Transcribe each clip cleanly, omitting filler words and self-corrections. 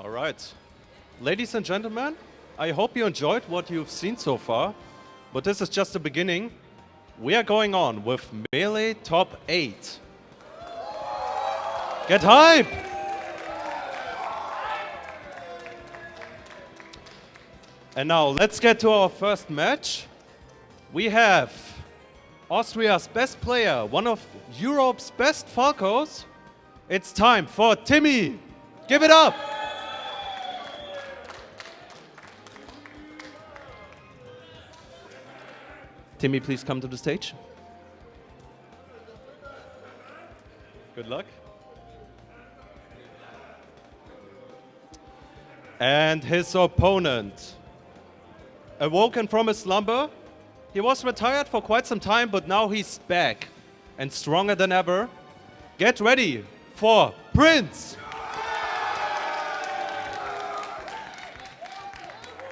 All right. Ladies and gentlemen, I hope you enjoyed what you've seen so far, but this is just the beginning. We are going on with Melee Top 8. Get hype! And now let's get to our first match. We have Austria's best player, one of Europe's best Falcos. It's time for Timmy. Give it up! Timmy, please come to the stage. Good luck. And his opponent, awoken from his slumber. He was retired for quite some time, but now he's back and stronger than ever. Get ready for Prince.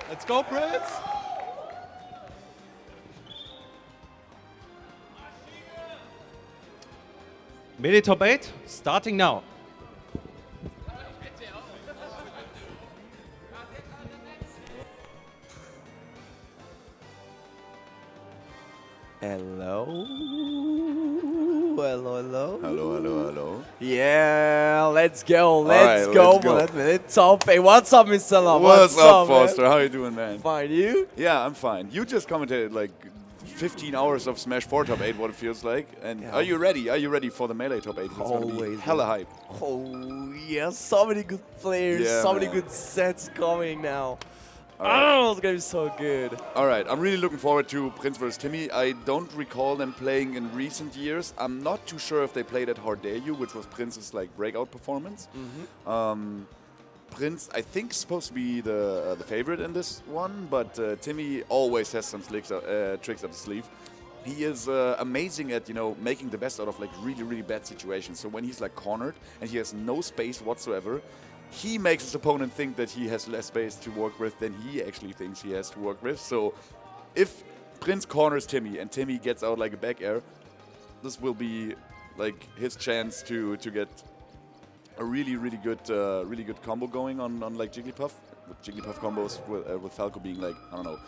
Let's go, Prince. Melee Top 8, starting now. Hello? Hello? Hello. Yeah, let's go, let's go. go. Let's top 8. What's up, Mr. Love? What's up, man? Foster? How you doing, man? Fine, you? Yeah, I'm fine. You just commentated like 15 hours of Smash 4 Top 8, what it feels like. And Yeah. are you ready? Are you ready for the Melee Top 8? It's gonna be Always, hella hype. Oh, yeah, so many good players, Yeah, so many man. good sets coming now. Alright. Oh, it's gonna be so good. Alright, I'm really looking forward to Prince vs. Timmy. I don't recall them playing in recent years. I'm not too sure if they played at How Dare You, which was Prince's like breakout performance. Prince, I think, is supposed to be the favorite in this one, but Timmy always has some tricks up his sleeve. He is amazing at, making the best out of like really bad situations. So when he's like cornered and he has no space whatsoever, he makes his opponent think that he has less space to work with than he actually thinks he has to work with. So if Prince corners Timmy and Timmy gets out like a back air, this will be like his chance to get a really good combo going on like Jigglypuff. With Jigglypuff combos with Falco being like, I don't know,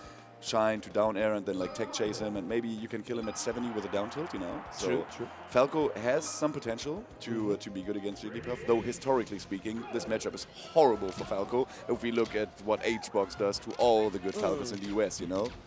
shine to down air and then like tech chase him, and maybe you can kill him at 70 with a down tilt, So True. Falco has some potential to be good against Jigglypuff, though historically speaking, this matchup is horrible for Falco if we look at what HBox does to all the good Falcos in the US,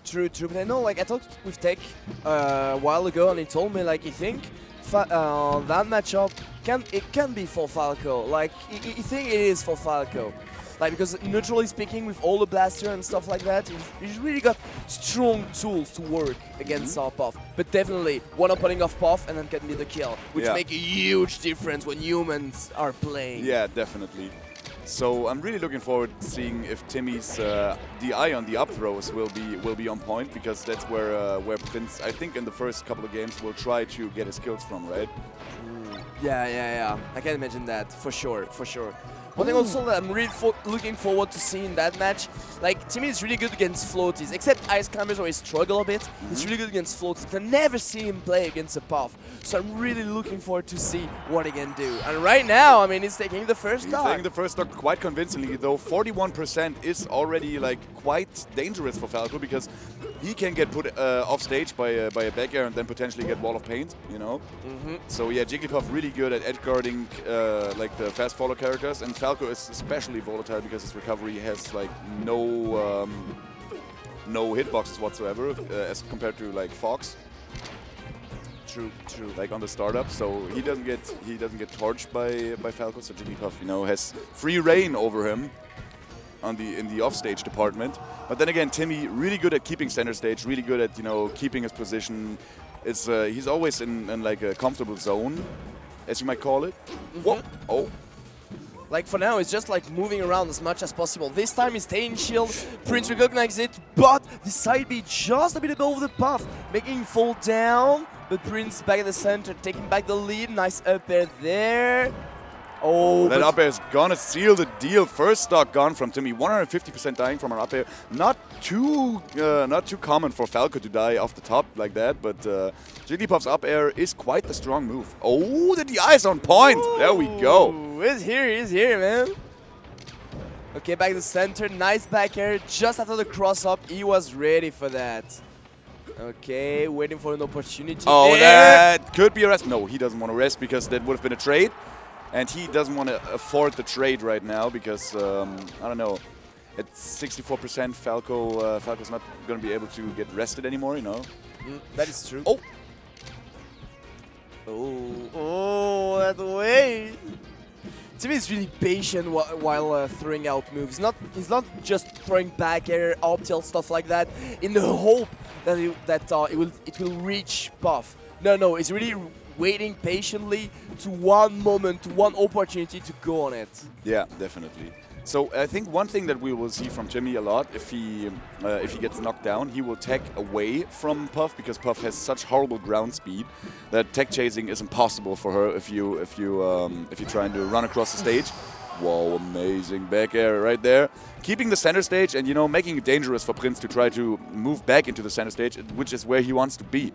True, but I know, I talked with Tech a while ago, and he told me, he think that matchup can be for Falco. He think it is for Falco. Because neutrally speaking, with all the blaster and stuff like that, he's really got strong tools to work against our Puff. But definitely, one opening of Puff and then can be the kill, which make a huge difference when humans are playing. Yeah, definitely. So I'm really looking forward to seeing if Timmy's DI on the up throws will be on point, because that's where Prince, I think in the first couple of games, will try to get his kills from, right? Yeah. I can imagine that, for sure. One thing also that I'm really looking forward to seeing that match, Timmy is really good against floaties, except Ice Climbers where he struggle a bit. He's really good against floaties. I never see him play against a Puff, so I'm really looking forward to see what he can do. And right now, he's taking the first stock. He's taking the first stock quite convincingly, though 41% is already quite dangerous for Falco, because he can get put off stage by a back air and then potentially get Wall of Paint, So yeah, Jigglypuff really good at edge guarding the fast follow characters, and Falco is especially volatile because his recovery has no hitboxes whatsoever as compared to Fox. True. On the startup, so he doesn't get torched by Falco. So Jigglypuff, has free reign over him in the offstage department. But then again, Timmy really good at keeping center stage, really good at keeping his position. He's always in a comfortable zone, as you might call it. Whoa! Oh. For now, it's just moving around as much as possible. This time he's staying shield, Prince recognizes it, but the side B just a bit above the Puff, making him fall down. But Prince back at the center, taking back the lead. Nice up air there. Oh, that up air is gonna seal the deal. First stock gone from Timmy. 150% dying from an up air. Not too common for Falco to die off the top like that, but Jigglypuff's up air is quite the strong move. Oh, the DI is on point. There we go. He's here, man. Okay, back to center. Nice back air. Just after the cross up, he was ready for that. Okay, waiting for an opportunity. Oh, there. that could be a rest. No, he doesn't want to rest because that would have been a trade. And he doesn't want to afford the trade right now because, I don't know, at 64% Falco's not going to be able to get rested anymore, you know. That is true. Oh! Oh, that way. Timmy is really patient while throwing out moves. He's not just throwing back air, up tilt, stuff like that, in the hope that it will reach Puff. No, he's really waiting patiently to one moment, to one opportunity to go on it. Yeah, definitely. So I think one thing that we will see from Timmy a lot, if he gets knocked down, he will tech away from Puff because Puff has such horrible ground speed that tech chasing is impossible for her if you're trying to run across the stage. Whoa, amazing back air right there, keeping the center stage and making it dangerous for Prince to try to move back into the center stage, which is where he wants to be.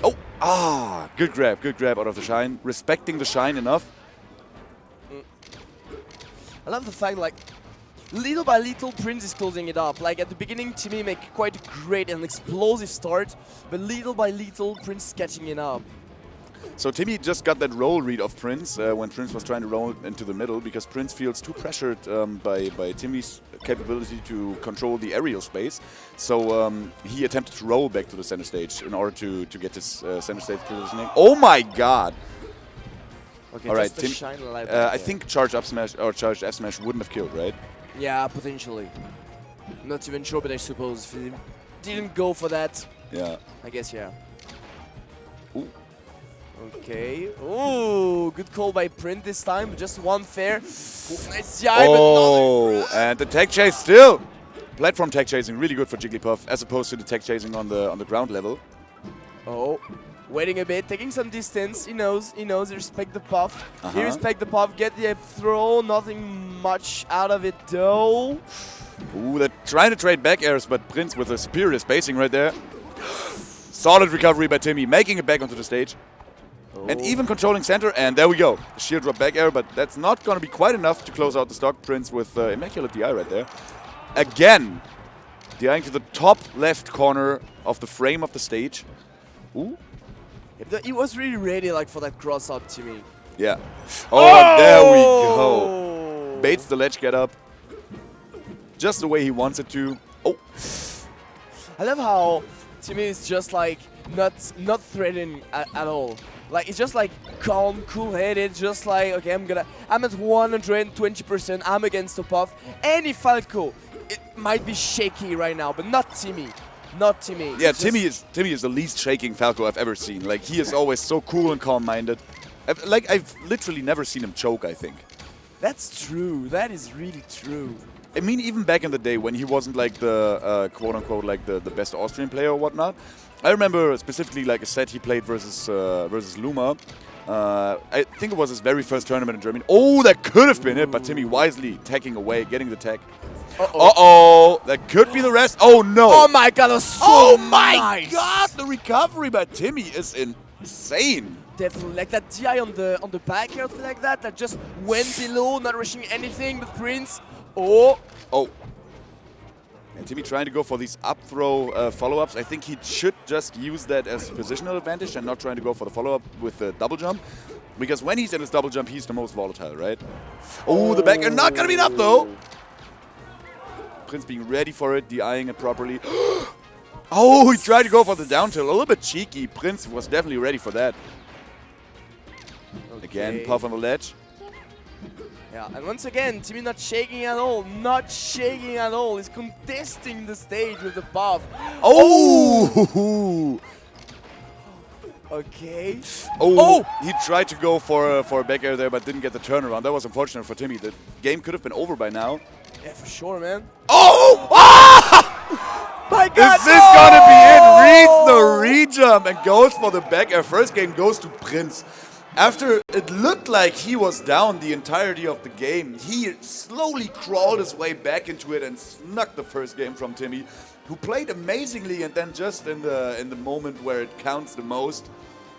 Oh, good grab out of the shine, respecting the shine enough. I love the fact, like, little by little, Prince is closing it up. Like, at the beginning, Timmy make quite a great and explosive start, but little by little, Prince is catching it up. So Timmy just got that roll read of Prince when Prince was trying to roll into the middle because Prince feels too pressured by Timmy's capability to control the aerial space. So he attempted to roll back to the center stage in order to get his center stage positioning. Oh my god! Okay, all right, I think charge up smash or charge F smash wouldn't have killed, right? Yeah, potentially. Not even sure, but I suppose if he didn't go for that. Yeah. I guess yeah. Ooh. Okay. Ooh, good call by Print this time. Just one fair. Ooh, nice but and the tech chase still. Platform tech chasing really good for Jigglypuff as opposed to the tech chasing on the ground level. Oh. Waiting a bit, taking some distance. He knows, he respect the Puff. He respect the Puff, get the throw, nothing much out of it though. Ooh, they're trying to trade back airs, but Prince with a superior spacing right there. Solid recovery by Timmy, making it back onto the stage. And even controlling center, and there we go. Shield drop back air, but that's not going to be quite enough to close out the stock. Prince with immaculate DI right there. Again, DIing to the top left corner of the frame of the stage. Ooh. He was really ready for that cross up, Timmy. Yeah. Oh, there we go. Baits the ledge get up. Just the way he wants it to. Oh. I love how Timmy is just not threatening at all. Like, it's just calm, cool-headed, just okay, I'm at 120%, I'm against the Puff. Any Falco, it might be shaky right now, but not Timmy. Not Timmy. Yeah, Timmy is the least shaking Falco I've ever seen. Like, he is always so cool and calm-minded. I've literally never seen him choke, I think. That's true. That is really true. I mean, even back in the day when he wasn't the quote-unquote the best Austrian player or whatnot. I remember specifically a set he played versus Luma. I think it was his very first tournament in Germany. Oh, that could have been it, but Timmy wisely teching away, getting the tech. Uh-oh, that could be the rest. Oh, no. Oh, my God, that was so nice. God, the recovery by Timmy is insane. Definitely, like that DI on the back air like that just went below, not rushing anything, but Prince. Oh. And Timmy trying to go for these up throw follow-ups. I think he should just use that as positional advantage and not trying to go for the follow-up with the double jump. Because when he's in his double jump, he's the most volatile, right? Oh, the back air not going to be enough, though. Prince being ready for it, DIing it properly. Oh, he tried to go for the down tilt. A little bit cheeky. Prince was definitely ready for that. Okay. Again, Puff on the ledge. Yeah, and once again, Timmy not shaking at all. Not shaking at all. He's contesting the stage with the Puff. Oh! Okay. Oh! He tried to go for a back air there, but didn't get the turnaround. That was unfortunate for Timmy. The game could have been over by now. Yeah, for sure, man. Oh! Ah! My God! This is gonna be it. Reads the re-jump and goes for the back air. First game goes to Prince. After it looked like he was down the entirety of the game, he slowly crawled his way back into it and snuck the first game from Timmy, who played amazingly, and then just in the moment where it counts the most,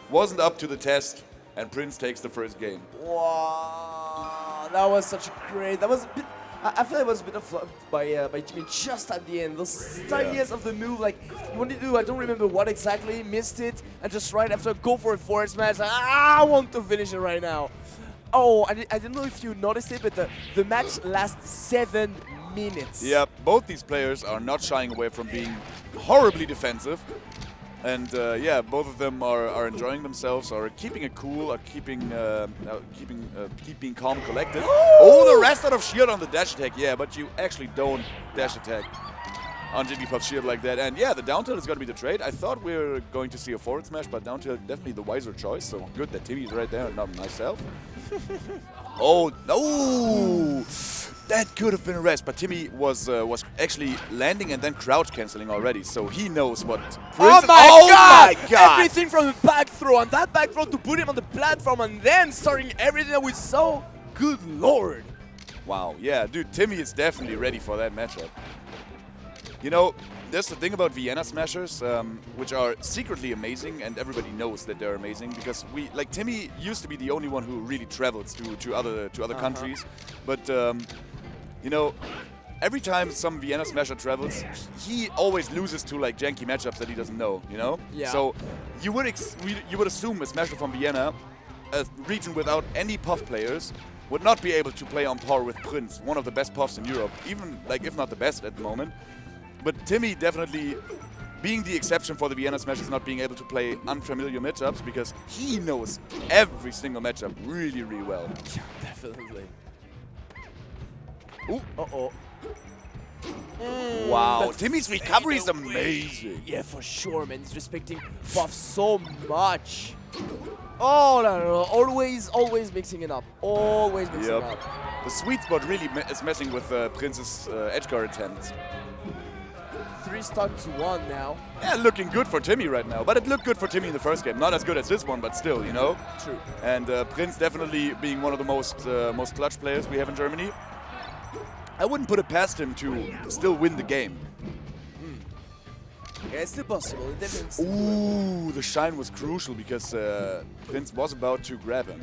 wasn't up to the test, and Prince takes the first game. Wow, that was such a great. That was a bit. I feel it was a bit of flop by Timmy just at the end. Those tiniest of the move, like you wanted to do, I don't remember what exactly, missed it, and just right after go for a forward smash. Like, I want to finish it right now. Oh, I don't know if you noticed it, but the match lasts 7 minutes. Yeah, both these players are not shying away from being horribly defensive. And yeah, both of them are enjoying themselves, are keeping it cool, are keeping calm and collected. Oh, the rest out of shield on the dash attack. Yeah, but you actually don't dash attack on Jigglypuff's shield like that. And yeah, the down tilt is going to be the trade. I thought we were going to see a forward smash, but down tilt definitely the wiser choice. So good that Timmy's right there and not myself. Oh, no! That could have been a rest, but Timmy was actually landing and then crouch canceling already, so he knows what. Oh my god! Everything from the back throw, and that back throw to put him on the platform, and then starting everything with so good lord. Wow, yeah, dude, Timmy is definitely ready for that matchup. You know, there's the thing about Vienna Smashers, which are secretly amazing, and everybody knows that they're amazing because Timmy used to be the only one who really travels to other countries, but. You know, every time some Vienna Smasher travels, he always loses to like janky matchups that he doesn't know, you know? Yeah. So you would assume a Smasher from Vienna, a region without any Puff players, would not be able to play on par with Prince, one of the best Puffs in Europe, even like if not the best at the moment. But Timmy definitely being the exception for the Vienna Smashers not being able to play unfamiliar matchups because he knows every single matchup really, really well. Yeah, definitely. Ooh. Uh-oh. Wow, Timmy's recovery is amazing. Yeah, for sure, man. He's respecting Puff so much. Oh, no. Always mixing it up. Always mixing it up. The sweet spot really is messing with Prince's edgeguard attempts. 3 stock to 1 now. Yeah, looking good for Timmy right now. But it looked good for Timmy in the first game. Not as good as this one, but still, you know? True. And Prince definitely being one of the most clutch players we have in Germany. I wouldn't put it past him to still win the game. Yeah, it's still possible. It definitely Ooh, the shine was crucial because Prince was about to grab him.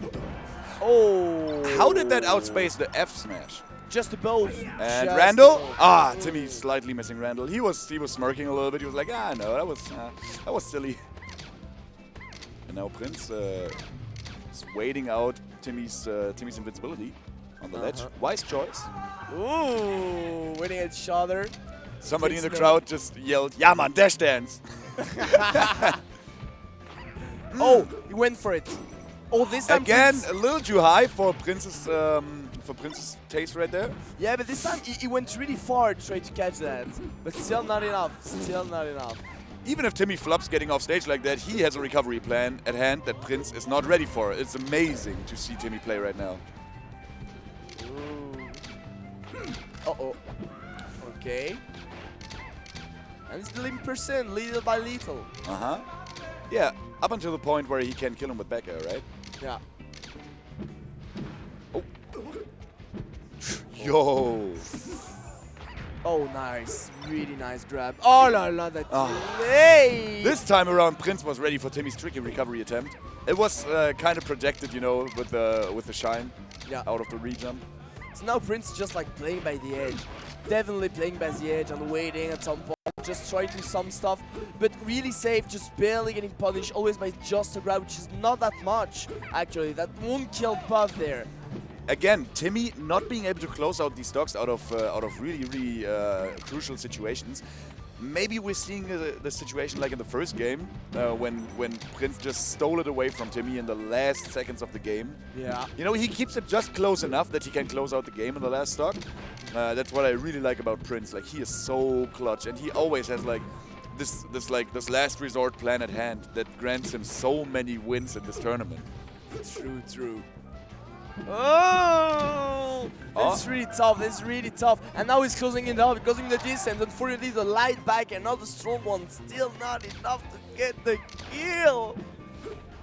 Oh! How did that outspace the F smash? Just above. And just Randall? Ah, Timmy's slightly missing Randall. He was smirking a little bit. He was like, no, that was silly. And now Prince is waiting out Timmy's invincibility on the ledge. Wise choice. Ooh, winning each other. Somebody in the crowd just yelled, "Yeah, man, dash dance!" Oh, he went for it. Oh, this time again a little too high for Prince's taste right there. Yeah, but this time he went really far to try to catch that, but still not enough. Still not enough. Even if Timmy flops getting off stage like that, he has a recovery plan at hand that Prince is not ready for. It's amazing to see Timmy play right now. Uh-oh. Okay. And it's 11%, little by little. Uh-huh. Yeah, up until the point where he can kill him with back air, right? Yeah. Oh. Yo. Oh, nice. Really nice grab. Oh, la la, that play. This time around, Prince was ready for Timmy's tricky recovery attempt. It was kind of projected, you know, with the shine out of the re-jump. So now Prince is just like playing by the edge. Definitely playing by the edge and waiting at some point. Just trying to do some stuff, but really safe, just barely getting punished, always by just a grab, which is not that much, actually. That won't kill Puff there. Again, Timmy not being able to close out these stocks out of really crucial situations. Maybe we're seeing the situation like in the first game, when Prince just stole it away from Timmy in the last seconds of the game. Yeah. You know, he keeps it just close enough that he can close out the game in the last stock. That's what I really like about Prince. Like, he is so clutch, and he always has like this last resort plan at hand that grants him so many wins in this tournament. True. Oh! That's really tough, that's really tough. And now he's closing it up, closing the distance. Unfortunately, the light back, another strong one. Still not enough to get the kill.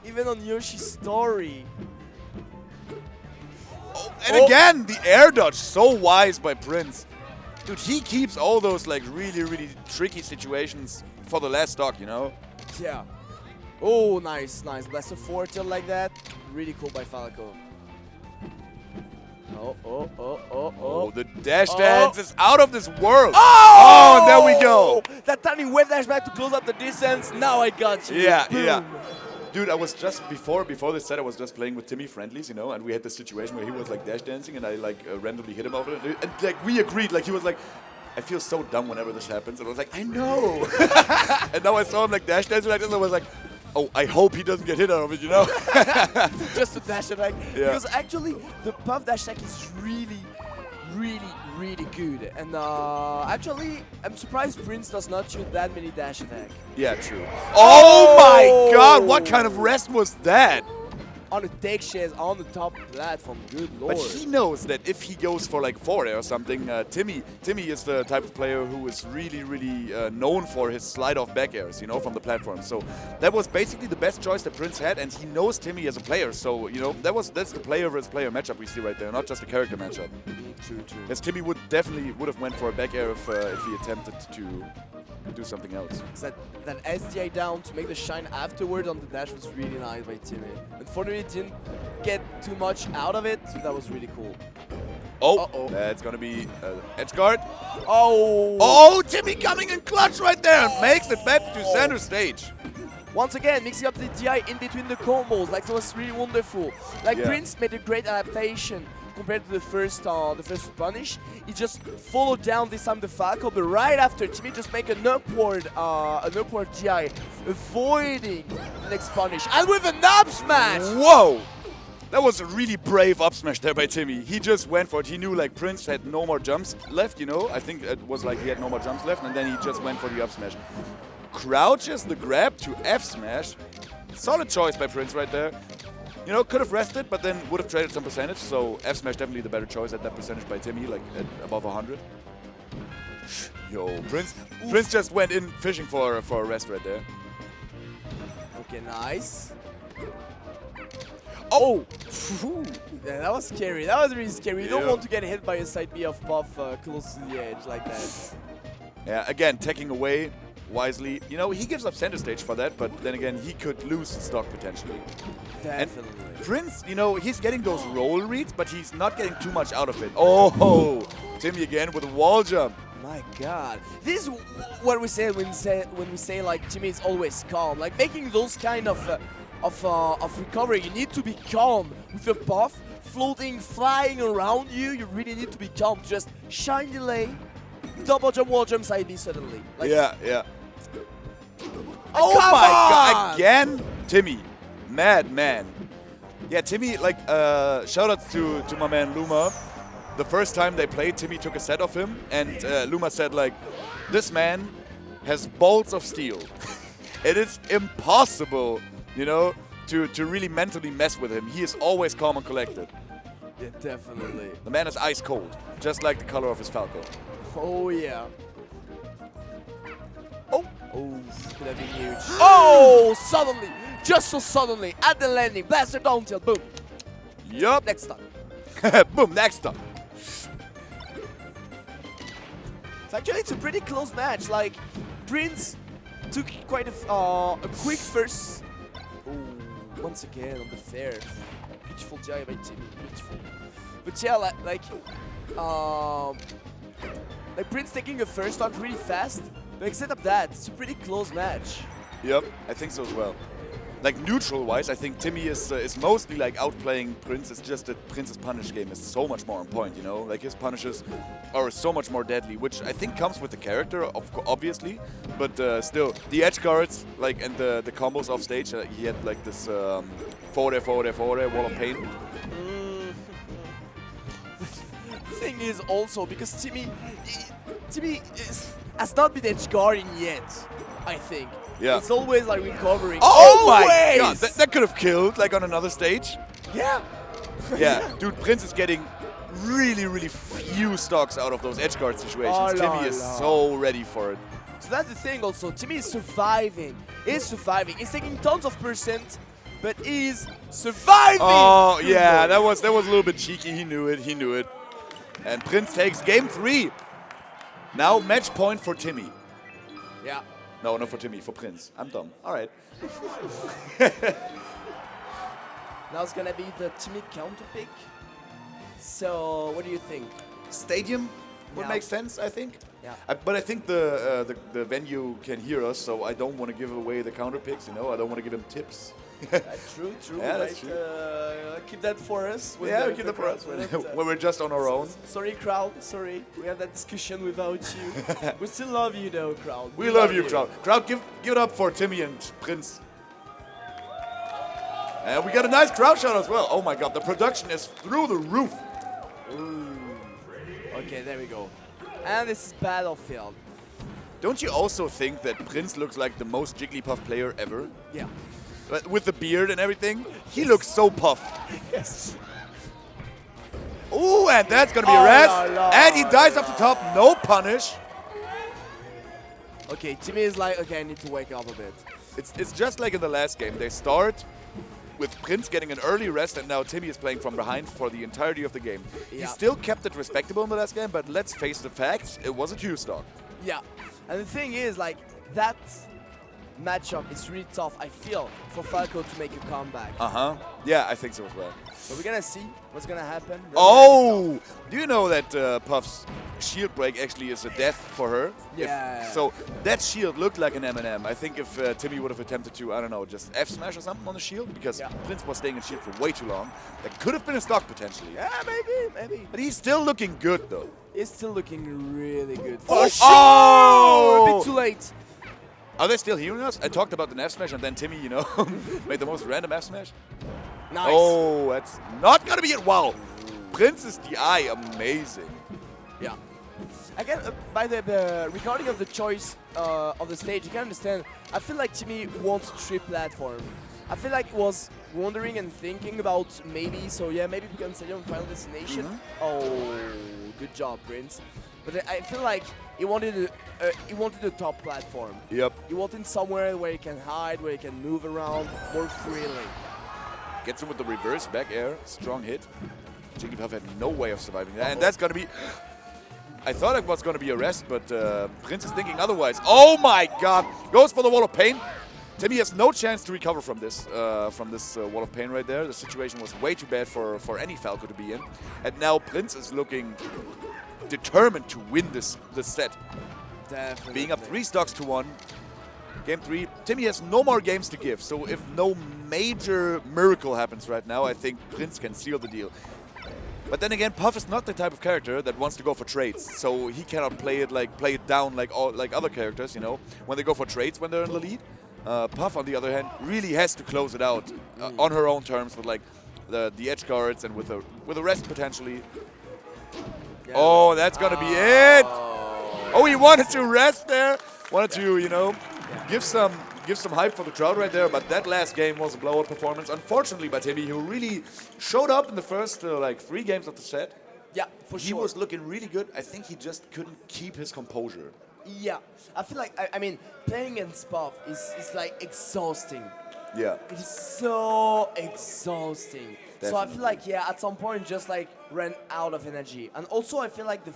Even on Yoshi's story. Oh, and again, the air dodge, so wise by Prince. Dude, he keeps all those like really tricky situations for the last stock, you know? Yeah. Oh, nice. Blast of fortune like that. Really cool by Falco. Oh, the dash dance is out of this world. Oh! And there we go. That tiny wave dash back to close up the distance. Now I got you. Yeah, Boom. yeah. Dude, I was just before this set, I was just playing with Timmy friendlies, you know, and we had this situation where he was like dash dancing, and I like randomly hit him over it, and like we agreed, like he was like, I feel so dumb whenever this happens, and I was like, I know. And now I saw him like dash dancing like this, and I was like, oh, I hope he doesn't get hit out of it, you know. Just a dash attack. Yeah. Because actually, the puff dash attack is really good. And actually, I'm surprised Prince does not shoot that many dash attacks. Yeah, true. Oh my God, what kind of rest was that? On the take shares on the top platform, good lord. But he knows that if he goes for like forward air or something, Timmy is the type of player who is really known for his slide-off back airs, you know, from the platform. So that was basically the best choice that Prince had, and he knows Timmy as a player. So, you know, that's the player versus player matchup we see right there, not just a character matchup. True. As Timmy would have went for a back air if he attempted to do something else. That SDI down to make the shine afterward on the dash was really nice by Timmy. Unfortunately, didn't get too much out of it, so that was really cool. Oh, that's gonna be edge guard. Oh, Timmy coming in clutch right there and makes it back to center stage. Once again, mixing up the DI in between the combos, like that was really wonderful. Like Yeah. Prince made a great adaptation compared to the first punish. He just followed down this time the Falco, but right after Timmy just make an upward DI, avoiding the next punish, and with an up smash. Whoa! That was a really brave up smash there by Timmy. He just went for it. He knew like Prince had no more jumps left, you know. I think it was like he had no more jumps left, and then he just went for the up smash. Crouches the grab to F smash. Solid choice by Prince right there. You know, could have rested, but then would have traded some percentage. So F smash definitely the better choice at that percentage by Timmy, like at above 100. Yo, Prince just went in fishing for a rest right there. Okay, nice. Oh! Yeah, that was scary. That was really scary. You don't Yeah. want to get hit by a side B of buff close to the edge like that. Yeah, again, taking away wisely. You know, he gives up center stage for that, but then again, he could lose stock potentially. Definitely. And Prince, you know, he's getting those roll reads, but he's not getting too much out of it. Oh, Timmy again with a wall jump. My God, this is what we say when we say like Timmy is always calm. Like making those kind of recovery, you need to be calm with the buff floating, flying around you. You really need to be calm. Just shine delay, double jump, wall jump, side B suddenly. Like, Yeah. Oh come my on! God, again, Timmy, madman. Yeah, Timmy, like, shout outs to my man Luma. The first time they played, Timmy took a set of him, and Luma said, like, this man has balls of steel. It is impossible, you know, to really mentally mess with him. He is always calm and collected. Yeah, definitely. The man is ice cold, just like the color of his Falco. Oh yeah. Oh, could have been huge. Oh, suddenly, just so suddenly, at the landing, blaster down tilt, boom. Yup. Next time. Boom, next up. So actually, it's a pretty close match. Like, Prince took quite a quick first. Oh, once again on the fair. Beautiful GI by Timmy, beautiful. But yeah, like Prince taking a first stock really fast. But except of that, it's a pretty close match. Yep, I think so as well. Like neutral-wise, I think Timmy is mostly like outplaying Prince. It's just that Prince's punish game is so much more on point, you know? Like his punishes are so much more deadly, which I think comes with the character, obviously. But still, the edge guards, like, and the combos off stage, he had like this forward air, wall of pain. The thing is also because Timmy has not been edge guarding yet, I think. Yeah. It's always like recovering. Oh my Always! God, that could have killed like on another stage. Yeah. Yeah, dude, Prince is getting really few stocks out of those edge guard situations. Oh, Timmy is so ready for it. So that's the thing also. Timmy is surviving. He's taking tons of percent, but he's surviving. Oh yeah, that was a little bit cheeky. He knew it. And Prince takes game 3. Now match point for Timmy. Yeah. No, not for Timmy, for Prince. I'm dumb. All right. Now it's gonna be the Timmy counter pick. So, what do you think? Stadium would Yeah. make sense, I think. Yeah. But I think the venue can hear us, so I don't want to give away the counter picks. You know, I don't want to give him tips. True. Yeah, that's right? Keep that for us. when Yeah, the- we keep the it for us crowd- when we're just on our own. Sorry, crowd. Sorry, we have that discussion without you. We still love you, though, crowd. We love you, crowd. Crowd, give it up for Timmy and Prince. And we got a nice crowd shot as well. Oh my God, the production is through the roof. Okay, there we go. And this is Battlefield. Don't you also think that Prince looks like the most Jigglypuff player ever? Yeah. With the beard and everything, he looks so puffed. Yes. Ooh, and that's gonna be Oh a rest. la la And he dies off the top, no punish. Okay, Timmy is like, okay, I need to wake up a bit. It's just like in the last game. They start with Prince getting an early rest, and now Timmy is playing from behind for the entirety of the game. He Yeah. still kept it respectable in the last game, but let's face the facts, it was a Q-stock. Yeah. And the thing is, like, that matchup is really tough, I feel, for Falco to make a comeback. Uh-huh. Yeah, I think so as well. But we're gonna see what's gonna happen. Oh! Do you know that Puff's shield break actually is a death for her? Yeah. So that shield looked like an M&M. I think if Timmy would have attempted to, I don't know, just F-smash or something on the shield, because Yeah. Prince was staying in shield for way too long, that could have been a stock potentially. Yeah, maybe. But he's still looking good though. It's still looking really good. Oh! For sure! Oh! A bit too late. Are they still hearing us? I talked about an F-smash and then Timmy, you know, made the most random F-smash. Nice. Oh, that's not gonna be it. Wow. Prince's DI, amazing. Yeah. Again, by the regarding of the choice of the stage, you can understand. I feel like Timmy wants trip platform. I feel like he was wondering and thinking about maybe. So yeah, maybe we can stay on Final Destination. Oh, good job, Prince. But I feel like he wanted a top platform. Yep. He wanted somewhere where he can hide, where he can move around more freely. Gets him with the reverse back air. Strong hit. Jigglypuff had no way of surviving that. And that's going to be... I thought it was going to be a rest, but Prince is thinking otherwise. Oh my God! Goes for the wall of pain. Timmy has no chance to recover from this wall of pain right there. The situation was way too bad for any Falco to be in. And now Prince is looking determined to win this set. Definitely. Being up 3 stocks to 1. Game 3. Timmy has no more games to give, so if no major miracle happens right now, I think Prince can seal the deal. But then again, Puff is not the type of character that wants to go for trades, so he cannot play it down like other characters, you know, when they go for trades when they're in the lead. Puff, on the other hand, really has to close it out on her own terms with like the edge guards and with a rest potentially. Yeah. Oh, that's gonna be it. Oh, he wanted to rest there. Wanted to, you know, give some hype for the crowd right there. But that last game was a blowout performance, unfortunately, by Timmy, who really showed up in the first like 3 games of the set. Yeah, for He sure. was looking really good. I think he just couldn't keep his composure. Yeah, I feel like I mean playing against Puff is like exhausting. Yeah. It is so exhausting. So I Definitely. feel like at some point just like ran out of energy. And also I feel like the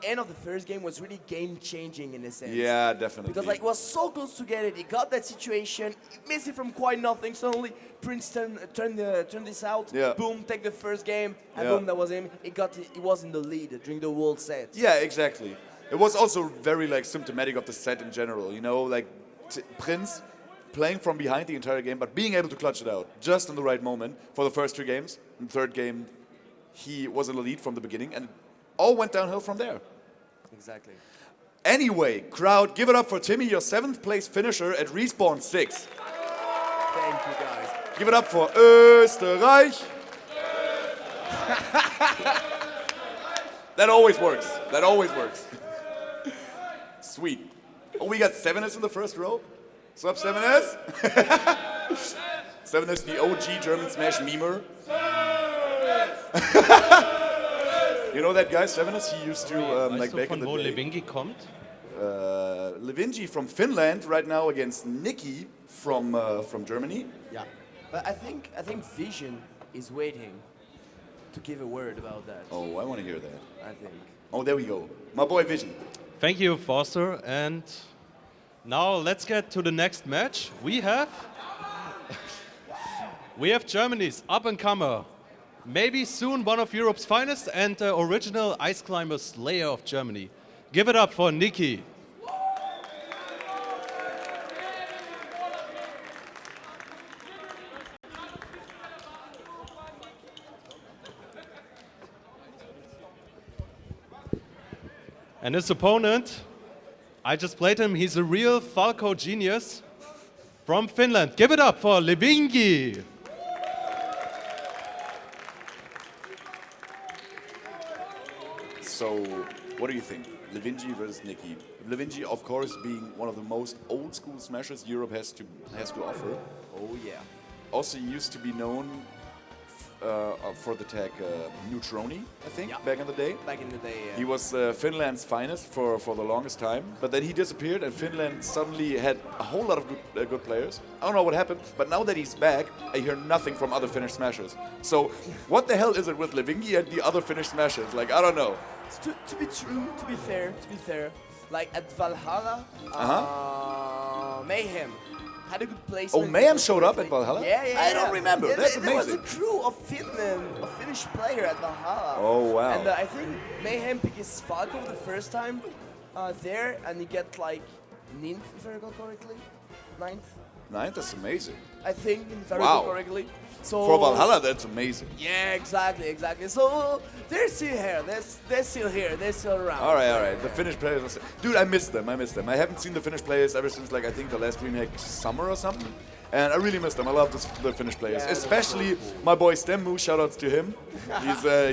end of the first game was really game changing in a sense. Yeah, definitely. Because like it was so close to get it. He got that situation, he missed it from quite nothing. Suddenly Princeton turned this out. Yeah. Boom, take the first game, and Yeah. boom, that was him. He was in the lead during the whole set. Yeah, exactly. It was also very like symptomatic of the set in general. You know, like Prince playing from behind the entire game, but being able to clutch it out just in the right moment for the first 2 games. In the 3rd game, he was in the lead from the beginning, and it all went downhill from there. Exactly. Anyway, crowd, give it up for Timmy, your 7th place finisher at Respawn 6. Thank you guys. Give it up for Österreich. That always works. That always works. Sweet. Oh, we got 7S in the first row. What's up, 7S? 7S, the OG German Smash memer. You know that guy, 7S? He used to, like, Weißt du, back in von the wo day. Levin G kommt? Levin G from Finland right now against Nikki from Germany. Yeah. But I think Vision is waiting to give a word about that. Oh, I want to hear that. I think. Oh, there we go. My boy Vision. Thank you, Foster. And now let's get to the next match. We have Germany's up-and-comer, maybe soon one of Europe's finest and original ice climber slayer of Germany. Give it up for Nikki. And his opponent, I just played him, he's a real Falco genius from Finland. Give it up for Levin G. So, what do you think? Levin G versus Nikki. Levin G, of course, being one of the most old school smashers Europe has to offer. Oh yeah. Also used to be known for the tag Neutroni, I think, Yeah. back in the day. Back in the day, yeah. He was Finland's finest for the longest time, but then he disappeared and Finland suddenly had a whole lot of good players. I don't know what happened, but now that he's back, I hear nothing from other Finnish smashers. So what the hell is it with Levingi and the other Finnish smashers? Like, I don't know. To be true, to be fair, like at Valhalla, Mayhem had a good placement. Oh, Mayhem showed up at Valhalla? Yeah. I don't remember. Yeah, That's there amazing. was a crew of Finnish player at Valhalla. Oh, wow. And I think Mayhem picked his Falco the first time there, and he get like 9th, if I recall correctly. 9th, Ninth, that's amazing. I think, if I Wow. recall correctly. So For Valhalla, that's amazing. Yeah, exactly. So they're still here. They're still here. They're still around. All right. The Finnish players, dude, I miss them. I haven't seen the Finnish players ever since, like, I think the last DreamHack summer or something. And I really miss them. I love the Finnish players, Yeah, especially my boy Stemmu. Shoutouts to him.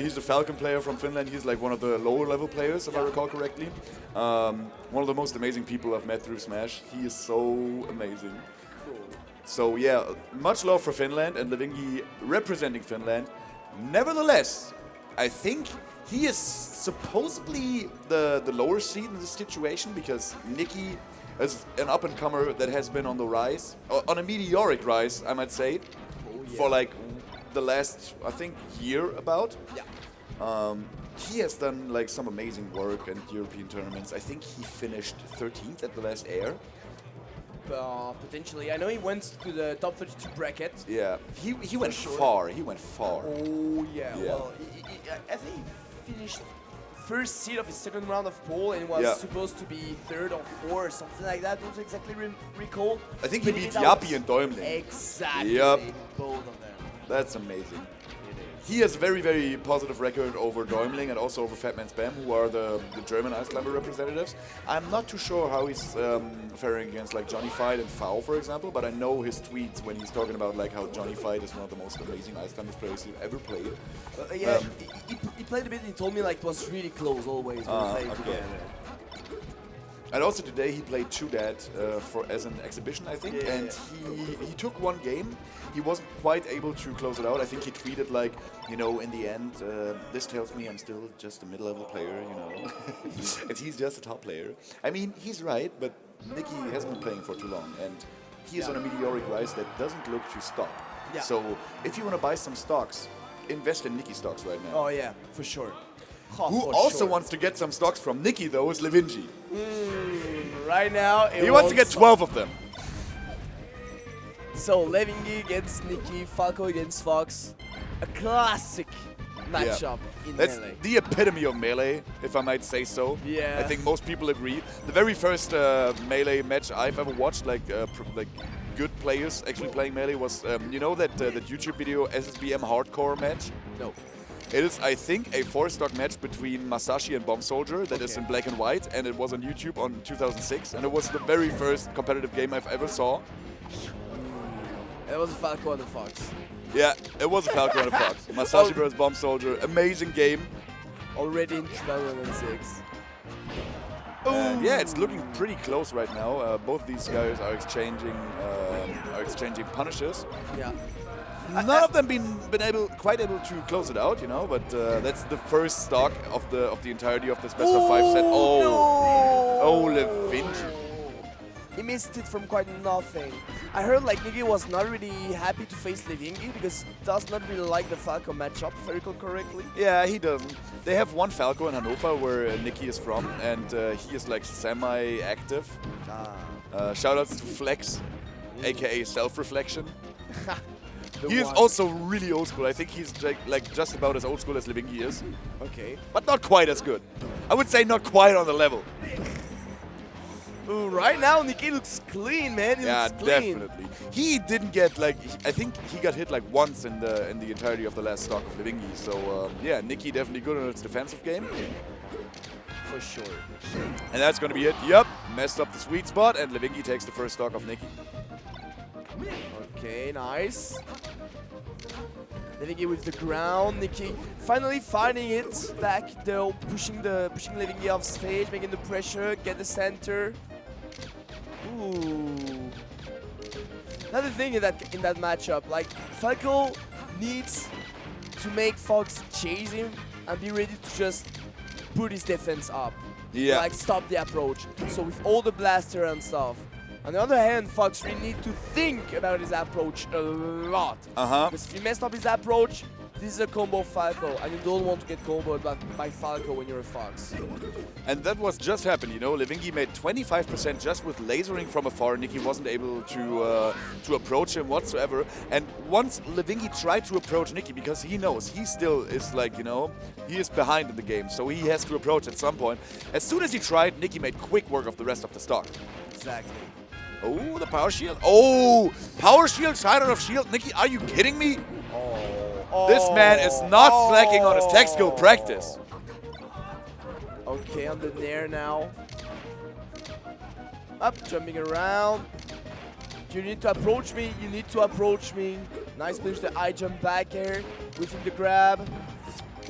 He's a Falcon player from Finland. He's like one of the lower level players, if I recall correctly. One of the most amazing people I've met through Smash. He is so amazing. So yeah, much love for Finland and Levingi representing Finland. Nevertheless, I think he is supposedly the lower seed in this situation because Nikki is an up-and-comer that has been on the rise, on a meteoric rise, I might say, for like the last, I think, year about. Yeah. He has done like some amazing work in European tournaments. I think he finished 13th at the last Air. Potentially. I know he went to the top 32 bracket. Yeah, he went sure. far. He went far. Oh, yeah. Yeah. Well, I think he finished first seed of his second round of poll and was supposed to be third or fourth or something like that. Don't exactly recall. I think he But beat it out- Yapi and Däumling. Exactly. Yep. Both of them. That's amazing. He has a very, very positive record over Däumling and also over Fatman Spam, who are the German ice climber representatives. I'm not too sure how he's faring against like Johnny Fight and Fao, for example, but I know his tweets when he's talking about like how Johnny Fight is one of the most amazing ice climbers players he's ever played. Yeah, he played a bit. He told me like it was really close always when we played okay. together. And also today he played ChuDat as an exhibition, I think, Yeah. and he took one game. He wasn't quite able to close it out. I think he tweeted like, you know, in the end, this tells me I'm still just a mid-level player, you know, and he's just a top player. I mean, he's right, but Nikki hasn't been playing for too long, and he is on a meteoric rise that doesn't look to stop. Yeah. So if you want to buy some stocks, invest in Nikki stocks right now. Oh yeah, for sure. Who also wants to get some stocks from Nikki, though, is Levin G. Right now, He wants to get 12 of them. So Levin G against Nikki, Falco against Fox, a classic matchup in That's Melee. the epitome of Melee, if I might say so. Yeah. I think most people agree. The very first Melee match I've ever watched, like good players actually playing Melee, was you know that YouTube video SSBM Hardcore match. No. It is, I think, a 4-stock match between Masashi and Bomb Soldier that is in black and white, and it was on YouTube on 2006, and it was the very first competitive game I've ever saw. It was a Falco and a Fox. Yeah, it was a Falcon and a Fox. Masashi vs. Bomb Soldier, amazing game. Already in 2006. And yeah, it's looking pretty close right now. Both these guys are exchanging punishes. Yeah. None of them been quite able to close it out, you know. But that's the first stock of the entirety of this best of 5 set. Oh, Levin G. He missed it from quite nothing. I heard like Nikki was not really happy to face Levin G because he does not really like the Falco matchup, if I recall correctly. Yeah, he doesn't. They have one Falco in Hannover where Nikki is from, and he is like semi-active. Shoutouts to Flex, aka Self-Reflection. He is one. also really old school. I think he's like just about as old school as Levin G is, Okay. but not quite as good. I would say not quite on the level. Ooh, right now, Nikki looks clean, man. He Yeah, looks clean. definitely. He didn't get like I think he got hit like once in the entirety of the last stock of Levin G. So yeah, Nikki definitely good on its defensive game. For sure. And that's going to be it. Yep, messed up the sweet spot, and Levin G takes the first stock of Nikki. Okay, nice. Nikki with the ground. Nikki finally finding it back though, pushing Levin G off stage, making the pressure, get the center. Ooh. Another thing in that matchup, like Falco needs to make Fox chase him and be ready to just put his defense up. Yeah. Like stop the approach. So with all the blaster and stuff. On the other hand, Fox really need to think about his approach a lot. Because if you messed up his approach, this is a combo Falco, and you don't want to get comboed by Falco when you're a Fox. And that was just happened, you know. Levin G made 25% just with lasering from afar. Nikki wasn't able to approach him whatsoever. And once Levin G tried to approach Nikki, because he knows he still is like, you know, he is behind in the game, so he has to approach at some point. As soon as he tried, Nikki made quick work of the rest of the stock. Exactly. Oh, the power shield. Oh, power shield, side of shield. Nikki, are you kidding me? This man is not slacking on his tech skill practice. Okay, on the nair now. Up, jumping around. You need to approach me. You need to approach me. Nice push, the eye jump back air. Within the grab.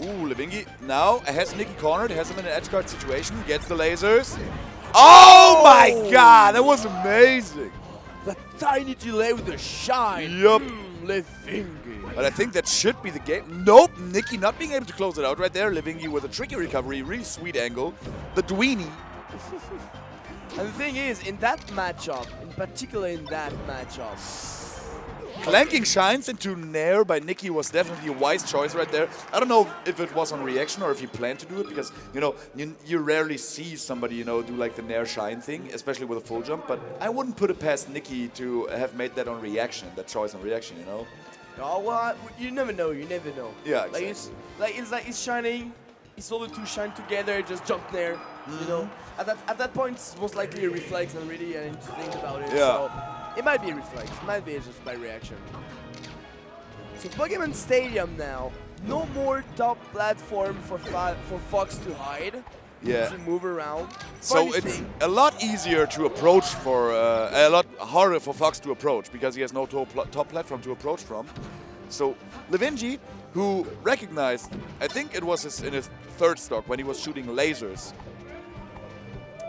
Ooh, Levin G now has Nikki cornered, has him in an edge guard situation, gets the lasers. Oh my god, that was amazing. The tiny delay with the shine. Yup. Levin G. But I think that should be the game. Nope, Nikki not being able to close it out right there. Levin G with a tricky recovery, really sweet angle. The Dweenie. And the thing is, in that matchup, in particular in that matchup, Clanking shines into Nair by Nikki was definitely a wise choice right there. I don't know if it was on reaction or if he planned to do it, because, you know, you rarely see somebody, you know, do like the Nair shine thing, especially with a full jump. But I wouldn't put it past Nikki to have made that on reaction, that choice on reaction, you know? oh, well, you never know, you never know. Yeah, Like exactly. it's like he's shining, he saw the two shine together, just jump there, you know. At that point, it's most likely a reflex and really I need to think about it. Yeah. So it might be a reflex, it might be just by reaction. So Pokemon Stadium now, no more top platform for Fox to hide. Yeah. To move around. So Funny it's thing, a lot easier to approach for, a lot harder for Fox to approach because he has no top platform to approach from. So Levin G, who recognized, I think it was in his third stock when he was shooting lasers,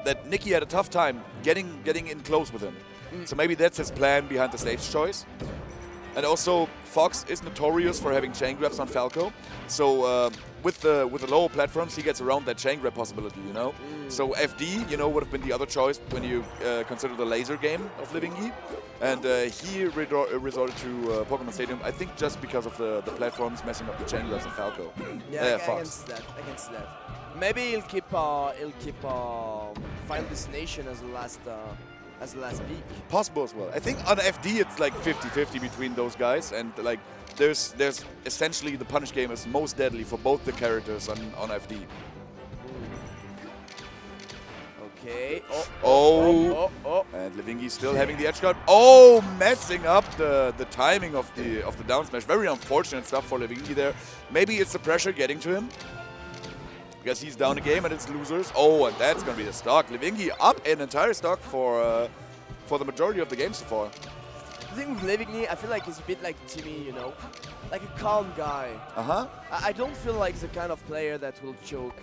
that Nikki had a tough time getting in close with him. So maybe that's his plan behind the stage choice. And also, Fox is notorious for having chain grabs on Falco. So with the lower platforms, he gets around that chain grab possibility, you know. So FD, you know, would have been the other choice when you consider the laser game of Levin G. And he resorted to Pokemon Stadium, I think just because of the platforms messing up the chain grabs on Falco. yeah, Fox. I can see that. Maybe he'll keep Final Destination as the last peak. Possible as well. I think on FD it's like 50-50 between those guys, and like there's essentially the punish game is most deadly for both the characters on FD. Okay. Oh. And Levin G still having the edge guard. Oh, messing up the timing of the down smash. Very unfortunate stuff for Levin G there. Maybe it's the pressure getting to him, because he's down a game and it's losers. Oh, and that's gonna be the stock. Levin G up an entire stock for the majority of the game so far. The thing with Levin G, I feel like he's a bit like Timmy, you know, like a calm guy. I don't feel like he's the kind of player that will choke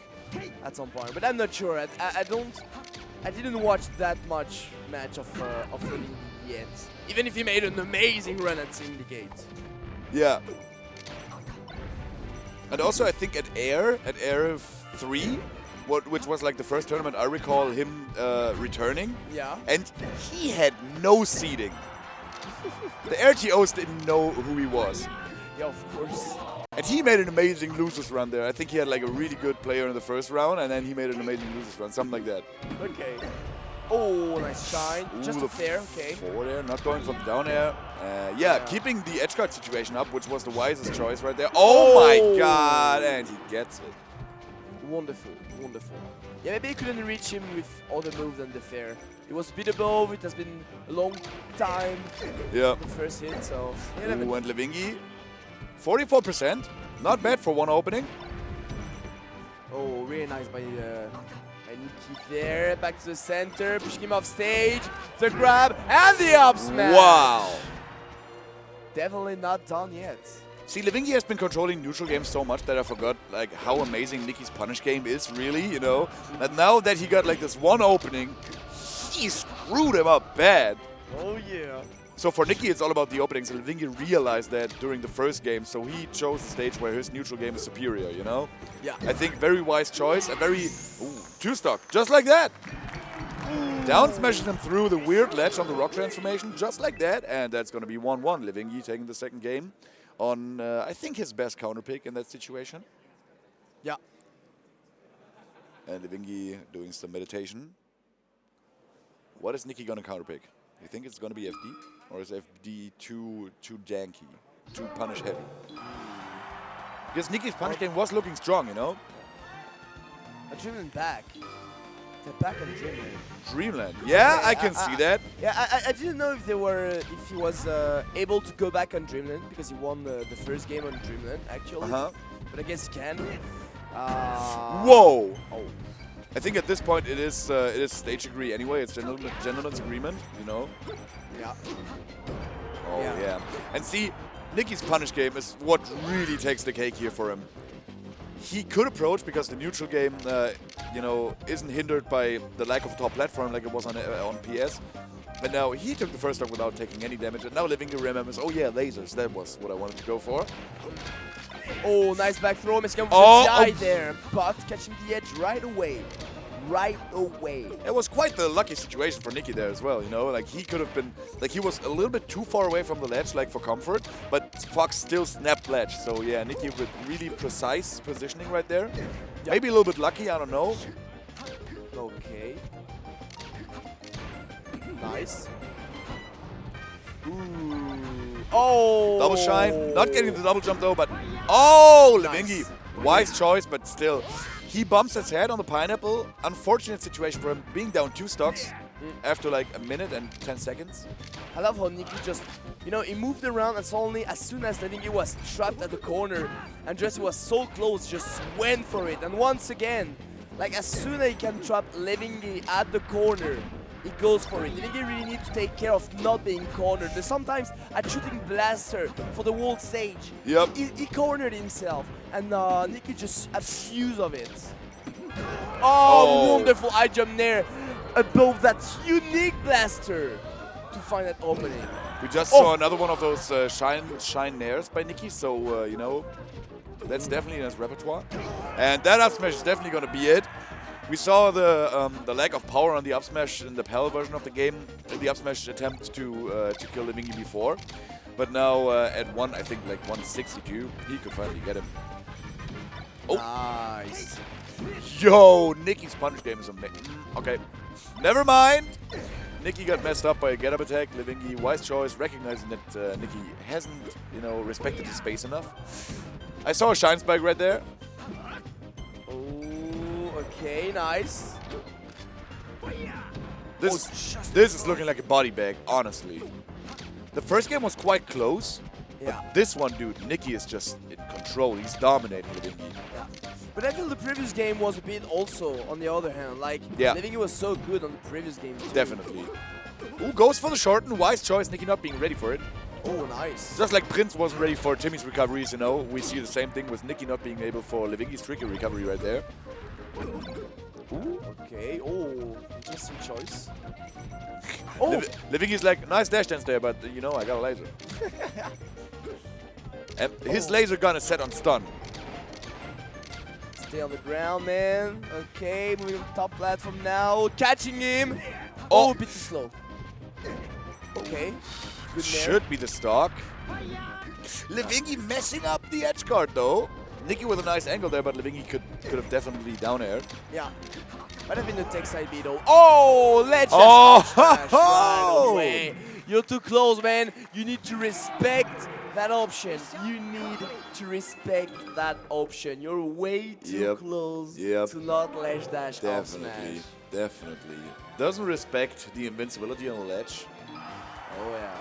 at some point, but I'm not sure. I didn't watch that much match of Levin G yet, even if he made an amazing run at Syndicate. Yeah. And also, I think at Air 3, which was like the first tournament I recall him returning. Yeah. And he had no seeding. The RTOs didn't know who he was. Yeah, of course. And he made an amazing losers run there. I think he had like a really good player in the first round, and then he made an amazing losers run, something like that. Okay. Oh, nice shine. Ooh, Just the a fair, okay. Forward air, not going for the down air. Yeah, keeping the edge guard situation up, which was the wisest choice right there. Oh my god, and he gets it. Wonderful, wonderful. Yeah, maybe I couldn't reach him with other moves than the fair. It was a bit above, it has been a long time. Yeah. The first hit, so... Ooh, and Levin G, 44%. Not bad for one opening. Oh, really nice by Nikki there. Back to the center, pushing him off stage. The grab and the up smash. Wow. Definitely not done yet. See, Levin G has been controlling neutral games so much that I forgot like how amazing Nikki's punish game is, really, you know. And now that he got like this one opening, he screwed him up bad. Oh yeah. So for Nikki, it's all about the openings. And Levin G realized that during the first game, so he chose the stage where his neutral game is superior, you know. Yeah. I think very wise choice, a very two-stock, just like that. Down smashes him through the weird ledge on the rock transformation, just like that, and that's going to be 1-1. Levin G taking the second game on, I think, his best counter pick in that situation. Yeah. And Levin G doing some meditation. What is Nikki going to counter pick? You think it's going to be FD? Or is FD too janky, too punish heavy? Because Nikki's punish game was looking strong, you know? A Dreamland back. They're back on Dreamland. Dreamland. Yeah, I can see that. Yeah, I didn't know if they were, if he was able to go back on Dreamland because he won the first game on Dreamland actually. But I guess he can. Whoa! Oh. I think at this point it is stage agree anyway. It's gentleman's agreement, you know. Yeah. Oh yeah. And see, Nikki's punish game is what really takes the cake here for him. He could approach because the neutral game, you know, isn't hindered by the lack of top platform like it was on PS. But now he took the first stock without taking any damage, and now Levin G remembers, oh yeah, lasers, that was what I wanted to go for. Oh, nice back throw, missing with the GI there, but catching the edge right away. Right away. It was quite the lucky situation for Nikki there as well, you know, like he could have been, like he was a little bit too far away from the ledge, like for comfort, but Fox still snapped ledge. So yeah, Nikki with really precise positioning right there. Yeah. Maybe a little bit lucky, I don't know. Okay. Nice. Ooh. Oh! Double shine, not getting the double jump though, but oh, Levin G, Nice. wise choice, but still. He bumps his head on the pineapple. Unfortunate situation for him, being down 2 stocks after like a minute and 10 seconds. I love how Nikki just, you know, he moved around and suddenly, as soon as Levin G was trapped at the corner and Jesse was so close, just went for it. And once again, like as soon as he can trap Levin G at the corner, he goes for it. Levin G really needs to take care of not being cornered. There's sometimes a shooting blaster for the whole stage. Yep. He cornered himself, and Nikki just abused of it. Oh, wonderful high jump there above that unique blaster to find that opening. We just saw another one of those shine nairs by Nikki, so you know, that's definitely in his repertoire. And that up smash is definitely going to be it. We saw the lack of power on the up smash in the PAL version of the game, in the up smash attempt to kill Levin G before. But now at I think like 162, he could finally get him. Oh. Nice. Yo, Nikki's punish game is amazing. Okay, never mind. Nikki got messed up by a get-up attack. Levin G, wise choice, recognizing that Nikki hasn't, you know, respected his space enough. I saw a shine spike right there. Okay, nice. This is looking like a body bag, honestly. The first game was quite close. Yeah. But this one, dude, Nikki is just in control. He's dominating Levin G. Yeah. But I feel the previous game was a bit also, on the other hand. Like, Levin G was so good on the previous game too. Definitely. Ooh, goes for the shorten. Wise choice. Nikki not being ready for it. Oh, nice. Just like Prince wasn't ready for Timmy's recoveries, you know. We see the same thing with Nikki not being able for Levin G's tricky recovery right there. Ooh, okay. Oh, interesting choice. Oh! Levin G's like, nice dash dance there, but you know, I got a laser. And his laser gun is set on stun. Stay on the ground, man. Okay, moving on the top platform now. Catching him. Oh, a bit too slow. Okay. Good Should be the stock. Levin G messing up the edge guard though. Nikki with a nice angle there, but Levin G could have definitely down aired. Yeah. Might have been a tech side B though. Oh, let's just right away. You're too close, man. You need to respect that option. You need to respect that option. You're way too close to not ledge dash up smash. Definitely. Doesn't respect the invincibility on the ledge. Oh yeah.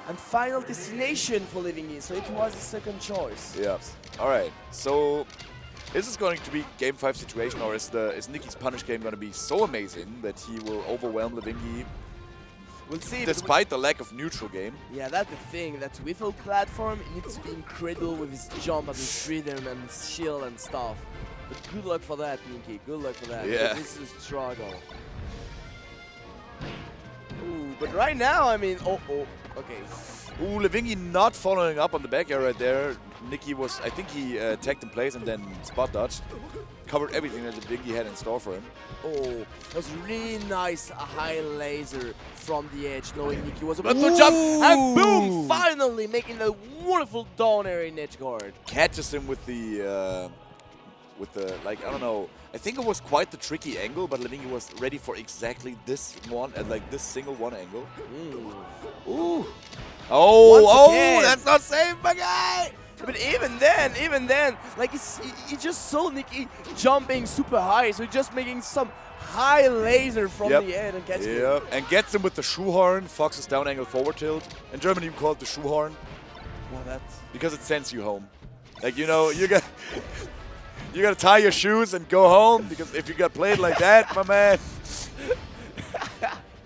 And final destination for Levin G, so it was his second choice. Yeah. All right. So is this going to be game 5 situation, or is Nikki's punish game going to be so amazing that he will overwhelm Levin G? We'll see. Despite the lack of neutral game. Yeah, that's the thing. That without platform, he needs to be incredible with his jump and his rhythm and his shield and stuff. But good luck for that, Nikki. Good luck for that. Yeah. This is a struggle. Ooh, but right now, I mean, okay. Ooh, Levin G not following up on the back air right there. Nikki was, I think he tagged in place and then spot dodged. Covered everything that Levin G had in store for him. Oh, that was really nice, a high laser from the edge, knowing Nikki was about to jump, and boom, finally making a wonderful down air in edge guard. Catches him with the, like, I don't know, I think it was quite the tricky angle, but Levin G was ready for exactly this one, like this single one angle. Ooh. Oh, that's not safe, my guy! But even then, like he just saw Nikki jumping super high, so he's just making some high laser from the end and catching him. And gets him with the shoehorn, Fox's down angle forward tilt. In Germany you call it the shoehorn. Well, that's because it sends you home. Like, you know, you gotta tie your shoes and go home, because if you got played like that, my man.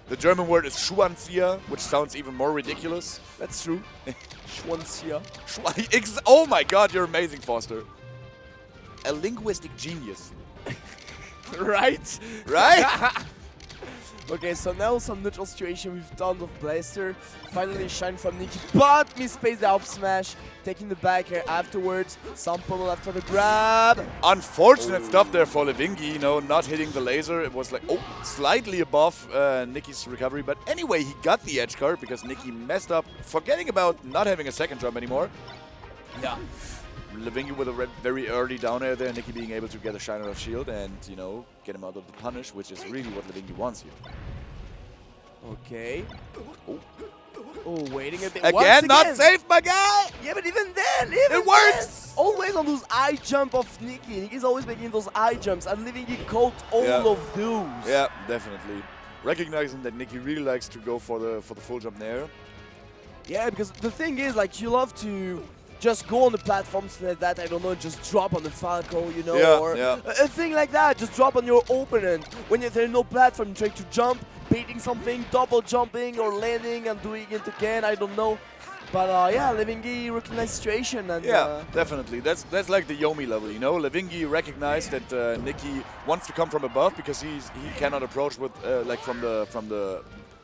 The German word is Schwanzia, which sounds even more ridiculous. That's true. Schwanzia. Oh my god, you're amazing, Foster. A linguistic genius. Right? Right? Okay, so now some neutral situation with tons of blaster. Finally shine from Nikki, but misspaced the up smash, taking the back air afterwards. Some pummel after the grab. Unfortunate stuff there for Levin G, you know, not hitting the laser. It was like, slightly above Nikki's recovery. But anyway, he got the edge guard because Nikki messed up, forgetting about not having a second jump anymore. Yeah. Levin G with a very early down air there, Nikki being able to get a shine out of shield and, you know, get him out of the punish, which is really what Levin G wants here. Okay. Oh, waiting a bit. Again, not safe, my guy! Yeah, but even then, it works! Always on those eye jump of Nikki. Nikki's always making those eye jumps, and Levin G caught all of those. Yeah, definitely. Recognizing that Nikki really likes to go for the full jump there. Yeah, because the thing is, like, you love to just go on the platforms like that, I don't know, just drop on the Falco, you know, or a thing like that, just drop on your opponent. When there's no platform, trying to jump, baiting something, double jumping or landing and doing it again, I don't know. But yeah, Levin G recognized situation. And, yeah, definitely. That's like the Yomi level, you know. Levin G recognized that Nikki wants to come from above because he cannot approach with like from the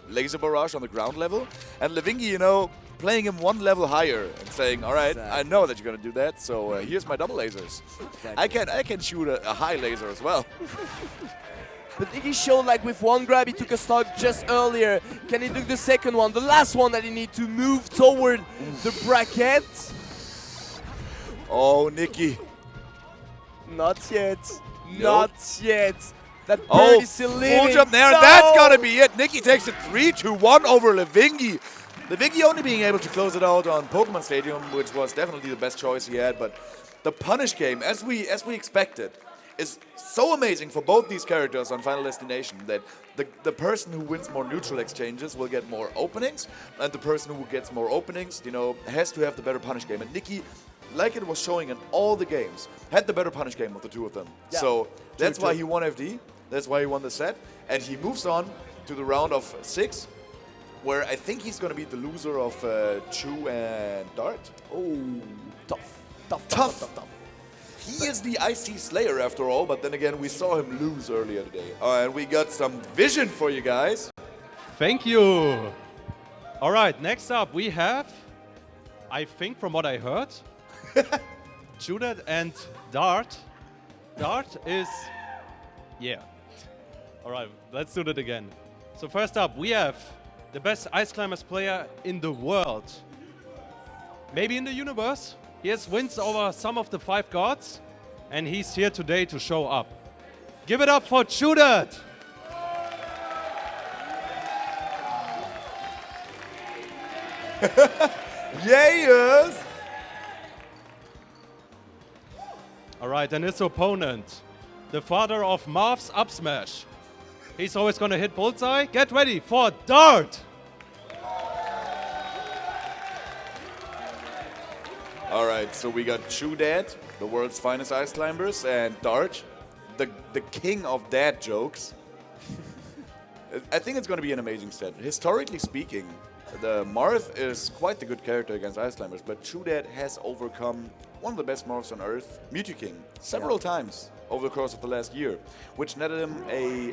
laser barrage on the ground level. And Levin G, you know, playing him one level higher and saying, all right, I know that you're gonna do that, so here's my double lasers. Exactly. I can shoot a high laser as well. But Nikki showed, like, with one grab he took a stock just earlier. Can he do the second one, the last one that he need to move toward the bracket? Oh, Nikki. Not yet. Not yet. That bird is still living. Full jump there, and that's gotta be it. Nikki takes it 3-1 over Levin G. Levin G only being able to close it out on Pokemon Stadium, which was definitely the best choice he had, but the punish game, as we expected, is so amazing for both these characters on Final Destination that the person who wins more neutral exchanges will get more openings, and the person who gets more openings, you know, has to have the better punish game. And Nikki, like it was showing in all the games, had the better punish game of the two of them. Yeah. So that's why he won FD, that's why he won the set, and he moves on to the round of 6, where I think he's going to beat the loser of Chu and Dart. Oh, tough. He is the IC Slayer after all, but then again, we saw him lose earlier today. And we got some vision for you guys. Thank you. All right, next up we have, I think from what I heard, ChuDat and Dart. Dart is, yeah. All right, let's do that again. So first up, we have the best Ice Climbers player in the world. Maybe in the universe. He has wins over some of the 5 gods, and he's here today to show up. Give it up for ChuDat. Yes! All right, and his opponent, the father of Marv's up smash. He's always gonna hit bullseye. Get ready for Dart. All right, so we got ChuDat, the world's finest ice climbers, and Dart, the king of dad jokes. I think it's going to be an amazing set. Historically speaking, the Marth is quite the good character against ice climbers, but ChuDat has overcome one of the best Marths on Earth, Mewtwo King, several times over the course of the last year, which netted him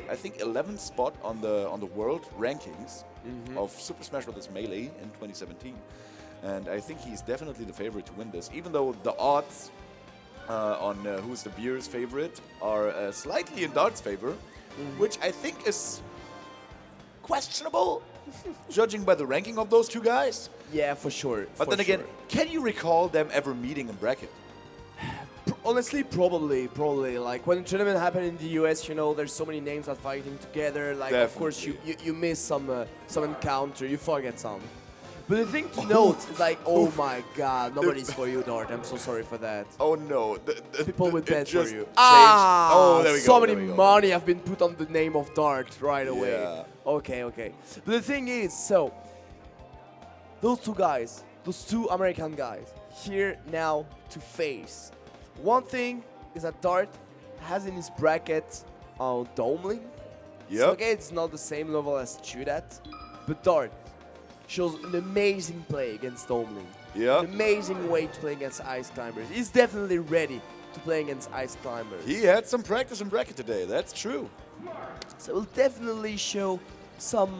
I think 11th spot on the world rankings of Super Smash Bros. Melee in 2017. And I think he's definitely the favorite to win this, even though the odds on who's the beer's favorite are slightly in Dart's favor, which I think is questionable, judging by the ranking of those two guys. Yeah, for sure. But then again, can you recall them ever meeting in bracket? Honestly, probably. Like when the tournament happened in the US, you know, there's so many names that fighting together. Like, of course, you miss some encounter, you forget some. But the thing to note is like, oh my God, nobody's for you, Dart. I'm so sorry for that. Oh no, People would bet for you. Oh, there we go. So many money have been put on the name of Dart right away. Yeah. Okay. But the thing is, so those two guys, those two American guys, here now to face. One thing is that Dart has in his bracket Domeling. Yep. So, okay, it's not the same level as ChuDat, but Dart shows an amazing play against Domeling. Yeah. An amazing way to play against ice climbers. He's definitely ready to play against ice climbers. He had some practice in bracket today, that's true. So we'll definitely show some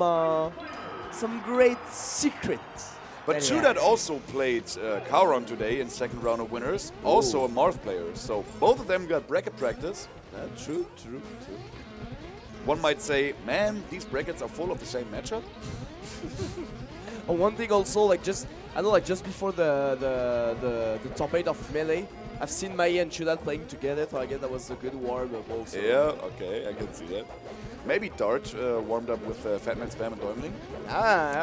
great secrets. But ChuDat also played Kauron today in second round of winners, also a Marth player. So both of them got bracket practice. True. One might say, man, these brackets are full of the same matchup. And one thing also, like just before the top 8 of Melee, I've seen Mai and ChuDat playing together, so I guess that was a good warm-up also. Yeah, okay, I can see that. Maybe Dart warmed up with Fatman Spam and Doimling,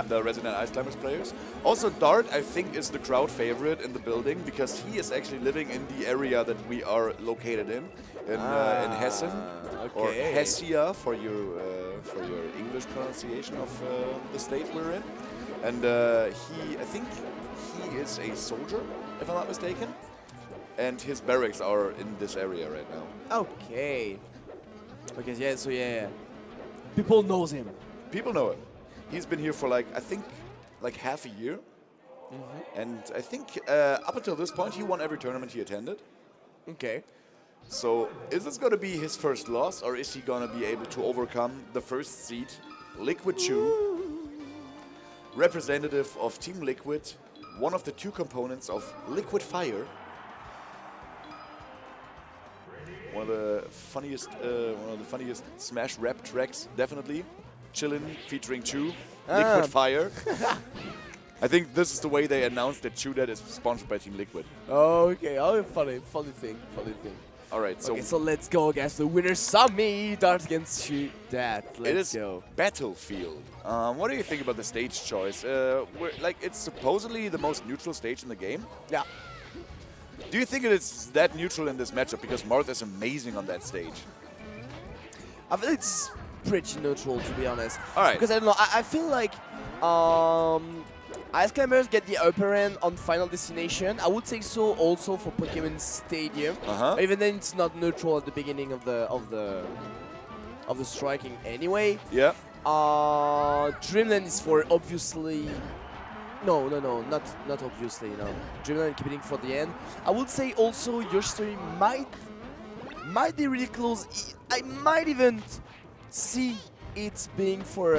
the Resident Ice Climbers players. Also, Dart, I think, is the crowd favorite in the building because he is actually living in the area that we are located in Hessen, or Hessia for your English pronunciation of the state we're in. And I think he is a soldier, if I'm not mistaken. And his barracks are in this area right now. Okay, yeah. People knows him. People know him. He's been here for I think half a year. And I think up until this point, he won every tournament he attended. Okay. So is this going to be his first loss, or is he going to be able to overcome the first seed, Liquid Chu, representative of Team Liquid, one of the two components of Liquid Fire? One of the funniest Smash rap tracks, definitely. Chillin' featuring Chu, Liquid Fire. I think this is the way they announced that ChuDat is sponsored by Team Liquid. Okay, funny thing. All right, so let's go against the winner, Sammy Dart against ChuDat. Let's go. Battlefield. What do you think about the stage choice? It's supposedly the most neutral stage in the game. Yeah. Do you think it is that neutral in this matchup? Because Marth is amazing on that stage. I feel it's pretty neutral, to be honest. All right. Because I don't know, I feel like Ice Climbers get the upper end on Final Destination. I would say so also for Pokemon Stadium. Even then, it's not neutral at the beginning of the striking anyway. Yeah. Dreamland is for obviously. No, not obviously, no. Dreamland keeping for the end. I would say also your story might be really close. I might even see it being for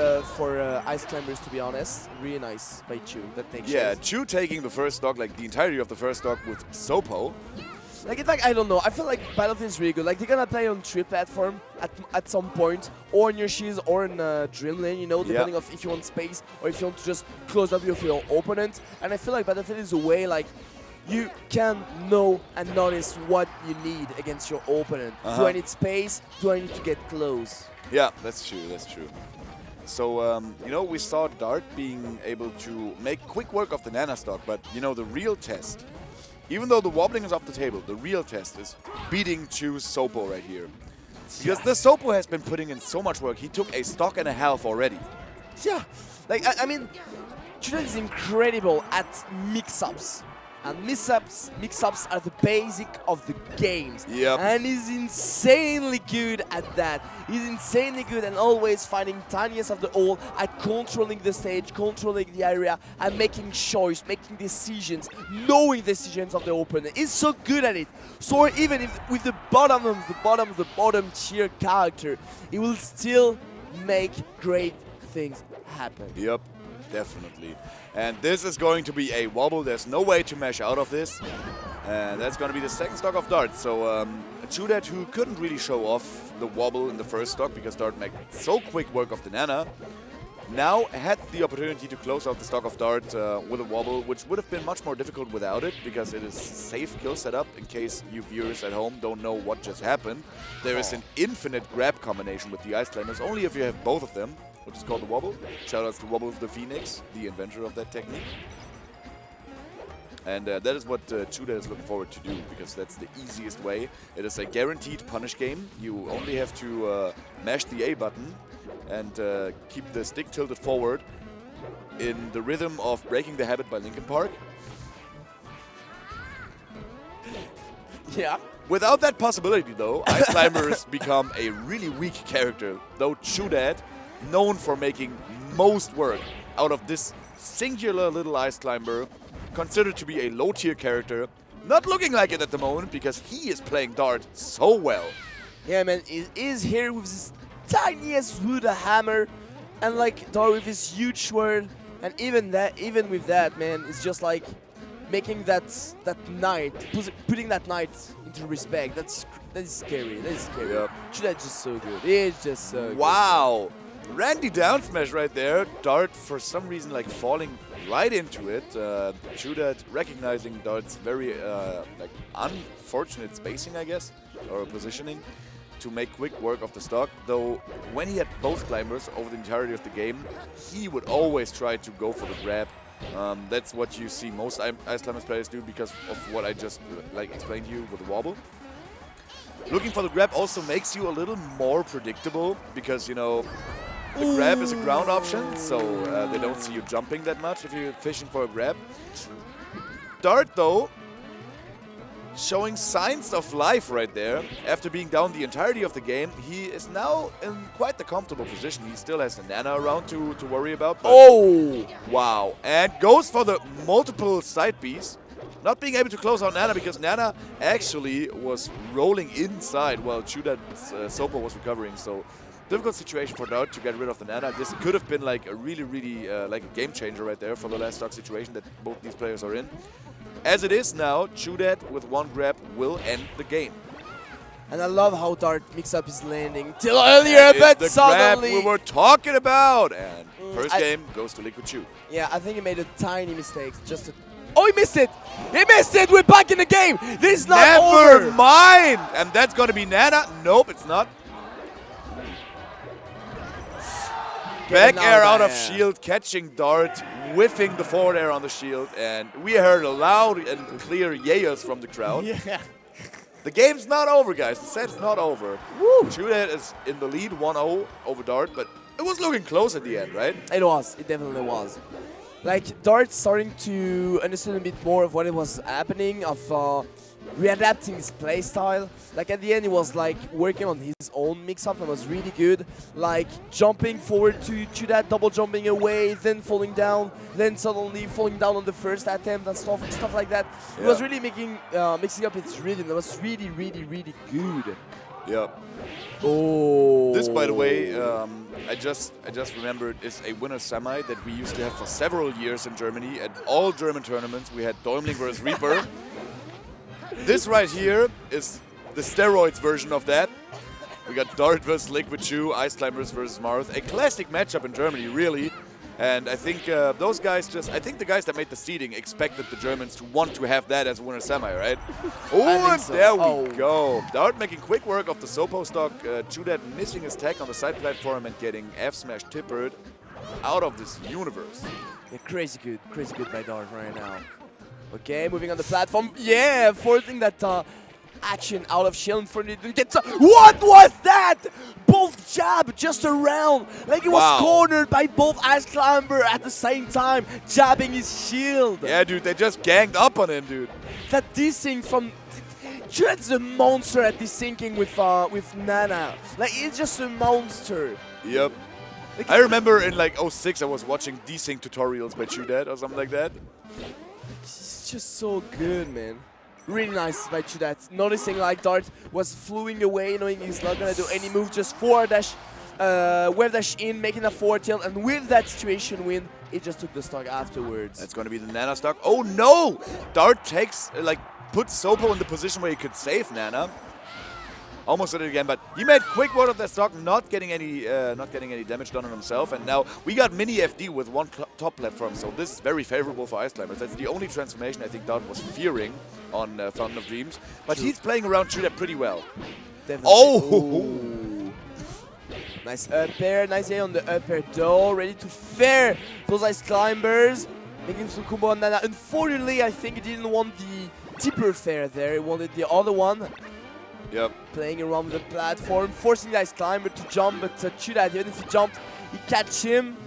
Ice Climbers, to be honest. Really nice by Chu. That takes Chu taking the first stock, like the entirety of the first stock with Sopo. Like, in fact, I don't know. I feel like Battlefield is really good. Like, they're gonna play on 3 platform at some point, or in Yoshi's, or in Dreamland, you know, depending on if you want space, or if you want to just close up with your opponent. And I feel like Battlefield is a way, like, you can know and notice what you need against your opponent. Do I need space? Do I need to get close? Yeah, that's true, that's true. So, you know, we saw Dart being able to make quick work of the Nana stock, but, you know, the real test, even though the wobbling is off the table, the real test is beating Chu's Sopo right here. Because the Sopo has been putting in so much work. He took a stock and a half already. Yeah, like, I mean, ChuDat is incredible at mix-ups. And mix-ups are the basic of the games. Yep. And he's insanely good at that. He's insanely good and always finding tiniest of the hole at controlling the stage, controlling the area, and making choice, making decisions, knowing decisions of the opponent. He's so good at it. So even if with the bottom tier character, he will still make great things happen. Yep, definitely. And this is going to be a wobble. There's no way to mesh out of this. And that's going to be the second stock of Dart. So ChuDat, who couldn't really show off the wobble in the first stock because Dart made so quick work of the Nana, now had the opportunity to close out the stock of Dart with a wobble, which would have been much more difficult without it because it is safe kill setup in case you viewers at home don't know what just happened. There is an infinite grab combination with the Ice Climbers, only if you have both of them, which is called the wobble. Shoutouts to Wobble the Phoenix, the inventor of that technique. And that is what ChuDat is looking forward to do, because that's the easiest way. It is a guaranteed punish game. You only have to mash the A button and keep the stick tilted forward in the rhythm of Breaking the Habit by Linkin Park. Yeah. Without that possibility, though, Ice Climbers become a really weak character, though ChuDat, known for making most work out of this singular little Ice Climber, considered to be a low-tier character, not looking like it at the moment because he is playing Dart so well. Yeah, man, he is here with this tiniest wood hammer, and like Dart with his huge sword, and even with that, man, it's just like making that knight, putting that knight into respect. That is scary. That is scary. Yep. ChuDat just so good. He's just so good. Wow. Randy down smash right there. Dart, for some reason, like falling right into it. ChuDat recognizing Dart's very like unfortunate spacing, I guess, or positioning, to make quick work of the stock. Though when he had both climbers over the entirety of the game, he would always try to go for the grab. That's what you see most Ice Climbers players do because of what I just explained to you with the wobble. Looking for the grab also makes you a little more predictable because, you know, the grab is a ground option, so they don't see you jumping that much if you're fishing for a grab. Dart, though, showing signs of life right there. After being down the entirety of the game, he is now in quite the comfortable position. He still has the Nana around to worry about. Oh! Wow. And goes for the multiple side Bs. Not being able to close out Nana because Nana actually was rolling inside while ChuDat's Sopo was recovering. So difficult situation for Dart to get rid of the Nana. This could have been like a really like a game changer right there for the last stock situation that both these players are in. As it is now, ChuDat with one grab will end the game. And I love how Dart mix-up his landing till earlier, but the suddenly... grab we were talking about. And first game goes to Liquid Chu. Yeah, I think he made a tiny mistake. Oh, he missed it! He missed it! We're back in the game! This is not over! Never mind! And that's going to be Nana. Nope, it's not. Back air out of shield, catching Dart, whiffing the forward air on the shield, and we heard a loud and clear yayas from the crowd. Yeah. The game's not over, guys. The set's not over. Woo. ChuDat is in the lead 1-0 over Dart, but it was looking close at the end, right? It was. It definitely was. Like, Dart starting to understand a bit more of what it was happening, of readapting his playstyle. Like, at the end, he was, like, working on his own mix-up that was really good. Like, jumping forward to ChuDat, double jumping away, then falling down, then suddenly falling down on the first attempt and stuff like that. Yeah. It was really mixing up its rhythm. That was really good. Yep. Oh. This, by the way, I just remembered, is a winner semi that we used to have for several years in Germany. At all German tournaments, we had Däumling versus Reaper. This right here is the steroids version of that. We got Dart versus Liquid Chu, Ice Climbers versus Marth. A classic matchup in Germany, really. And I think those guys I think the guys that made the seeding expected the Germans to want to have that as a winner semi, right? Oh, and so. there we go. Dart making quick work of the Sopo stock. ChuDat missing his tech on the side platform and getting F-smash tippered out of this universe. Yeah, crazy good by Dart right now. Okay, moving on the platform. Yeah, forcing that action out of shield for the what was that? Both jab just around, like it was cornered by both Ice Climber at the same time, jabbing his shield. Yeah, dude, they just ganged up on him, dude. That desync from ChuDat's a monster at desyncing with Nana. Like it's just a monster. Yep. Like, I remember in like 06 I was watching desync tutorials by ChuDat or something like that. It's just so good, man. Really nice by ChuDat. Noticing like Dart was fluing away, knowing he's not gonna do any move, just forward dash, wave dash in, making a forward tilt, and with that situation win, it just took the stock afterwards. That's gonna be the Nana stock. Oh no! Dart takes, puts Sopo in the position where he could save Nana. Almost did it again, but he made quick work of that stock, not getting any damage done on himself. And now we got mini FD with one top platform, so this is very favorable for Ice Climbers. That's the only transformation I think Dart was fearing on Fountain of Dreams, but he's playing around ChuDat pretty well. Definitely. Oh! Nice up air, nice air on the up air though, ready to fare those Ice Climbers. Making some combo on Nana. Unfortunately, I think he didn't want the tipper fair there, he wanted the other one. Yep. Playing around with the platform, forcing the Ice Climber to jump, but ChuDat, even if he jumped, he catch him.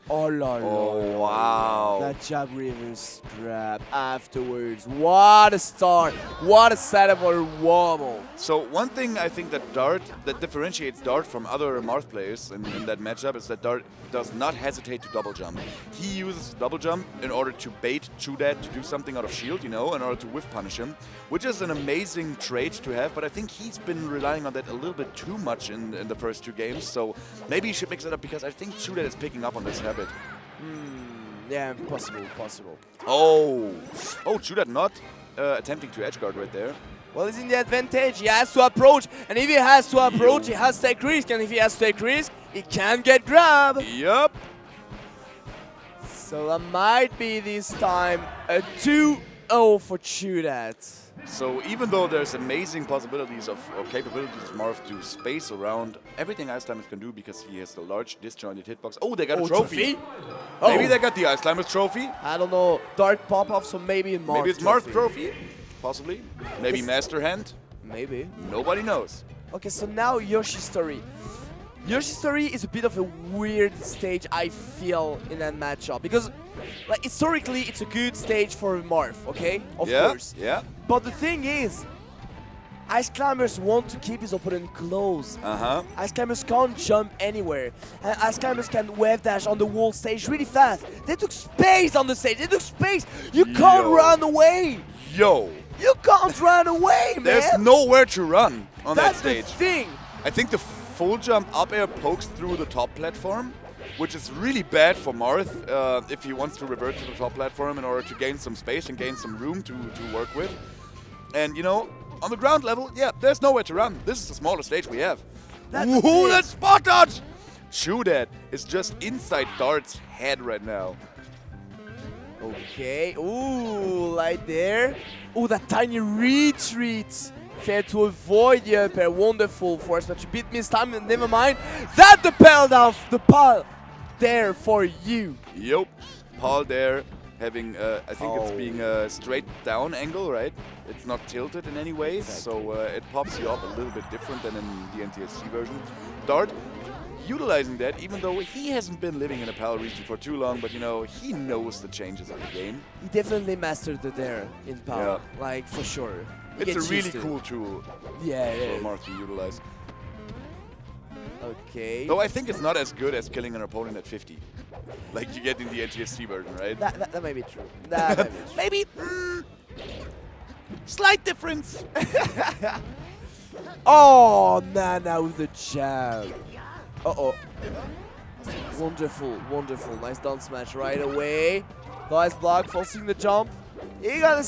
Oh la la. Oh wow. That jab reverse grab afterwards. What a start. What a setup for a wobble. So one thing I think that differentiates Dart from other Marth players in that matchup is that Dart does not hesitate to double jump. He uses double jump in order to bait ChuDat to do something out of shield, in order to whiff punish him, which is an amazing trait to have, but I think he's been relying on that a little bit too much in the first two games, so maybe he should mix it up because I think ChuDat is picking up on this habit. Yeah, possible. Oh, ChuDat not attempting to edgeguard right there. Well, he's in the advantage. He has to approach, and if he has to approach, he has to take risk, and if he has to take risk, he can get grabbed. Yup. So that might be this time a 2-0 for ChuDat. So even though there's amazing possibilities or capabilities of Marth to space around everything Ice Climbers can do because he has the large disjointed hitbox. Oh, they got a trophy. Maybe they got the Ice Climbers trophy. I don't know. Dart pop-off, so maybe Marth. Maybe it's Marth trophy. Possibly. Maybe Master Hand. Maybe. Nobody knows. Okay, so now Yoshi's story. Yoshi's story is a bit of a weird stage, I feel, in that matchup. Because, like, historically, it's a good stage for Marth, okay? Of course. Yeah. But the thing is, Ice Climbers want to keep his opponent close. Ice Climbers can't jump anywhere. And Ice Climbers can wave dash on the wall stage really fast. They took space on the stage. They took space. You can't run away. Yo. You can't run away, man. There's nowhere to run on that stage. That's the thing. I think the full jump up air pokes through the top platform, which is really bad for Marth if he wants to revert to the top platform in order to gain some space and gain some room to work with. And, on the ground level, yeah, there's nowhere to run. This is the smallest stage we have. Ooh, that spot dodge! ChuDat is just inside Dart's head right now. Okay, ooh, right there. Ooh, that tiny retreat. Fair to avoid the up air. Wonderful force, but you beat me this time, and never mind. That the pal there for you. Yup, Paul there having, I think it's being a straight down angle, right? It's not tilted in any way, so it pops you up a little bit different than in the NTSC version. Dart utilizing that, even though he hasn't been living in a PAL region for too long, but he knows the changes of the game. He definitely mastered the dare in PAL, like for sure. It's a really cool tool for Marth to utilize. Okay. Though I think it's not as good as killing an opponent at 50. Like you get in the NTSC version, right? That may be true. That may be true. Maybe slight difference. Oh, Nana with the jab. Uh-oh. Wonderful. Nice down smash right away. Nice block, forcing the jump. He got the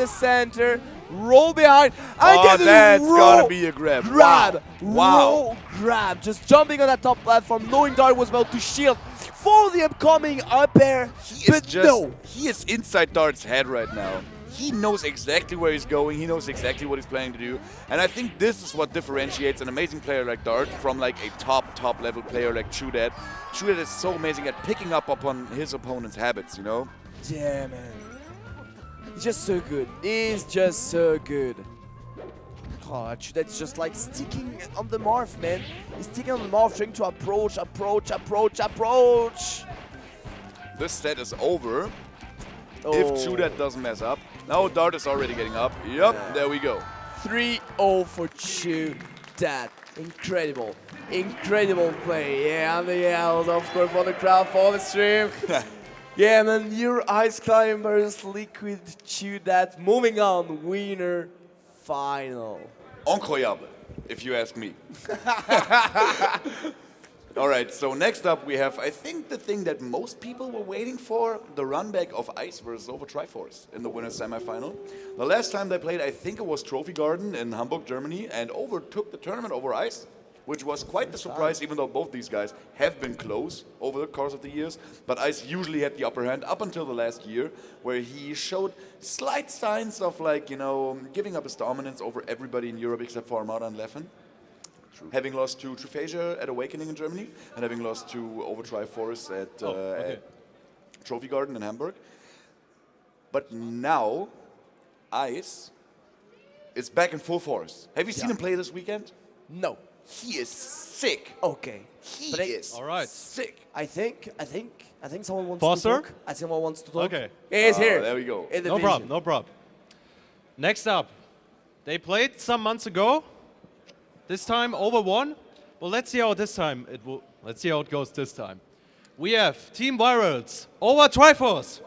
center. Roll behind. That's gotta be a grab. Wow. Wow. Roll grab. Just jumping on that top platform, knowing Dart was about to shield. for the upcoming up air. He is inside Dart's head right now. He knows exactly where he's going. He knows exactly what he's planning to do. And I think this is what differentiates an amazing player like Dart from like a top level player like ChuDat. ChuDat is so amazing at picking up upon his opponent's habits, you know? Yeah, man. He's just so good. He's just so good. Oh, ChuDat's just like sticking on the morph, man. He's sticking on the morph, trying to approach. This set is over. Oh. If ChuDat doesn't mess up. Now Dart is already getting up. Yep, there we go. 3-0 for ChuDat. Incredible. Incredible play. Yeah, and the yells, of course, for the crowd, for the stream. Yeah, man, your Ice Climbers, Liquid ChuDat, moving on, winner final. Incroyable, if you ask me. All right, so next up we have, I think, the thing that most people were waiting for, the run back of Ice versus OverTriforce in the winner's semifinal. The last time they played, I think it was Trophy Garden in Hamburg, Germany, and Over took the tournament over Ice, which was quite the surprise, even though both these guys have been close over the course of the years. But Ice usually had the upper hand up until the last year, where he showed slight signs of, like, you know, giving up his dominance over everybody in Europe except for Armada and Levin. Having lost to Truphasia at Awakening in Germany, and having lost to OverTriforce at Trophy Garden in Hamburg. But now, Ice is back in full force. Have you seen him play this weekend? No. He is sick. Okay. He is sick. I think someone wants Foster? to talk. I think someone wants to talk. Okay. He's here. There we go. No problem, no problem. Next up, they played some months ago. This time Over won. Well, let's see how this time it will. Let's see how it goes this time. We have Team Virals, OverTriforce.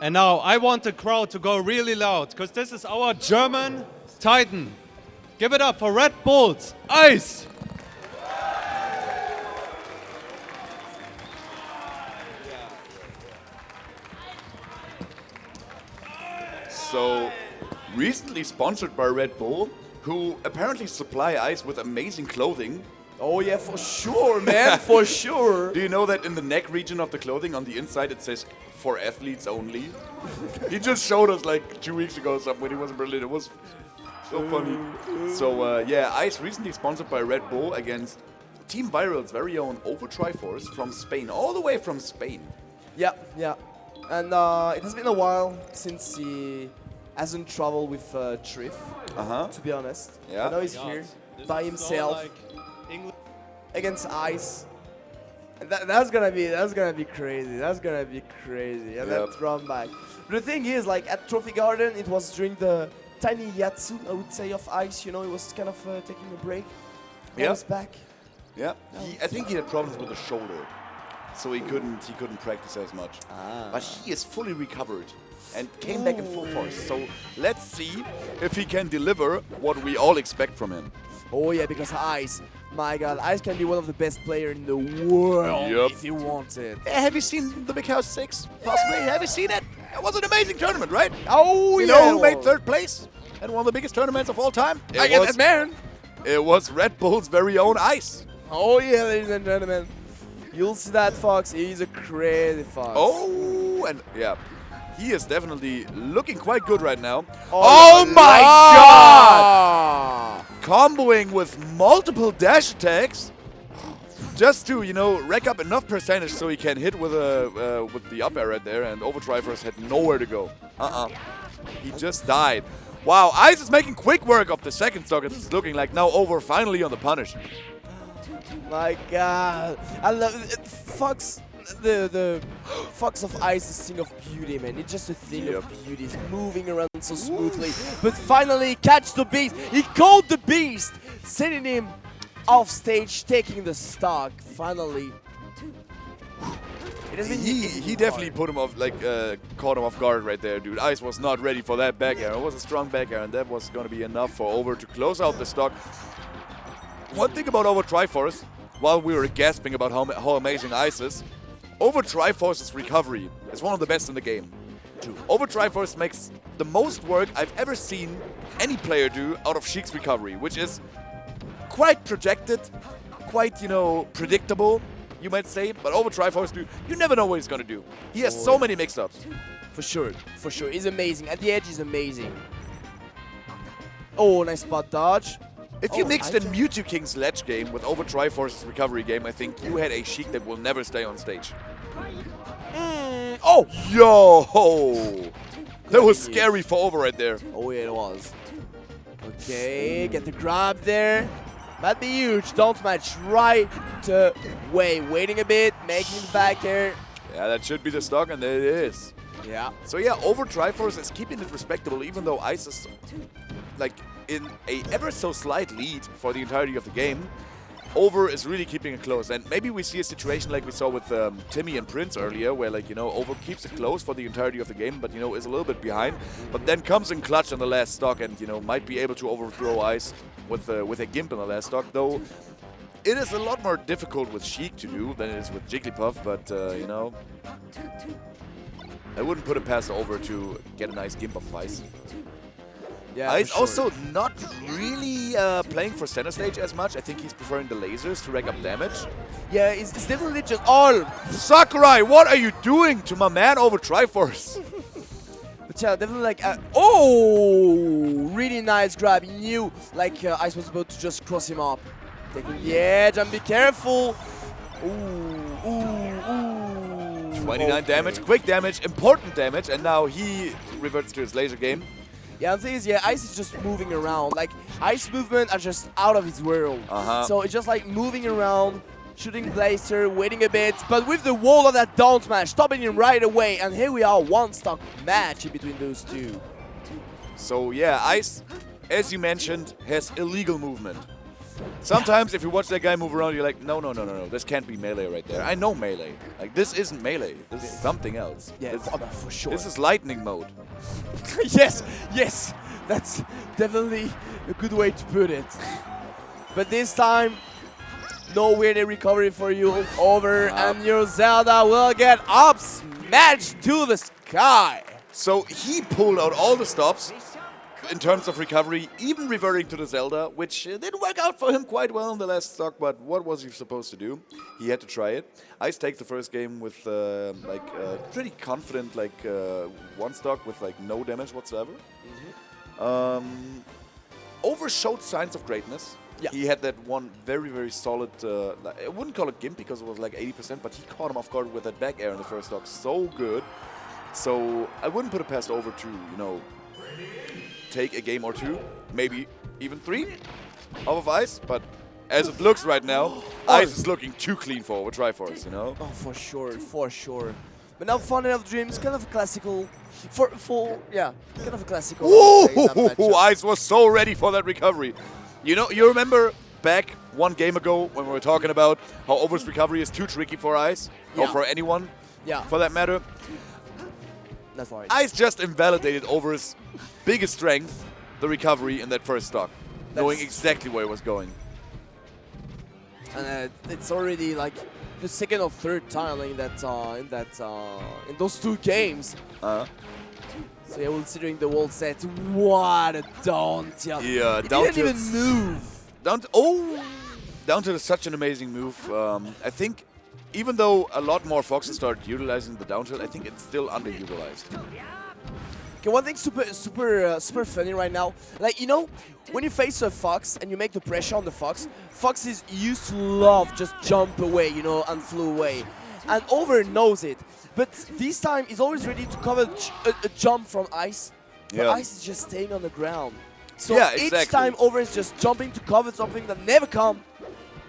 And now I want the crowd to go really loud, because this is our German Titan. Give it up for Red Bulls, Ice! So, recently sponsored by Red Bull, who apparently supply Ice with amazing clothing. Oh yeah, for sure, man, for sure. Do you know that in the neck region of the clothing, on the inside, it says, "For athletes only"? He just showed us like 2 weeks ago or something when he was in Berlin. It was so funny. So yeah, Ice recently sponsored by Red Bull against Team Viral's very own OverTriforce from Spain, all the way from Spain. Yeah, yeah. And it has been a while since he hasn't traveled with Trif, to be honest. Yeah. I know he's here by himself against Ice. And that's gonna be crazy. That's gonna be crazy. And that run back. But the thing is, like at Trophy Garden, it was during the tiny Yatsu, I would say, of Ice. You know, he was kind of taking a break. Now he's back. Yeah. I think he had problems with the shoulder, so he couldn't practice as much. But he is fully recovered and came back in full force. So let's see if he can deliver what we all expect from him. Oh yeah, because Ice, my God, Ice can be one of the best players in the world if he wants it. Have you seen the Big House 6? Possibly. Have you seen it? It was an amazing tournament, right? Oh you yeah. know who made third place at one of the biggest tournaments of all time? I get that, man. It was Red Bull's very own Ice. Oh yeah, ladies and gentlemen. You'll see that Fox. He's a crazy Fox. Oh, and yeah. He is definitely looking quite good right now. Oh my God! Comboing with multiple dash attacks just to, you know, rack up enough percentage so he can hit with the up air right there, and OverTriforce had nowhere to go. He just died. Wow, Ice is making quick work of the second stock. It's looking like now Over finally on the punish. My God, I love it. Fox. The Fox of Ice is a thing of beauty, man. It's just a thing of beauty. It's moving around so smoothly. But finally, catch the beast. He caught the beast, sending him off stage, taking the stock. Finally. He definitely put him off, like, caught him off guard right there, dude. Ice was not ready for that back air. It was a strong back air, and that was going to be enough for Over to close out the stock. One thing about OverTriforce, while we were gasping about how amazing Ice is, OverTriforce's recovery is one of the best in the game. True. OverTriforce makes the most work I've ever seen any player do out of Sheik's recovery, which is quite projected, quite, you know, predictable, you might say. But OverTriforce, you never know what he's gonna do. He has so many mix-ups. For sure, for sure. He's amazing. At the edge, he's amazing. Oh, nice spot dodge. If you mixed in Mewtwo King's ledge game with OverTriforce's recovery game, I think you had a Sheik that will never stay on stage. Oh! Yo! That was scary for Over right there. Oh, yeah, it was. Okay, get the grab there. Might be huge. Don't match right away. Waiting a bit, making it back air. Yeah, that should be the stock, and there it is. Yeah. So yeah, OverTriforce is keeping it respectable, even though Ice is like in a ever so slight lead for the entirety of the game. Over is really keeping it close, and maybe we see a situation like we saw with Timmy and Prince earlier, where like, you know, Over keeps it close for the entirety of the game, but, you know, is a little bit behind, but then comes in clutch on the last stock and, you know, might be able to overthrow Ice with a Gimp on the last stock, though it is a lot more difficult with Sheik to do than it is with Jigglypuff, but, you know, I wouldn't put it past Over to get a nice Gimp of Ice. Yeah, Ice for sure. also not really playing for center stage as much. I think he's preferring the lasers to rack up damage. Yeah, it's definitely just all. Sakurai, what are you doing to my man OverTriforce? But yeah, definitely like, oh, really nice grab. He knew like Ice was about to just cross him up. Taking the edge and be careful. Ooh, ooh, ooh. 29 damage, quick damage, important damage, and now he reverts to his laser game. Yeah, the thing is, yeah, Ice is just moving around. Like, Ice movement are just out of his world. So it's just like moving around, shooting blaster, waiting a bit, but with the wall of that down smash, stopping him right away. And here we are, one stock match in between those two. So yeah, Ice, as you mentioned, has illegal movement. Sometimes if you watch that guy move around, you're like, no, no, no, no, no, this can't be melee right there. I know melee. Like, this isn't melee. This is something else. Yeah, for sure. This is lightning mode. Yes, yes, that's definitely a good way to put it. But this time, no weird recovery for you. Over, and your Zelda will get up smashed to the sky. So he pulled out all the stops in terms of recovery, even reverting to the Zelda, which didn't work out for him quite well in the last stock, but what was he supposed to do? He had to try it. Ice takes the first game with pretty confident one stock with like no damage whatsoever. Over showed signs of greatness. Yeah. He had that one very, very solid, I wouldn't call it Gimp because it was like 80%, but he caught him off guard with that back air in the first stock. So good. So I wouldn't put it past Over to, you know, take a game or two, maybe even 3 off of Ice, but as it looks right now, Ice is looking too clean for OverTriforce, you know? Oh, for sure, for sure. But now Fun Enough Dreams, kind of a classical, kind of a classical. Ooh, Ice was so ready for that recovery. You know, you remember back one game ago when we were talking about how Over's recovery is too tricky for Ice, or for anyone, for that matter. That's right. Ice just invalidated Over's biggest strength, the recovery in that first stock, knowing exactly where it was going. And it's already like the second or third time in those 2 games. So yeah, considering the world set, what a down tilt. Yeah, he didn't even move. Down to such an amazing move. I think even though a lot more Foxes started utilizing the down tilt, I think it's still underutilized. Okay, one thing super funny right now, like, you know, when you face a Fox and you make the pressure on the Fox, Foxes used to love just jump away, you know, and flew away. And Over knows it, but this time he's always ready to cover a jump from Ice, but Ice is just staying on the ground. So each time Over is just jumping to cover something that never comes,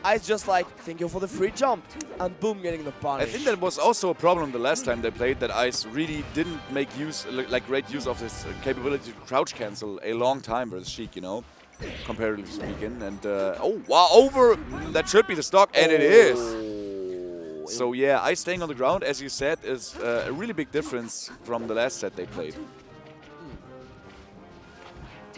Ice just like, thank you for the free jump, and boom, getting the punish. I think that was also a problem the last time they played, that Ice really didn't make great use of his capability to crouch cancel a long time versus Sheik, you know, comparatively speaking. And oh wow, Over, that should be the stock, and it is. So yeah, Ice staying on the ground, as you said, is a really big difference from the last set they played.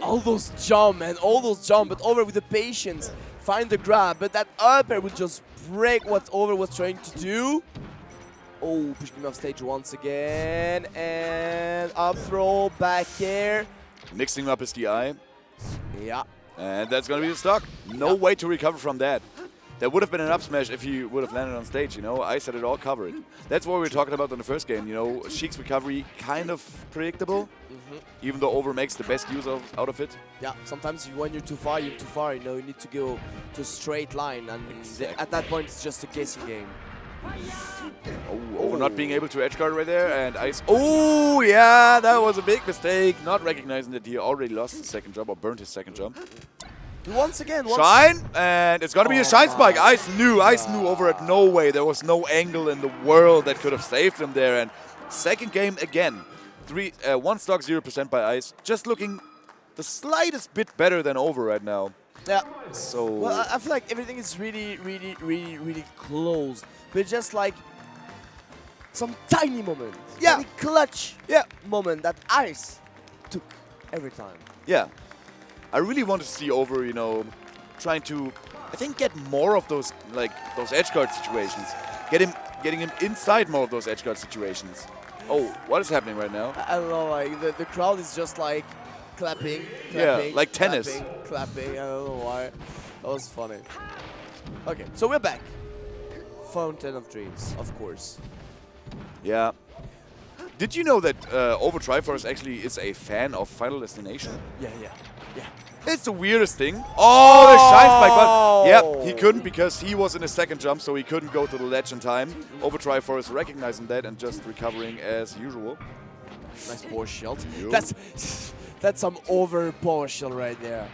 All those jump, man, all those jump, but Over with the patience. Find the grab, but that up air will just break what Over was trying to do. Oh, pushing him off stage once again. And up throw, back air. Mixing up his DI. Yeah. And that's going to be the stock. No way to recover from that. There would have been an up smash if he would have landed on stage, you know. Ice had it all covered. That's what we were talking about in the first game, you know. Sheik's recovery kind of predictable, even though Over makes the best use out of it. Yeah, sometimes when you're too far, you're too far. You know, you need to go to a straight line, and at that point, it's just a guessing game. Oh, Over not being able to edgeguard right there, and Ice. Oh, yeah, that was a big mistake. Not recognizing that he already lost his second jump or burned his second jump. Once again, Shine, and it's gonna be a shine spike. Ice knew Over it. No way. There was no angle in the world that could have saved him there. And second game again, 1 stock 0% by Ice. Just looking the slightest bit better than Over right now. Yeah. So. Well, I feel like everything is really close, but just like some tiny moment, tiny clutch, moment that Ice took every time. Yeah. I really want to see Over, you know, trying to, I think, get more of those, like, those edgeguard situations. Getting him inside more of those edgeguard situations. Oh, what is happening right now? I don't know, like, the crowd is just, like, clapping, like tennis. Clapping, I don't know why. That was funny. Okay, so we're back. Fountain of Dreams, of course. Yeah. Did you know that OverTriforce actually is a fan of Final Destination? Yeah. It's the weirdest thing. Oh, the shine spike, but yeah, he couldn't because he was in his second jump, so he couldn't go to the ledge in time. OverTriforce recognizing that and just recovering as usual. Nice power shield. Yo. That's some over power shield right there.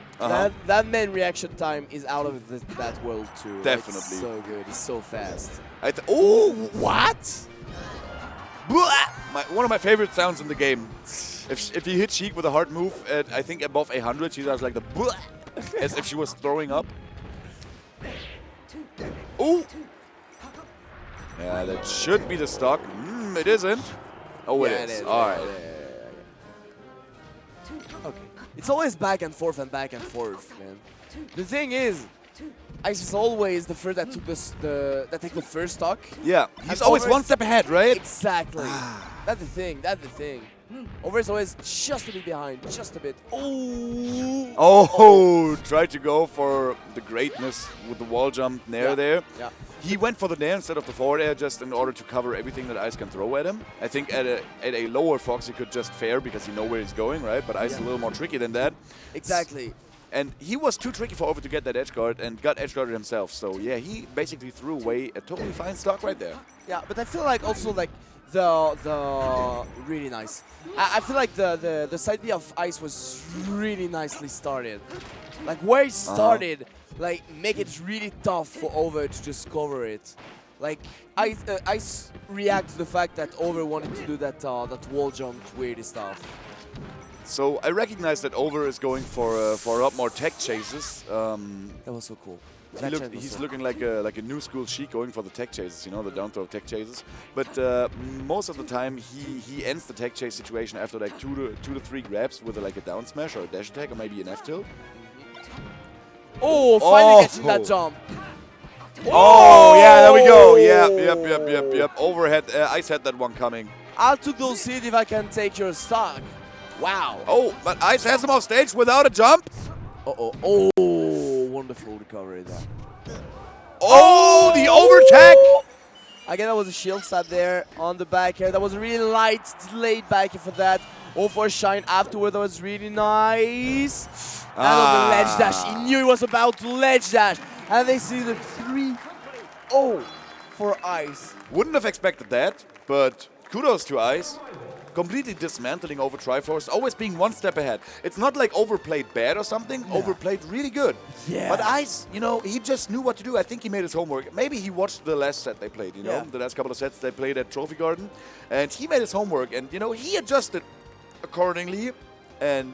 That main reaction time is out of that world too. Definitely. It's so good. It's so fast. Oh, what? One of my favorite sounds in the game. If you hit Sheik with a hard move at, I think, above 100, she does like the as if she was throwing up. Oh! Yeah, that should be the stock. It isn't. Oh, it is. All right. Okay. It's always back and forth, man. The thing is, Ice is always the first that took that take the first stock. Yeah, he's always one step ahead, right? Exactly. That's the thing. Over is always just a bit behind, just a bit. Oh! Tried to go for the greatness with the wall jump nair there. Yeah. He went for the nair instead of the forward air just in order to cover everything that Ice can throw at him. I think at a lower Fox he could just fair because he knows where he's going, right? But Ice is a little more tricky than that. Exactly. And he was too tricky for Over to get that edge guard and got edge guarded himself. So yeah, he basically threw away a totally fine stock right there. Yeah, but I feel like also like the really nice. I feel like the side B of Ice was really nicely started. Like where he started, like make it really tough for Over to just cover it. Like Ice react to the fact that Over wanted to do that wall jump weird stuff. So I recognize that Over is going for a lot more tech chases. That was so cool. He's looking like a new school Sheik going for the tech chases, you know, the down throw tech chases. But most of the time he ends the tech chase situation after like two to three grabs with like a down smash or a dash attack or maybe an F tilt. Oh, finally catching that jump. Oh, yeah, there we go. Yep. Overhead. Ice had that one coming. I'll to go see if I can take your stock. Wow. Oh, but Ice has him off stage without a jump. Oh, wonderful recovery there. Oh, the overtech. Again, that was a shield stab there on the back here. That was a really light, delayed back here for that. Oh, for a shine afterward, that was really nice. And on the ledge dash, he knew he was about to ledge dash. And they see the 3-0 for Ice. Wouldn't have expected that, but kudos to Ice. Completely dismantling OverTriforce, always being one step ahead. It's not like overplayed bad or something, overplayed really good. Yeah. But Ice, you know, he just knew what to do. I think he made his homework. Maybe he watched the last set they played, you know, the last couple of sets they played at Trophy Garden. And he made his homework and, you know, he adjusted accordingly. And,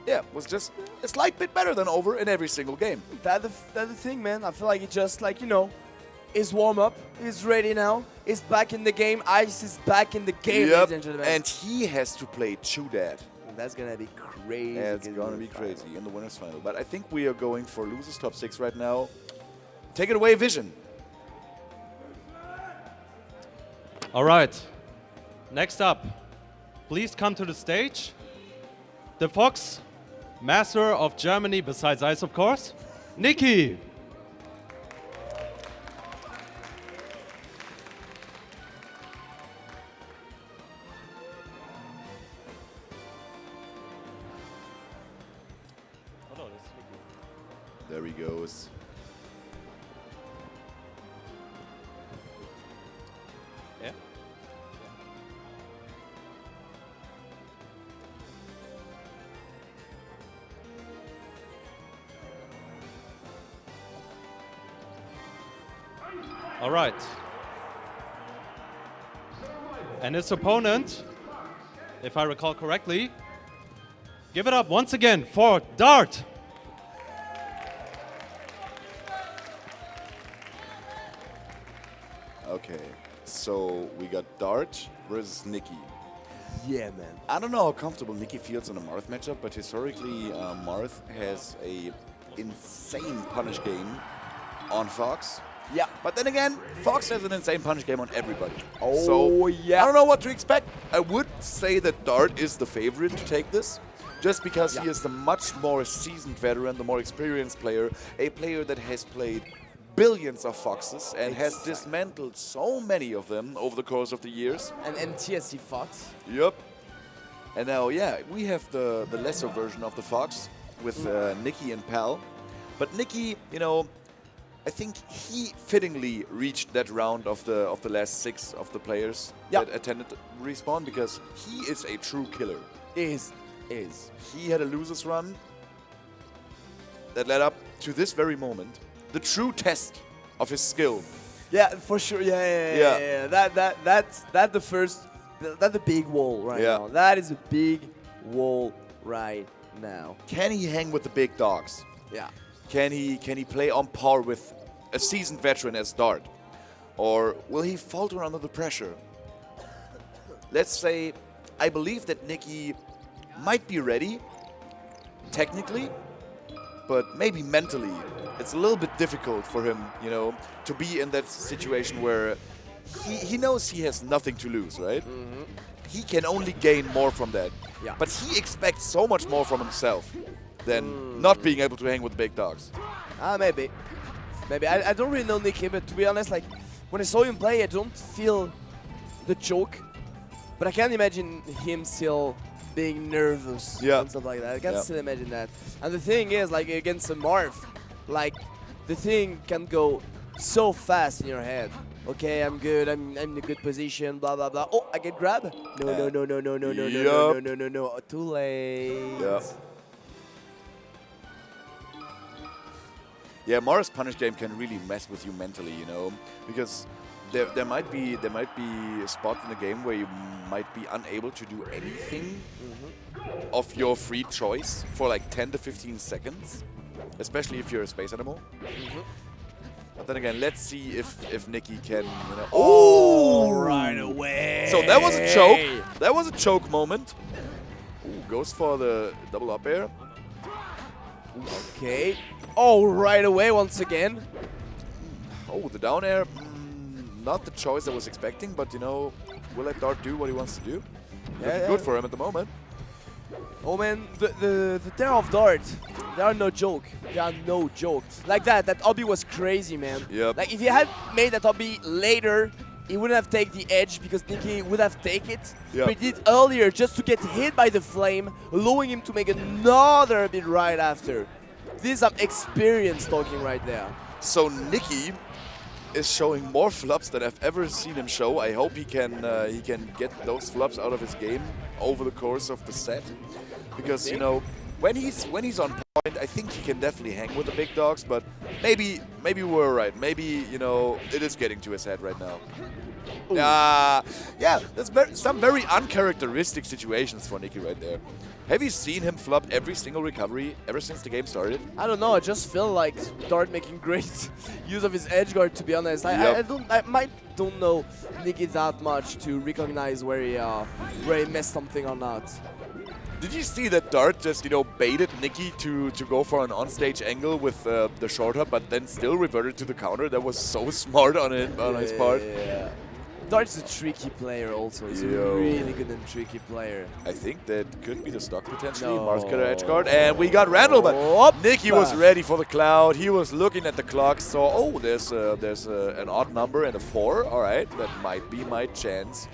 yeah, was just a slight bit better than Over in every single game. That's the thing, man. I feel like it just, like, you know, is warm up, is ready now, is back in the game. Ice is back in the game, ladies and gentlemen. And he has to play ChuDat. That's gonna be crazy. That's gonna be crazy in the winners final. But I think we are going for losers top 6 right now. Take it away, Vision. All right. Next up, please come to the stage. The Fox, master of Germany, besides ice, of course, Nikki. There he goes. Yeah. All right. And his opponent, if I recall correctly, give it up once again for Dart. Okay, so we got Dart versus Nikki. Yeah, man. I don't know how comfortable Nikki feels in a Marth matchup, but historically, Marth has a insane punish game on Fox. Yeah. But then again, Fox has an insane punish game on everybody. Oh, so yeah. I don't know what to expect. I would say that Dart is the favorite to take this, just because he is the much more seasoned veteran, the more experienced player, a player that has played billions of Foxes and has dismantled so many of them over the course of the years. And TSC Fox. Yep. And now, yeah, we have the lesser version of the Fox with Nikki and Pal. But Nikki, you know, I think he fittingly reached that round of the last 6 of the players that attended Respawn, because he is a true killer. Is. He had a loser's run that led up to this very moment. The true test of his skill. Yeah, for sure. Yeah. That's the first. That's the big wall right now. That is a big wall right now. Can he hang with the big dogs? Yeah. Can he play on par with a seasoned veteran as Dart? Or will he falter under the pressure? Let's say, I believe that Nikki might be ready, technically, but maybe mentally. It's a little bit difficult for him, you know, to be in that situation where he knows he has nothing to lose, right? Mm-hmm. He can only gain more from that. Yeah. But he expects so much more from himself than not being able to hang with the big dogs. Maybe. I don't really know Nikki, but to be honest, like, when I saw him play, I don't feel the choke. But I can't imagine him still being nervous and stuff like that. I can still imagine that. And the thing is, like, against a Marth, like, the thing can go so fast in your head. Okay, I'm good, I'm in a good position, blah, blah, blah. Oh, I get grab. No. Too late. Yeah. Yeah, Mara's punish game can really mess with you mentally, you know, because there might be a spot in the game where you might be unable to do anything of your free choice for like 10 to 15 seconds, especially if you're a space animal. But then again, let's see if Nikki can, you know. Oh, right away. So that was a choke. That was a choke moment. Ooh, goes for the double up air. Okay. Oh, right away once again. Oh, the down air. Not the choice I was expecting, but you know, we'll let Dart do what he wants to do. Looking good for him at the moment. Oh man, the Terror of Dart, they are no joke. They are no joke. Like that obby was crazy, man. Yep. Like if he had made that obby later, he wouldn't have taken the edge because Nikki would have taken it. Yep. But he did earlier just to get hit by the flame, allowing him to make another bit right after. This is some experience talking right there. So Nikki is showing more flops than I've ever seen him show. I hope he can get those flops out of his game over the course of the set, because you know, when he's on point, I think he can definitely hang with the big dogs. But maybe we're right. Maybe, you know, it is getting to his head right now. Yeah, that's some very uncharacteristic situations for Nikki right there. Have you seen him flop every single recovery ever since the game started? I don't know. I just feel like Dart making great use of his edge guard. To be honest, I don't know Nikki that much to recognize where he messed something or not. Did you see that Dart just, you know, baited Nikki to go for an onstage angle with the short hop, but then still reverted to the counter? That was so smart on his part. Yeah. Dart's a tricky player also. He's a really good and tricky player. I think that could be the stock potentially. No. Mars could edge guard, and we got Randall, but Nikki was ready for the cloud. He was looking at the clock, so oh, there's an odd number and a 4. All right, that might be my chance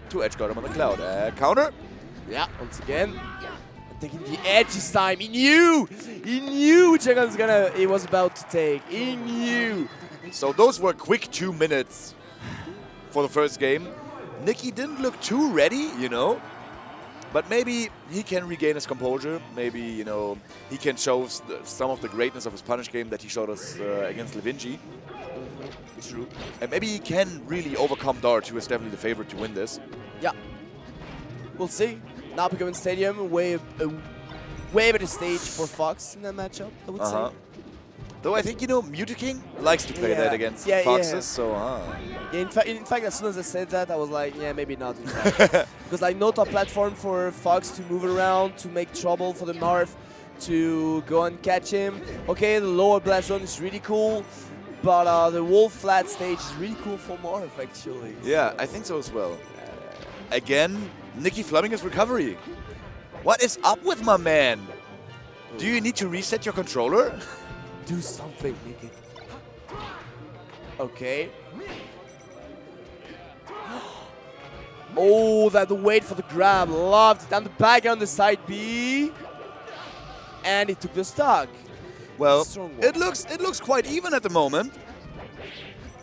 to edge guard him on the cloud. Counter. Yeah, once again. Taking the edge this time. He knew which angle he was about to take. He knew. So those were quick 2 minutes for the first game. Nikki didn't look too ready, you know, but maybe he can regain his composure. Maybe, you know, he can show some of the greatness of his punish game that he showed us against Levin G. True. And maybe he can really overcome Dart, who is definitely the favorite to win this. Yeah. We'll see. Now becoming Stadium, way better stage for Fox in that matchup, I would say. Though I think, you know, King likes to play that against Foxes, so Yeah, in fact, as soon as I said that, I was like, yeah, maybe not. Because like no top platform for Fox to move around, to make trouble for the Marth, to go and catch him. Okay, the lower blast zone is really cool, but the wall flat stage is really cool for Marth, actually. Yeah, I think so as well. Again, Nikki flubbing his recovery. What is up with my man? Do you need to reset your controller? Do something, Nikki. Okay. Oh, that wait for the grab. Loved it. Down the back on the side B. And he took the stock. Well, it looks quite even at the moment.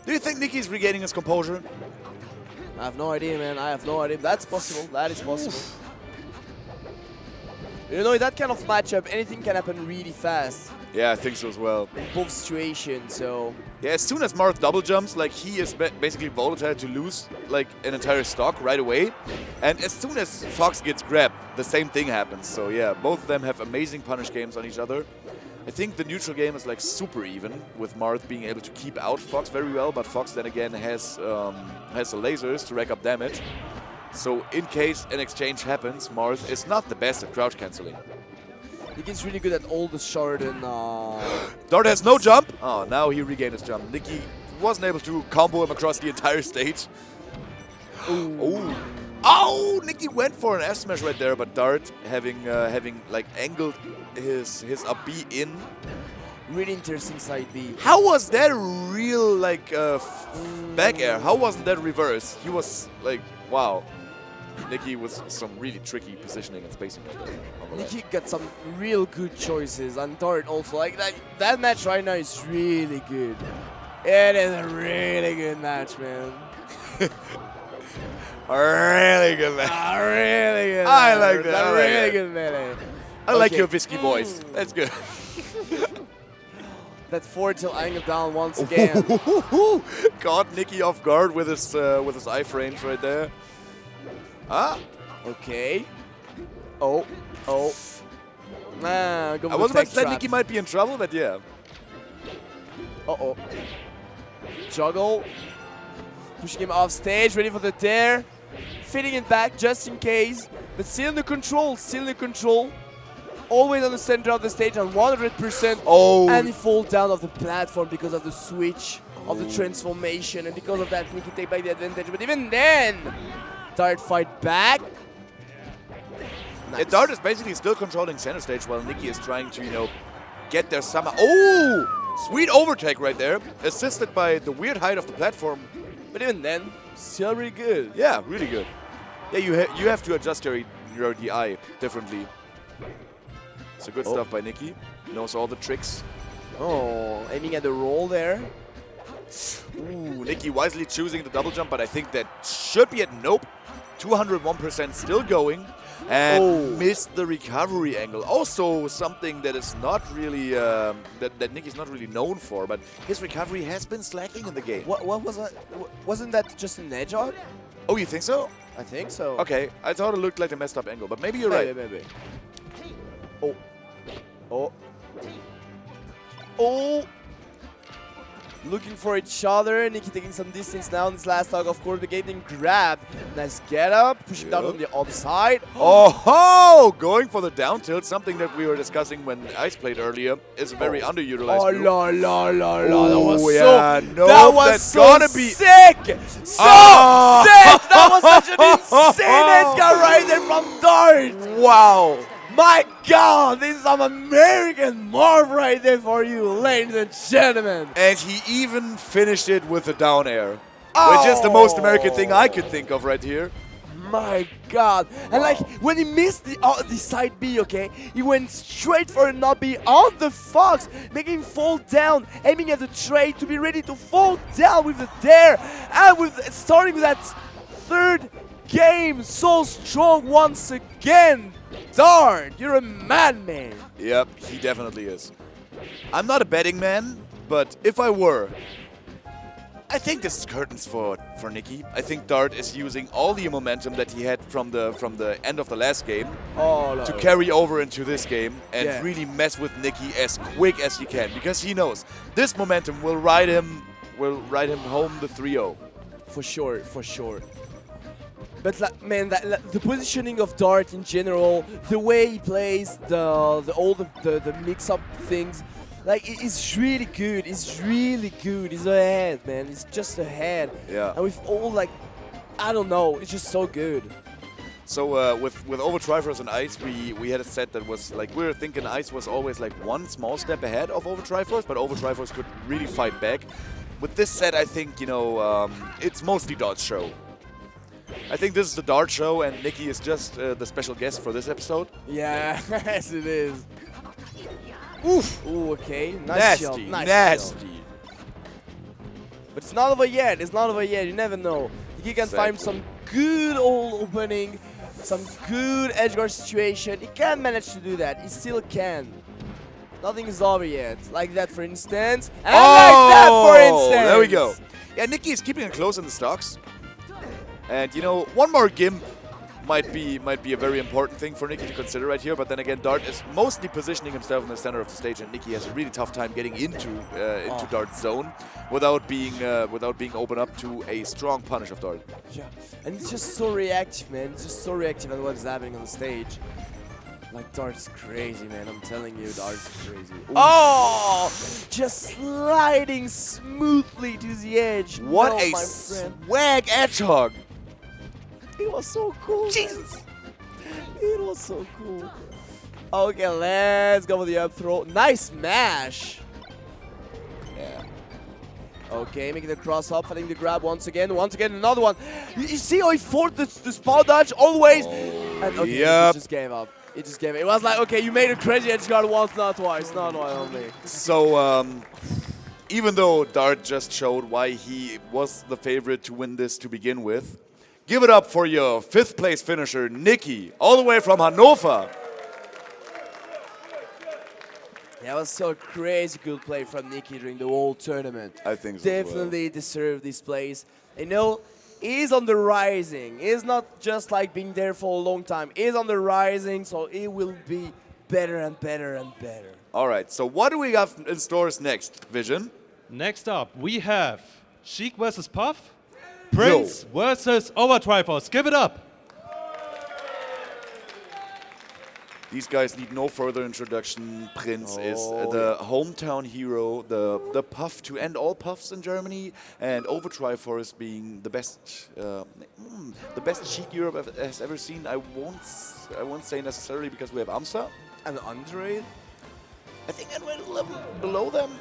Do you think Nikki's regaining his composure? I have no idea, man. I have no idea. That's possible. That is possible. You know, in that kind of matchup, anything can happen really fast. Yeah, I think so as well. In both situations, so... Yeah, as soon as Marth double jumps, like, he is basically volatile to lose, like, an entire stock right away. And as soon as Fox gets grabbed, the same thing happens. So, yeah, both of them have amazing punish games on each other. I think the neutral game is, like, super even, with Marth being able to keep out Fox very well, but Fox then again has the lasers to rack up damage. So, in case an exchange happens, Marth is not the best at crouch cancelling. Nikki's really good at all the short and... Dart has no jump. Oh, now he regained his jump. Nikki wasn't able to combo him across the entire stage. Ooh. Oh, Nikki went for an F smash right there, but Dart having like angled his up B in. Really interesting side B. How was that real like back air? How wasn't that reverse? He was like, wow. Nikki was some really tricky positioning and spacing right there. Nikki got some real good choices, and Dart also. Like that match right now is really good. It is a really good match, man. A really good match. A really good. I like that. A really good melee. I like your Visky voice. That's good. That forward tilt angle down once again. Caught Nikki off guard with his iframes right there. Ah. Okay. Oh. Nah, I was about to say Nikki might be in trouble, but yeah. Uh-oh. Juggle. Pushing him off stage, ready for the tear. Fitting it back just in case. But still in the control, Always on the center of the stage on 100%. Oh. And he falls down off the platform because of the switch of the transformation. And because of that, Nikki take back the advantage. But even then, Dart fight back. Nice. Yeah, Dart is basically still controlling center stage while Nikki is trying to, you know, get there somehow. Oh! Sweet overtake right there, assisted by the weird height of the platform. But even then, still really good. Yeah, really good. Yeah, you have to adjust your DI differently. So good stuff by Nikki. Knows all the tricks. Oh, aiming at the roll there. Ooh, Nikki wisely choosing the double jump, but I think that should be a nope. 201% still going. And missed the recovery angle. Also something that is not really, that Nikki's not really known for, but his recovery has been slacking in the game. What was that? Wasn't that just an edge out? Oh, you think so? I think so. Okay, I thought it looked like a messed up angle, but maybe you're right. Maybe. Oh. looking for each other. Nikki taking some distance now in this last stock, of course, but getting grabbed. Nice get up, pushing down on the other side. Oh ho! Going for the down tilt, something that we were discussing when Ice played earlier, is a very underutilized Oh, move. that was Oh, so, yeah, no, that was that's so gotta be- sick! So Oh. sick! That was such an insane headguard right there from Dart! Wow! My God, this is some American morph right there for you, ladies and gentlemen. And he even finished it with a down air, which is the most American thing I could think of right here. My God. And like, when he missed the side B, okay, he went straight for a not B on the Fox, making him fall down, aiming at the tray to be ready to fall down with the dare. And with starting with that third game so strong once again. Dart, you're a madman. Yep, he definitely is. I'm not a betting man, but if I were, I think this is curtains for Nikki. I think Dart is using all the momentum that he had from the end of the last game to carry over into this game and really mess with Nikki as quick as he can, because he knows this momentum will ride him home the 3-0. For sure, for sure. But like, man, the positioning of Dart in general, the way he plays, all the mix-up things, like it's really good. It's really good. He's ahead, man. He's just ahead. Yeah. And with all like, I don't know, it's just so good. So with OverTriforce and Ice, we had a set that was like, we were thinking Ice was always like one small step ahead of OverTriforce, but OverTriforce could really fight back. With this set, I think, you know, it's mostly Dart's show. I think this is the Dart show, and Nikki is just the special guest for this episode. Yeah, yes it is. Oof. Ooh, okay. Nice Nasty, shot. Nice nasty. shot. But it's not over yet. It's not over yet. You never know. He can find some good old opening, some good edgeguard situation. He can manage to do that. He still can. Nothing is over yet. Like that, for instance. And like that, for instance. There we go. Yeah, Nikki is keeping it close in the stocks. And, you know, one more Gimp might be a very important thing for Nikki to consider right here. But then again, Dart is mostly positioning himself in the center of the stage, and Nikki has a really tough time getting into Dart's zone without being open up to a strong punish of Dart. Yeah, and he's just so reactive, man. He's just so reactive at what's happening on the stage. Like, Dart's crazy, man. I'm telling you, Dart's crazy. Ooh. Oh! Just sliding smoothly to the edge. What no, a my friend. swag edge hog! It was so cool. Jesus! It was so cool. Okay, let's go with the up throw. Nice mash. Yeah. Okay, making the cross up, finding the grab once again. Once again, another one. You see how he fought the spot dodge always? And okay, he just gave up. He just gave it. It was like, okay, you made a crazy edge guard once, not twice. Not one only. So, even though Dart just showed why he was the favorite to win this to begin with, give it up for your 5th place finisher, Nikki, all the way from Hannover. That was so crazy good play from Nikki during the whole tournament. I think so. Definitely deserved this place. You know, he's on the rising. He's not just like being there for a long time. He's on the rising, so it will be better and better and better. All right, so what do we got in stores next, Vision? Next up, we have Sheik versus Puff, Prince versus OverTriforce. Give it up. These guys need no further introduction. Prince is the hometown hero, the puff to end all puffs in Germany, and OverTriforce being the best Sheik Europe has ever seen. I won't say necessarily because we have Amsa And Andre? I think Andre is a level below them.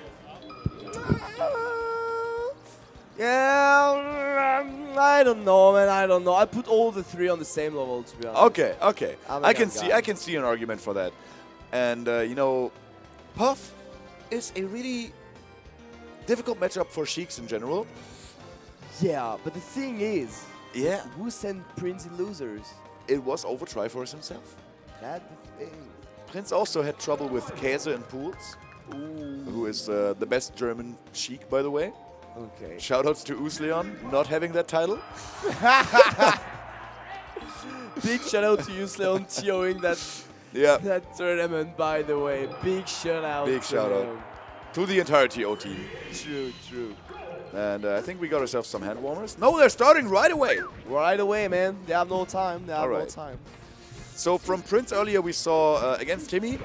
Yeah, I don't know, man. I don't know. I put all the 3 on the same level, to be honest. Okay. I can see an argument for that. And you know, Puff is a really difficult matchup for Sheiks in general. Yeah, but the thing is, Yeah, who sent Prince in losers? it was OverTriforce himself. That's the thing. Prince also had trouble with Käse and Pools, who is the best German Sheik, by the way. Okay. Shoutouts to Usleon not having that title. Big shout out to you, Leon, TOing that Yeah. tournament, by the way. Big shout out. Big to shout out. him. to the entire TO team. True, true. And I think we got ourselves some hand warmers. No, they're starting right away. Right away, man. They have no time. They have All no right. time. So from Prince earlier, we saw against Timmy,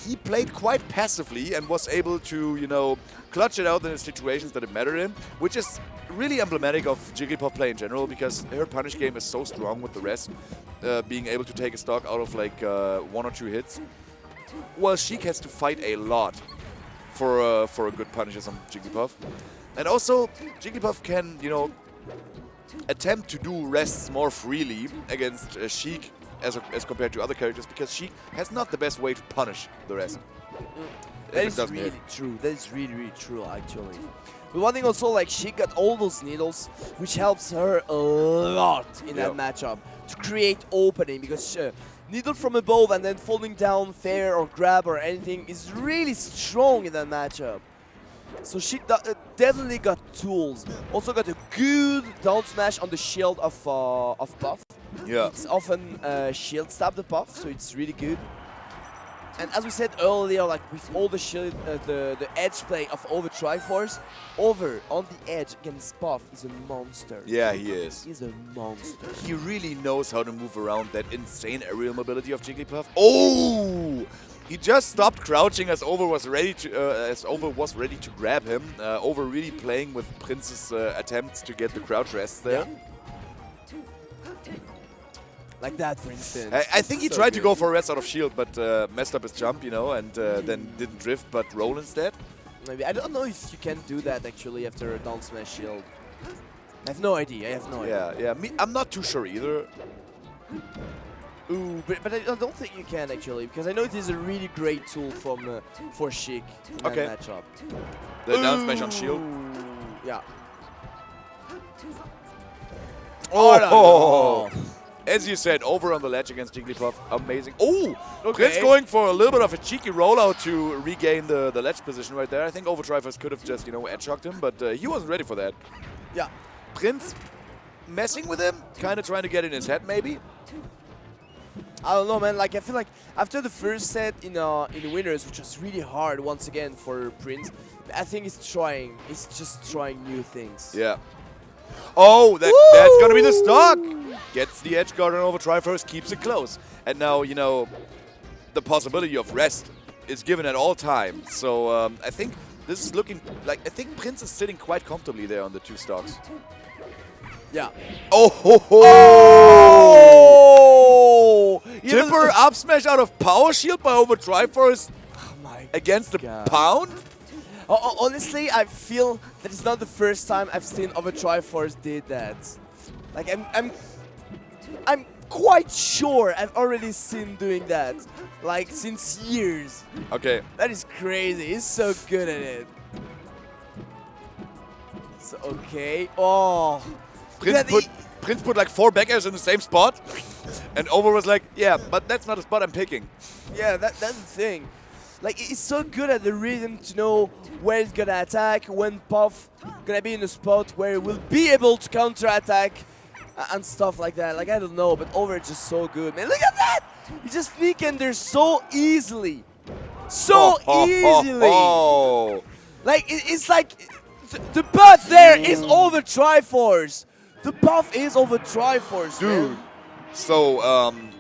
he played quite passively and was able to, you know, clutch it out in the situations that it mattered in, which is really emblematic of Jigglypuff play in general, because her punish game is so strong with the rest, being able to take a stock out of like 1 or 2 hits. Well, Sheik has to fight a lot for a good punishes on Jigglypuff. And also, Jigglypuff can, you know, attempt to do rests more freely against Sheik as compared to other characters, because Sheik has not the best way to punish the rest. That is really true. That is really, really true, actually. But one thing also, like, she got all those needles, which helps her a lot in that matchup to create opening, because needle from above and then falling down fair or grab or anything is really strong in that matchup. So she definitely got tools. Also got a good down smash on the shield of Puff. Yeah. It's often shield stab the Puff, so it's really good. And as we said earlier, like with all the shield, the edge play of OverTriforce, Over on the edge against Puff is a monster. Yeah, he is. He's a monster. He really knows how to move around that insane aerial mobility of Jigglypuff. Oh! He just stopped crouching as Over was ready to grab him. Over really playing with Prince's attempts to get the crouch rest there. Yeah. Like that, for instance. I think he tried to go for a rest out of shield, but messed up his jump, you know, and then didn't drift, but roll instead. Maybe. I don't know if you can do that actually after a down smash shield. I have no idea. I have no idea. Yeah. I'm not too sure either. Ooh, but I don't think you can actually, because I know it is a really great tool from for Sheik in that matchup. The down smash on shield. Yeah. Oh! As you said, Over on the ledge against Jigglypuff, amazing. Oh! Prince going for a little bit of a cheeky rollout to regain the ledge position right there. I think OverTriforce could have just, you know, edge-shocked him, but he wasn't ready for that. Yeah. Prince messing with him, kind of trying to get in his head maybe. I don't know, man. Like, I feel like after the first set in winners, which was really hard once again for Prince, I think he's just trying new things. Yeah. Oh, that's gonna be the stock. Gets the edge guard on OverTriforce, keeps it close. And now, you know, the possibility of rest is given at all times. So I think this is looking like, I think Prince is sitting quite comfortably there on the 2 stocks. Yeah. Oh ho ho! Oh! Tipper up smash out of power shield by OverTriforce against the God. pound? Honestly, I feel that it's not the first time I've seen OverTriforce did that. Like I'm quite sure I've already seen doing that, like since years. Okay. That is crazy. He's so good at it. So okay. Oh. Prince put like 4 back airs in the same spot, and Over was like, yeah, but that's not a spot I'm picking. Yeah, that's the thing. Like, he's so good at the rhythm to know where he's gonna attack, when Puff gonna be in a spot where he will be able to counter-attack and stuff like that. Like, I don't know, but Over is just so good, man. Look at that! He just sneak in there so easily. So easily! Like, it's like, the buff there is OverTriforce. The buff is OverTriforce, dude. man. So,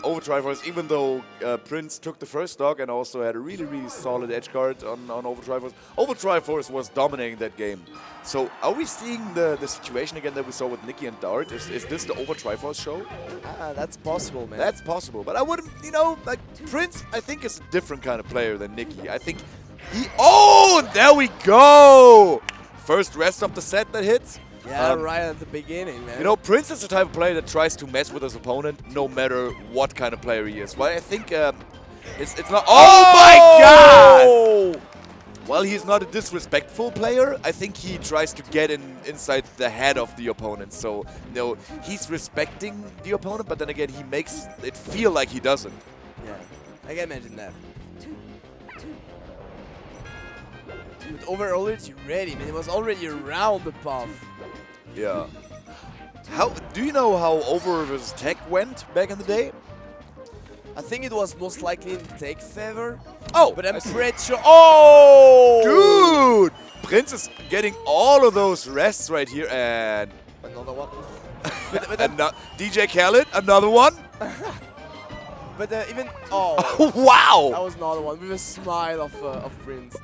OverTriforce, even though Prince took the first stock and also had a really, really solid edge guard on OverTriforce, OverTriforce was dominating that game. So, are we seeing the situation again that we saw with Nikki and Dart? Is this the OverTriforce show? That's possible, man. That's possible. But I wouldn't, you know, like, Prince, I think, is a different kind of player than Nikki. I think he... Oh, there we go! First rest of the set that hits. Yeah, right at the beginning, man. You know, Prince is the type of player that tries to mess with his opponent no matter what kind of player he is. Well, I think it's not... Oh my god! While he's not a disrespectful player, I think he tries to get inside the head of the opponent. So, you know, he's respecting the opponent, but then again, he makes it feel like he doesn't. Yeah, I can imagine that. Dude, Over already ready, man. He was already around the Puff. Yeah. Do you know how Over his tech went back in the day? I think it was most likely in take favor. Oh! But I'm I see. pretty sure. Oh! Dude! Prince is getting all of those rests right here, and Another one. DJ Khaled, another one. But even. Oh! That Wow! was another one with a smile of Prince.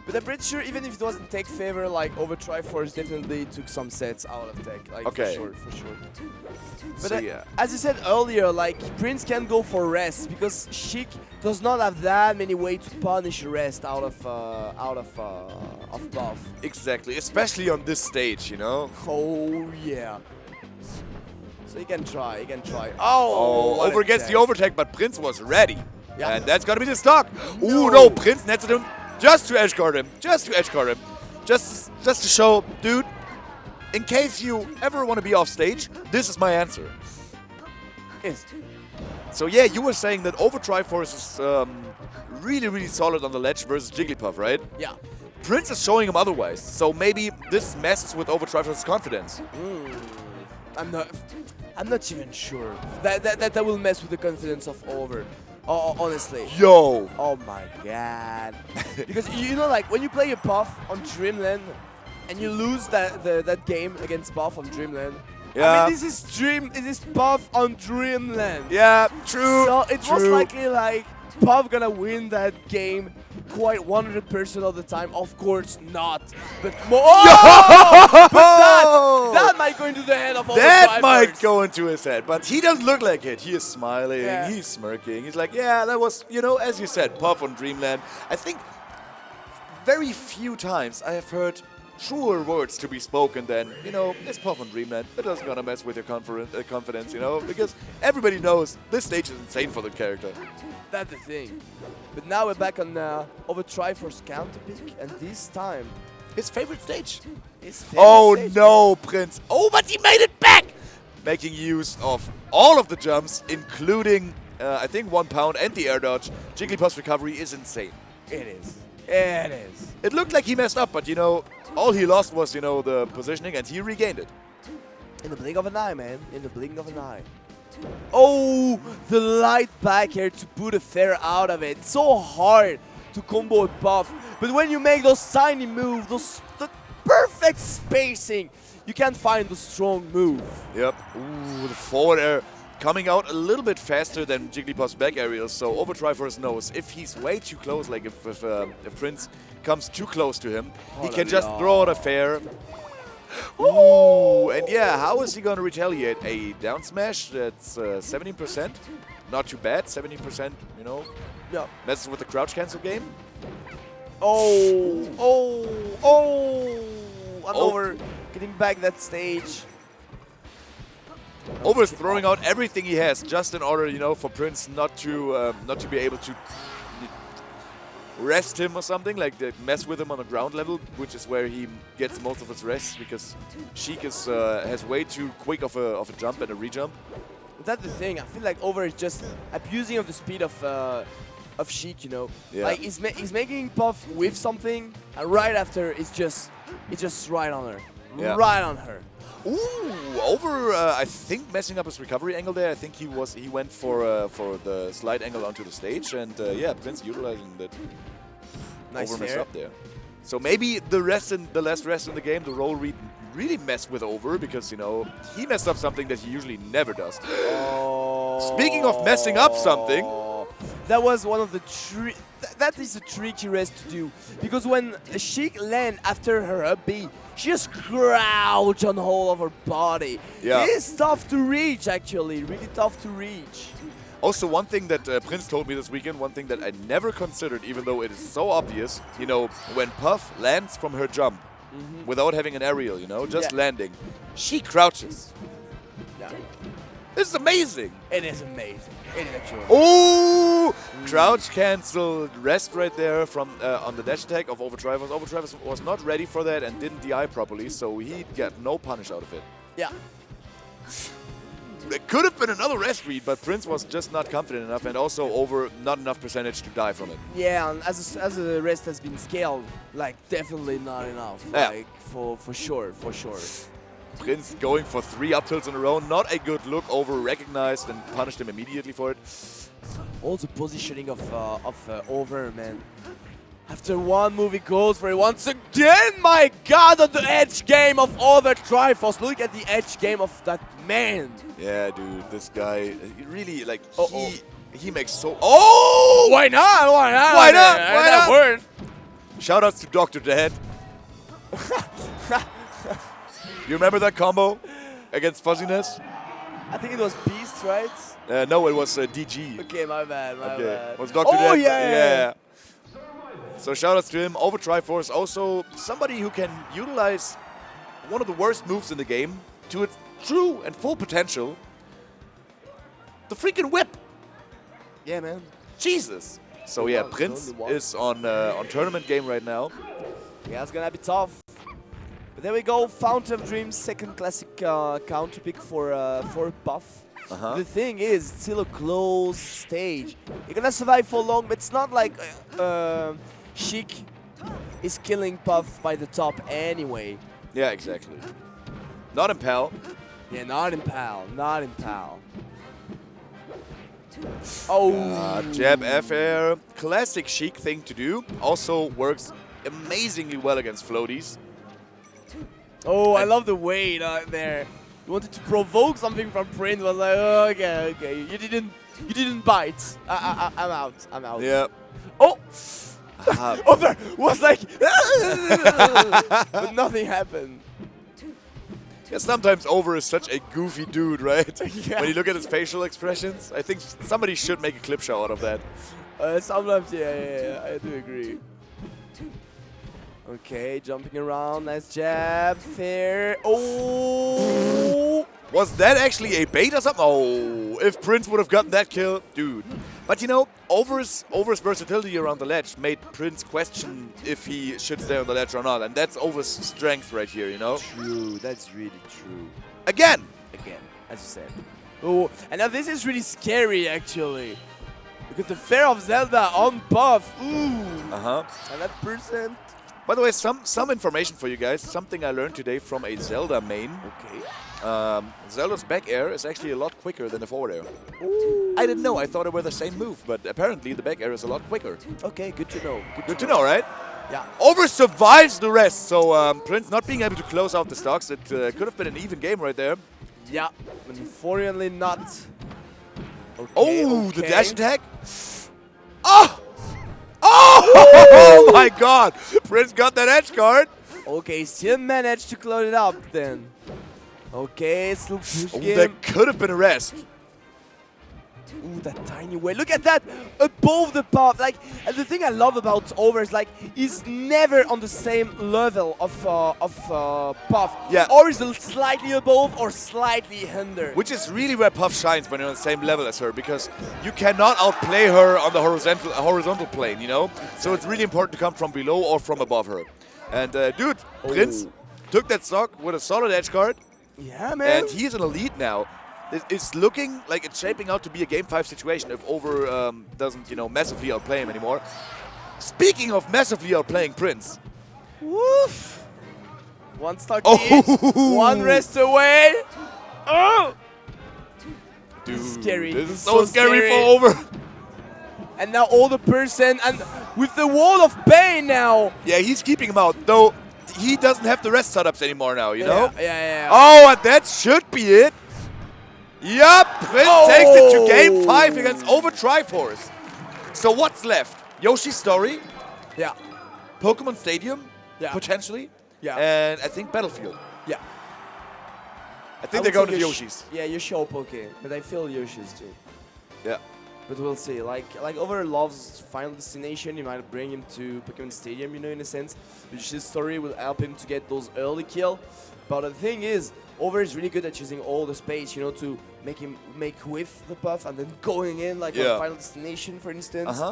But I'm pretty sure even if it wasn't tech favor, like OverTriforce definitely took some sets out of tech. Like Okay. for sure. But So yeah. as I said earlier, like Prince can go for rest because Sheik does not have that many ways to punish rest out of buff. Exactly, especially on this stage, you know? Oh yeah. So he can try. Oh, what a Over gets the tech. overtake, but Prince was ready. Yeah. And that's gonna be the stock. Ooh, no, Prince nets him just to edgeguard him. Just to show, dude, in case you ever want to be off stage, this is my answer. Yes. So yeah, you were saying that OverTriforce is really, really solid on the ledge versus Jigglypuff, right? Yeah. Prince is showing him otherwise, so maybe this messes with OverTriforce's confidence. I'm not even sure. That will mess with the confidence of Over. Honestly. Yo! Oh my god. Because you know, like when you play a Puff on Dreamland and you lose that game against Puff on Dreamland. Yeah. I mean, this is Puff on Dreamland. Yeah, true. So it was true. likely like Puff gonna win that game quite 100% of the time. Of course not. But more. But that might go into the head of all That the might drivers. go into his head, but he doesn't look like it. He is smiling, Yeah. he's smirking. He's like, yeah, that was, you know, as you said, Puff on Dreamland. I think very few times I have heard truer words to be spoken than, you know, it's Puff on Dreamland. It doesn't gonna mess with your confidence, you know, because everybody knows this stage is insane for the character. That's the thing. But now we're back on OverTriforce counter pick, and this time His favorite stage. his favorite Oh stage. no, Prince. Oh, but he made it back! Making use of all of the jumps, including, I think, 1 pound and the air dodge. Jigglypuff's recovery is insane. It is. It is. It looked like he messed up, but, you know, all he lost was, you know, the positioning, and he regained it. In the blink of an eye, man. In the blink of an eye. Oh, the light back here to put a fair out of it. So hard to combo a Puff. But when you make those tiny moves, the perfect spacing, you can find the strong move. Yep. Ooh, the forward air coming out a little bit faster than Jigglypuff's back aerials, so OverTriforce knows if he's way too close, like if Prince comes too close to him, he can just throw out a fair. Ooh, and yeah, how is he going to retaliate? A down smash that's 17%? Not too bad, 17%, you know, Yeah. messes with the crouch cancel game. Oh. I'm Oh. over getting back that stage. Over is throwing out everything he has just in order, you know, for Prince not to be able to rest him or something, like mess with him on the ground level, which is where he gets most of his rests because Sheik is has way too quick of a jump and a rejump. But that's the thing. I feel like Over is just abusing of the speed of Sheik, you know. Yeah. Like he's making Puff with something, and right after it's just right on her, Yeah. right on her. Ooh, Over I think messing up his recovery angle there. I think he went for the slide angle onto the stage, and yeah, Prince utilizing that. Nice Over messed fair. up there. So maybe the last rest in the game, the roll read really messed with Over because, you know, he messed up something that he usually never does. Speaking of messing up something, that was one of the that is a tricky rest to do, because when Sheik land after her up B, she just crouch on the whole of her body. Yeah. It is tough to reach, actually, really tough to reach. also one thing that Prince told me this weekend, one thing that I never considered, even though it is so obvious, you know, when Puff lands from her jump without having an aerial, you know, just Yeah. landing, she crouches. Yeah. This is amazing. It is amazing. It is actually. Oh! Crouch cancel rest right there from on the dash attack of OverTriforce. OverTriforce was not ready for that and didn't DI properly, so he got no punish out of it. Yeah. It could have been another rest read, but Prince was just not confident enough, and also Over not enough percentage to die from it. Yeah, and as the rest has been scaled, like definitely not enough. Yeah. Like for sure, for sure. Prince going for 3 up tilts in a row. Not a good look. Over recognized and punished him immediately for it. All the positioning of Over, man. After one move, he goes for it once again. My God, on the edge game of OverTriforce. Look at the edge game of that man. Yeah, dude, this guy, he really, like, he makes so... Oh! Why not? Why not? Why not? Why not? Word. Shoutouts to Dr. Dad. You remember that combo against Fuzziness? I think it was Beast, right? No, it was DG. Okay, my bad, my bad. It was Dr. Oh, Dad. yeah. So shoutouts to him. OverTriforce, also somebody who can utilize one of the worst moves in the game to its true and full potential. The freaking whip. Yeah, man. Jesus. So yeah, Prince is on tournament game right now. Yeah, it's gonna be tough. But there we go. Fountain of Dreams, second classic counter pick for Buff. The thing is, it's still a close stage. You're gonna survive for long, but it's not like Sheik is killing Puff by the top anyway. Yeah, exactly. Not in Pal. Yeah, not in Pal. Not in Pal. Oh. Jab F-Air. Classic Sheik thing to do. Also works amazingly well against floaties. Oh, I love the weight there. You wanted to provoke something from Prince. Was like, oh, okay. You didn't bite. I'm out. I'm out. Yeah. Oh. Over was like, but nothing happened. Yeah, sometimes Over is such a goofy dude, right? Yeah. When you look at his facial expressions, I think somebody should make a clip show out of that. Sometimes, yeah, I do agree. Okay, jumping around, nice jab, fair. Oh! Was that actually a bait or something? Oh, if Prince would have gotten that kill, dude. But you know, Over's versatility around the ledge made Prince question if he should stay on the ledge or not, and that's Over's strength right here, you know? True, that's really true. Again, as you said. Oh, and now this is really scary, actually. Because the Fair of Zelda on buff. Ooh. And that percent. By the way, some information for you guys. Something I learned today from a Zelda main. Okay. Zelda's back air is actually a lot quicker than the forward air. Ooh. I didn't know. I thought it were the same move, but apparently the back air is a lot quicker. Okay, good to know. Good to know, right? Yeah. Over survives the rest, so Prince not being able to close out the stocks. It could have been an even game right there. Yeah, unfortunately not. Okay, Oh, okay. the dash attack. Oh! Oh my God! Prince got that edge guard. Okay, still managed to close it up then. Okay, still push game. That could have been a rest. Ooh, that tiny way. Look at that! Above the path. Like, and the thing I love about Over is like he's never on the same level of Puff. Yeah. Or is slightly above or slightly under. Which is really where Puff shines when you're on the same level as her, because you cannot outplay her on the horizontal plane, you know? So it's really important to come from below or from above her. And dude, Prince took that stock with a solid edge guard. Yeah, man. And he's an elite now. It's looking like it's shaping out to be a Game 5 situation if Over doesn't, you know, massively outplay him anymore. Speaking of massively outplaying Prince. Woof! One stock each, one rest away. Oh! Dude, scary. This is so scary for Over. And now all the person, and with the wall of pain now. Yeah, he's keeping him out, though he doesn't have the rest setups anymore now, you know? Yeah. Oh, and that should be it. Yup, Prince takes it to Game 5 against OverTriforce. So what's left? Yoshi's Story? Yeah. Pokemon Stadium? Yeah. Potentially? Yeah. And I think Battlefield. Yeah. I think they're going to Yoshi's. Yeah, Yoshi hope, okay. But I feel Yoshi's too. Yeah. But we'll see. Like Over loves Final Destination. You might bring him to Pokemon Stadium, you know, in a sense. Yoshi's Story will help him to get those early kills. But the thing is, Over is really good at using all the space, you know, to make him whiff the buff and then going in like on Final Destination, for instance.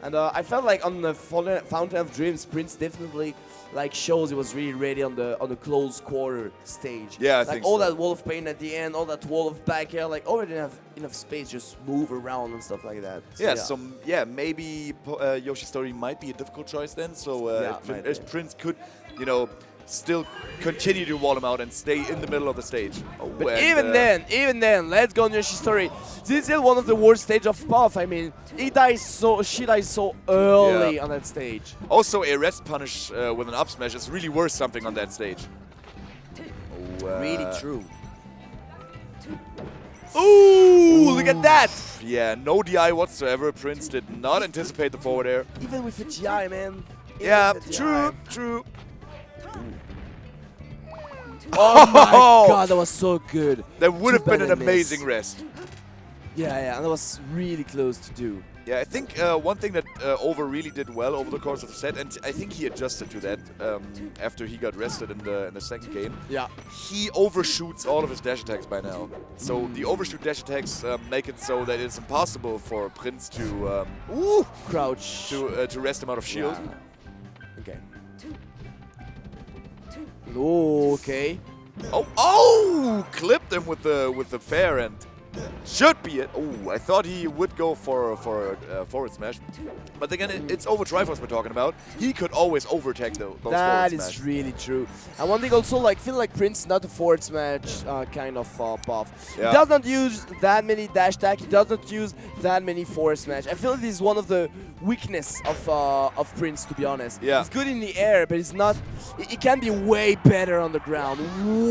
And I felt like on the Fountain of Dreams, Prince definitely like shows he was really ready on the close quarter stage. Yeah, I like think all so. that wall of pain at the end, all that wall of back air, like Over didn't have enough space just move around and stuff like that. So, maybe Yoshi's Story might be a difficult choice then. So if Prince could, you know, still continue to wall him out and stay in the middle of the stage. Oh, But and, even then, let's go on Yoshi's story. This is still one of the worst stage of Puff. I mean, she dies so early on that stage. Also, a rest punish with an up smash is really worth something on that stage. Oh, Really true. Ooh, look at that! Yeah, no DI whatsoever. Prince did not anticipate the forward air. Even with the GI, man. Even Yeah, with the true, GI. true. Oh my god, that was so good. That would have Too been bad an I amazing missed. rest. Yeah, and that was really close to do. Yeah, I think one thing that Over really did well over the course of the set, and I think he adjusted to that after he got rested in the second game. Yeah. He overshoots all of his dash attacks by now. So the overshoot dash attacks make it so that it's impossible for Prince to Crouch. to rest him out of shield. Yeah. Okay. Oh, okay. Oh! Clipped him with the fair and should be it. Oh, I thought he would go for a forward smash, but again, it's OverTriforce we're talking about. He could always overtake those That forward is smash. really true. And one thing also, like, feel like Prince is not a forward smash kind of Puff. Yeah. He does not use that many dash attack. He does not use that many forward smash. I feel this is one of the weakness of Prince, to be honest. Yeah. He's good in the air, but he's not. He can be way better on the ground.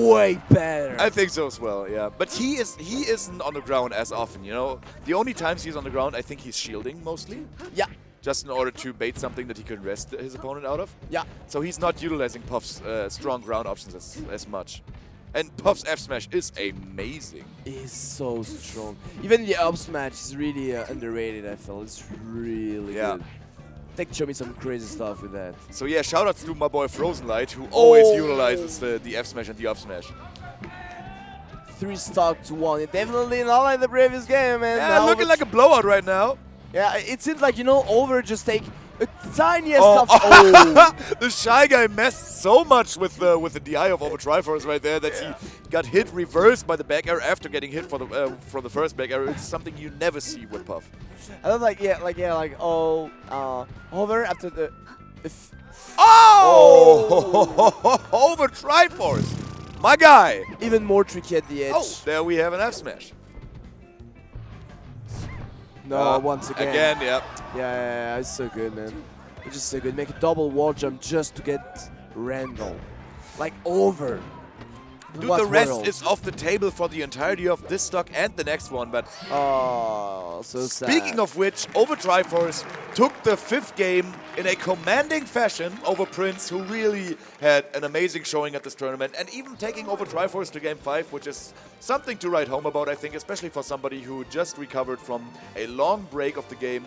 Way better. I think so as well, yeah. But he isn't on the ground as often, you know. The only times he's on the ground, I think he's shielding mostly. Yeah. Just in order to bait something that he can rest his opponent out of. Yeah. So he's not utilizing Puff's strong ground options as much. And Puff's F smash is amazing. He's so strong. Even the up smash is really underrated, I feel. It's really good. Tech showed me some crazy stuff with that. So yeah, shoutouts to my boy Frozen Light, who always utilizes the F smash and the up smash. 3 stock to 1. It definitely not like the previous game, man. Yeah, Now looking Over- like a blowout right now. Yeah, it seems like, you know, Over just take a tiniest Oh. of. Oh. The Shy Guy messed so much with the DI of OverTriforce right there that he got hit reversed by the back air after getting hit for the from the first back air. It's something you never see with Puff. I don't like, Over after the. Oh! OverTriforce! My guy! Even more tricky at the edge. Oh, there we have an F smash. No, once again. Again, yeah. Yeah, it's so good, man. It's just so good. Make a double wall jump just to get Randall. Like, Over. Dude, What the rest world? is off the table for the entirety of this stock and the next one, but Oh, so sad. speaking of which, OverTriforce took the 5th game in a commanding fashion over Prince, who really had an amazing showing at this tournament, and even taking OverTriforce to game 5, which is something to write home about, I think, especially for somebody who just recovered from a long break of the game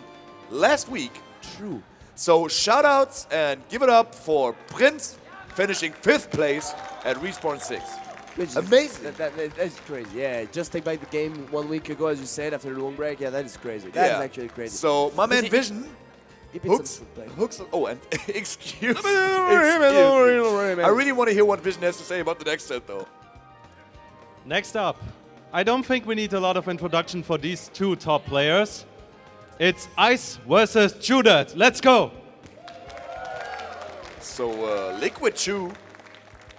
last week. True. So shoutouts and give it up for Prince finishing 5th place at Respawn 6. Which is- Amazing. That's crazy. Yeah, just take back the game 1 week ago, as you said, after the long break. Yeah, that is crazy. That is actually crazy. So my man he- Vision He beat hooks, some play. hooks. Oh, and excuse me. I I really want to hear what Vision has to say about the next set, though. Next up, I don't think we need a lot of introduction for these 2 top players. It's Ice versus ChuDat. Let's go. So Liquid Chew,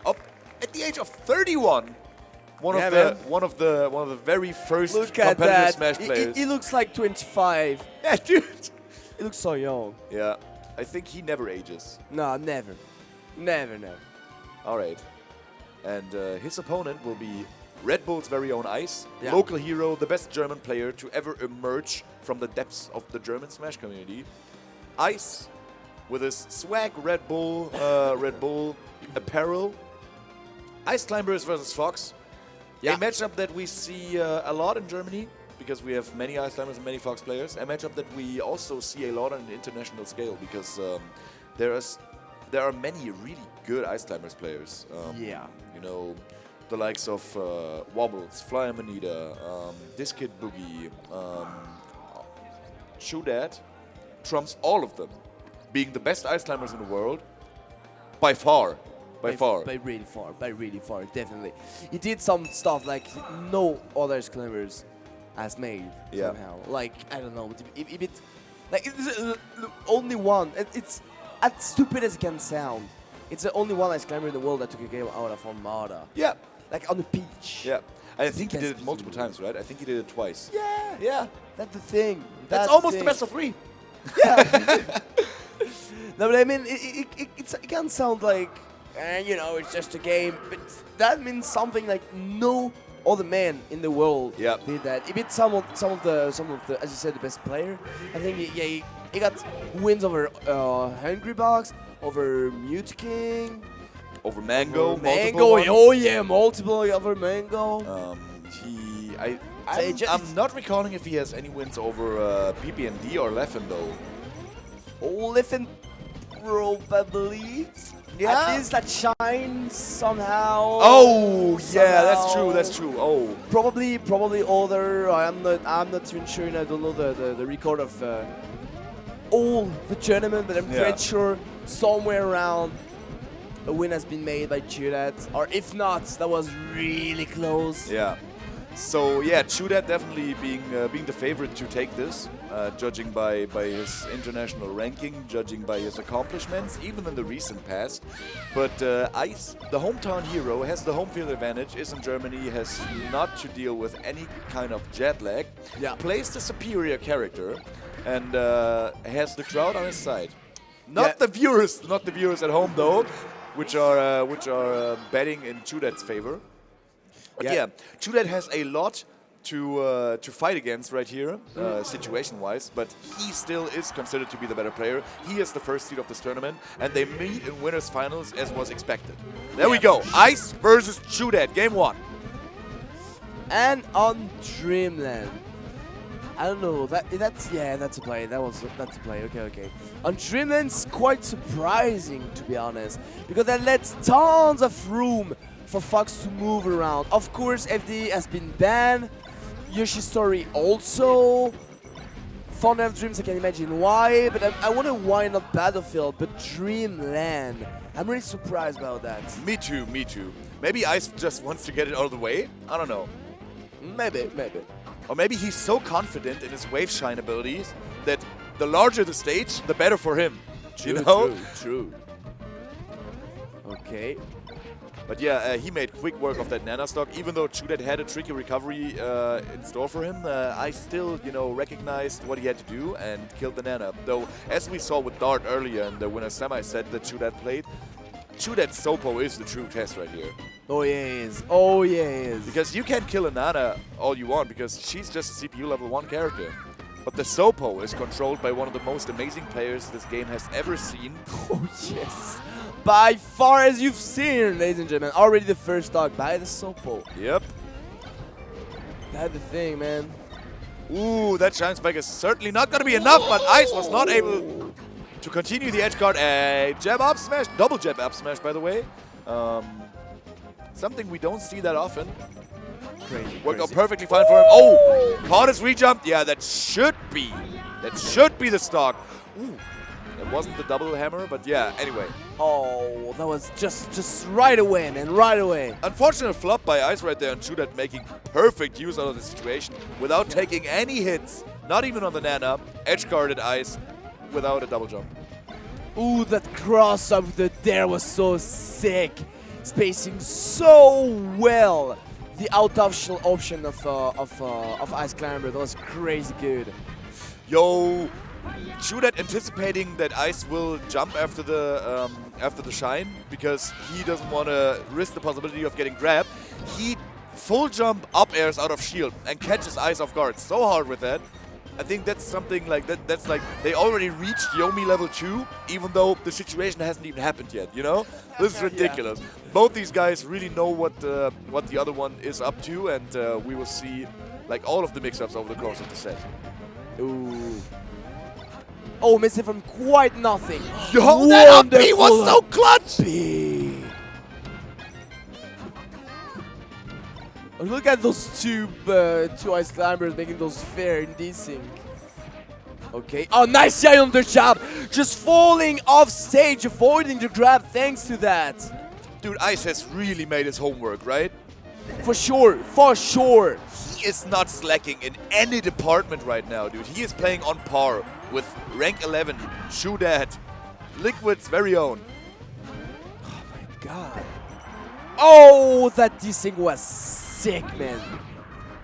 up at the age of 31, one Yeah, of the very first Look at competitive that. Smash players. He looks like 25. Yeah, dude. He looks so young. Yeah, I think he never ages. No, never. Never. All right, and his opponent will be Red Bull's very own Ice, Yeah. local hero, the best German player to ever emerge from the depths of the German Smash community. Ice, with his swag Red Bull apparel. Ice Climbers versus Fox. Yeah. A matchup that we see a lot in Germany because we have many Ice Climbers and many Fox players. A matchup that we also see a lot on an international scale because there are many really good Ice Climbers players. Yeah. You know, the likes of Wobbles, Fly Amanita, this Kid Boogie, ChuDat trumps all of them, being the best Ice Climbers in the world by far. By really far, definitely. He did some stuff like no other climbers has made somehow. Like, I don't know, if it's like it's only one. It's as stupid as it can sound. It's the only one ice climber in the world that took a game out of Armada. Yeah. Like on the beach. Yeah. I think he Best did it multiple times, right? I think he did it twice. Yeah. Yeah. That's the thing. That's almost the best of 3. Yeah. No, but I mean, it can sound like, you know, it's just a game, but that means something like no other man in the world did that. He beat some of the, as you said, the best player. I think he got wins over Hungry Box, over Mute King, Over Mango. Mango. Oh yeah, multiple over Mango. I'm not recalling if he has any wins over PPMD or Levin though. Levin probably. Yeah. At least that shines somehow. Oh yeah, somehow. that's true. Oh. Probably other. I'm not even sure, and I don't know the record of all the tournament, but I'm pretty sure somewhere around a win has been made by ChuDat, or if not, that was really close. Yeah. So yeah, ChuDat definitely being the favorite to take this, judging by his international ranking, judging by his accomplishments, even in the recent past. But Ice, the hometown hero, has the home field advantage, is in Germany, has not to deal with any kind of jet lag, plays the superior character, and has the crowd on his side. Not the viewers at home though, which are betting in ChuDat's favor. But yeah, ChuDat has a lot to fight against right here, situation-wise, but he still is considered to be the better player. He is the first seed of this tournament, and they meet in winners finals as was expected. There we go, Ice versus ChuDat, game 1. And on Dreamland, I don't know, that's a play. That's a play. Okay. On Dreamland's quite surprising, to be honest, because that lets tons of room for Fox to move around. Of course, FD has been banned. Yoshi's Story also. Thunder of Dreams, I can imagine why, but I wonder why not Battlefield, but Dreamland. I'm really surprised about that. Me too. Maybe Ice just wants to get it out of the way. I don't know. Maybe. Or maybe he's so confident in his wave shine abilities that the larger the stage, the better for him. True. Okay. But yeah, he made quick work of that Nana stock. Even though ChuDat had a tricky recovery in store for him, I still, recognized what he had to do and killed the Nana. Though, as we saw with Dart earlier in the winner's semi set that ChuDat played, ChuDat's Sopo is the true test right here. Oh yeah, he is. Because you can kill a Nana all you want, because she's just a CPU level 1 character. But the Sopo is controlled by one of the most amazing players this game has ever seen. Oh yes. By far, as you've seen, ladies and gentlemen, already the first dog by the Sopo. Yep. That's the thing, man. Ooh, that shine spike is certainly not going to be enough, but Ice was not able to continue the edge guard. A jab up smash, double jab up smash, by the way. Something we don't see that often. Crazy. Worked out perfectly fine for him. Oh, caught his re-jump. Yeah, that should be the stock. Ooh. It wasn't the double hammer, but yeah, anyway. Oh, that was just right away, man, right away. Unfortunate flop by Ice right there, and ChuDat making perfect use out of the situation without taking any hits, not even on the Nana. Edge guarded Ice without a double jump. Ooh, that cross up there was so sick. Spacing so well. The out of shell option of Ice Climber, that was crazy good. Yo, ChuDat anticipating that Ice will jump after the shine because he doesn't want to risk the possibility of getting grabbed. He full jump up airs out of shield and catches Ice off guard so hard with that. I think that's something like that. That's like they already reached Yomi level 2, even though the situation hasn't even happened yet. This is ridiculous. Yeah. Both these guys really know what the other one is up to, and we will see like all of the mix-ups over the course of the set. Ooh. Oh, missing from quite nothing. Yo, that up B was so clutch! B. Look at those two Ice Climbers making those fair in desync. Okay. Oh, nice shot on the jab. Just falling off stage, avoiding the grab thanks to that. Dude, Ice has really made his homework, right? For sure. He is not slacking in any department right now, dude. He is playing on par with rank 11, ChuDat, Liquid's very own. god. Oh, that desync was sick, man.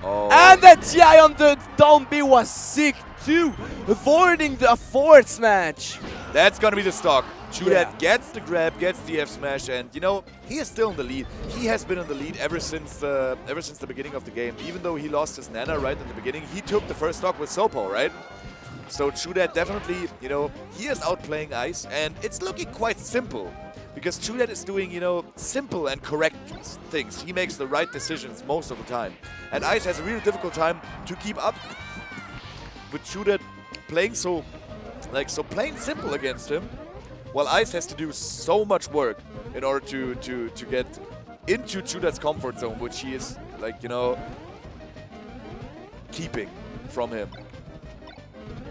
Oh. And that GI on the down B was sick too, avoiding the forward smash. That's gonna be the stock. ChuDat Yeah. gets the grab, gets the F smash, and you know he is still in the lead. He has been in the lead ever since the beginning of the game. Even though he lost his Nana right at the beginning, he took the first stock with Sopo, right? So ChuDat definitely, you know, he is outplaying Ice, and it's looking quite simple because ChuDat is doing, you know, simple and correct things. He makes the right decisions most of the time, and Ice has a really difficult time to keep up with ChuDat playing so plain simple against him, while Ice has to do so much work in order to get into ChuDat's comfort zone, which he is, like, you know, keeping from him.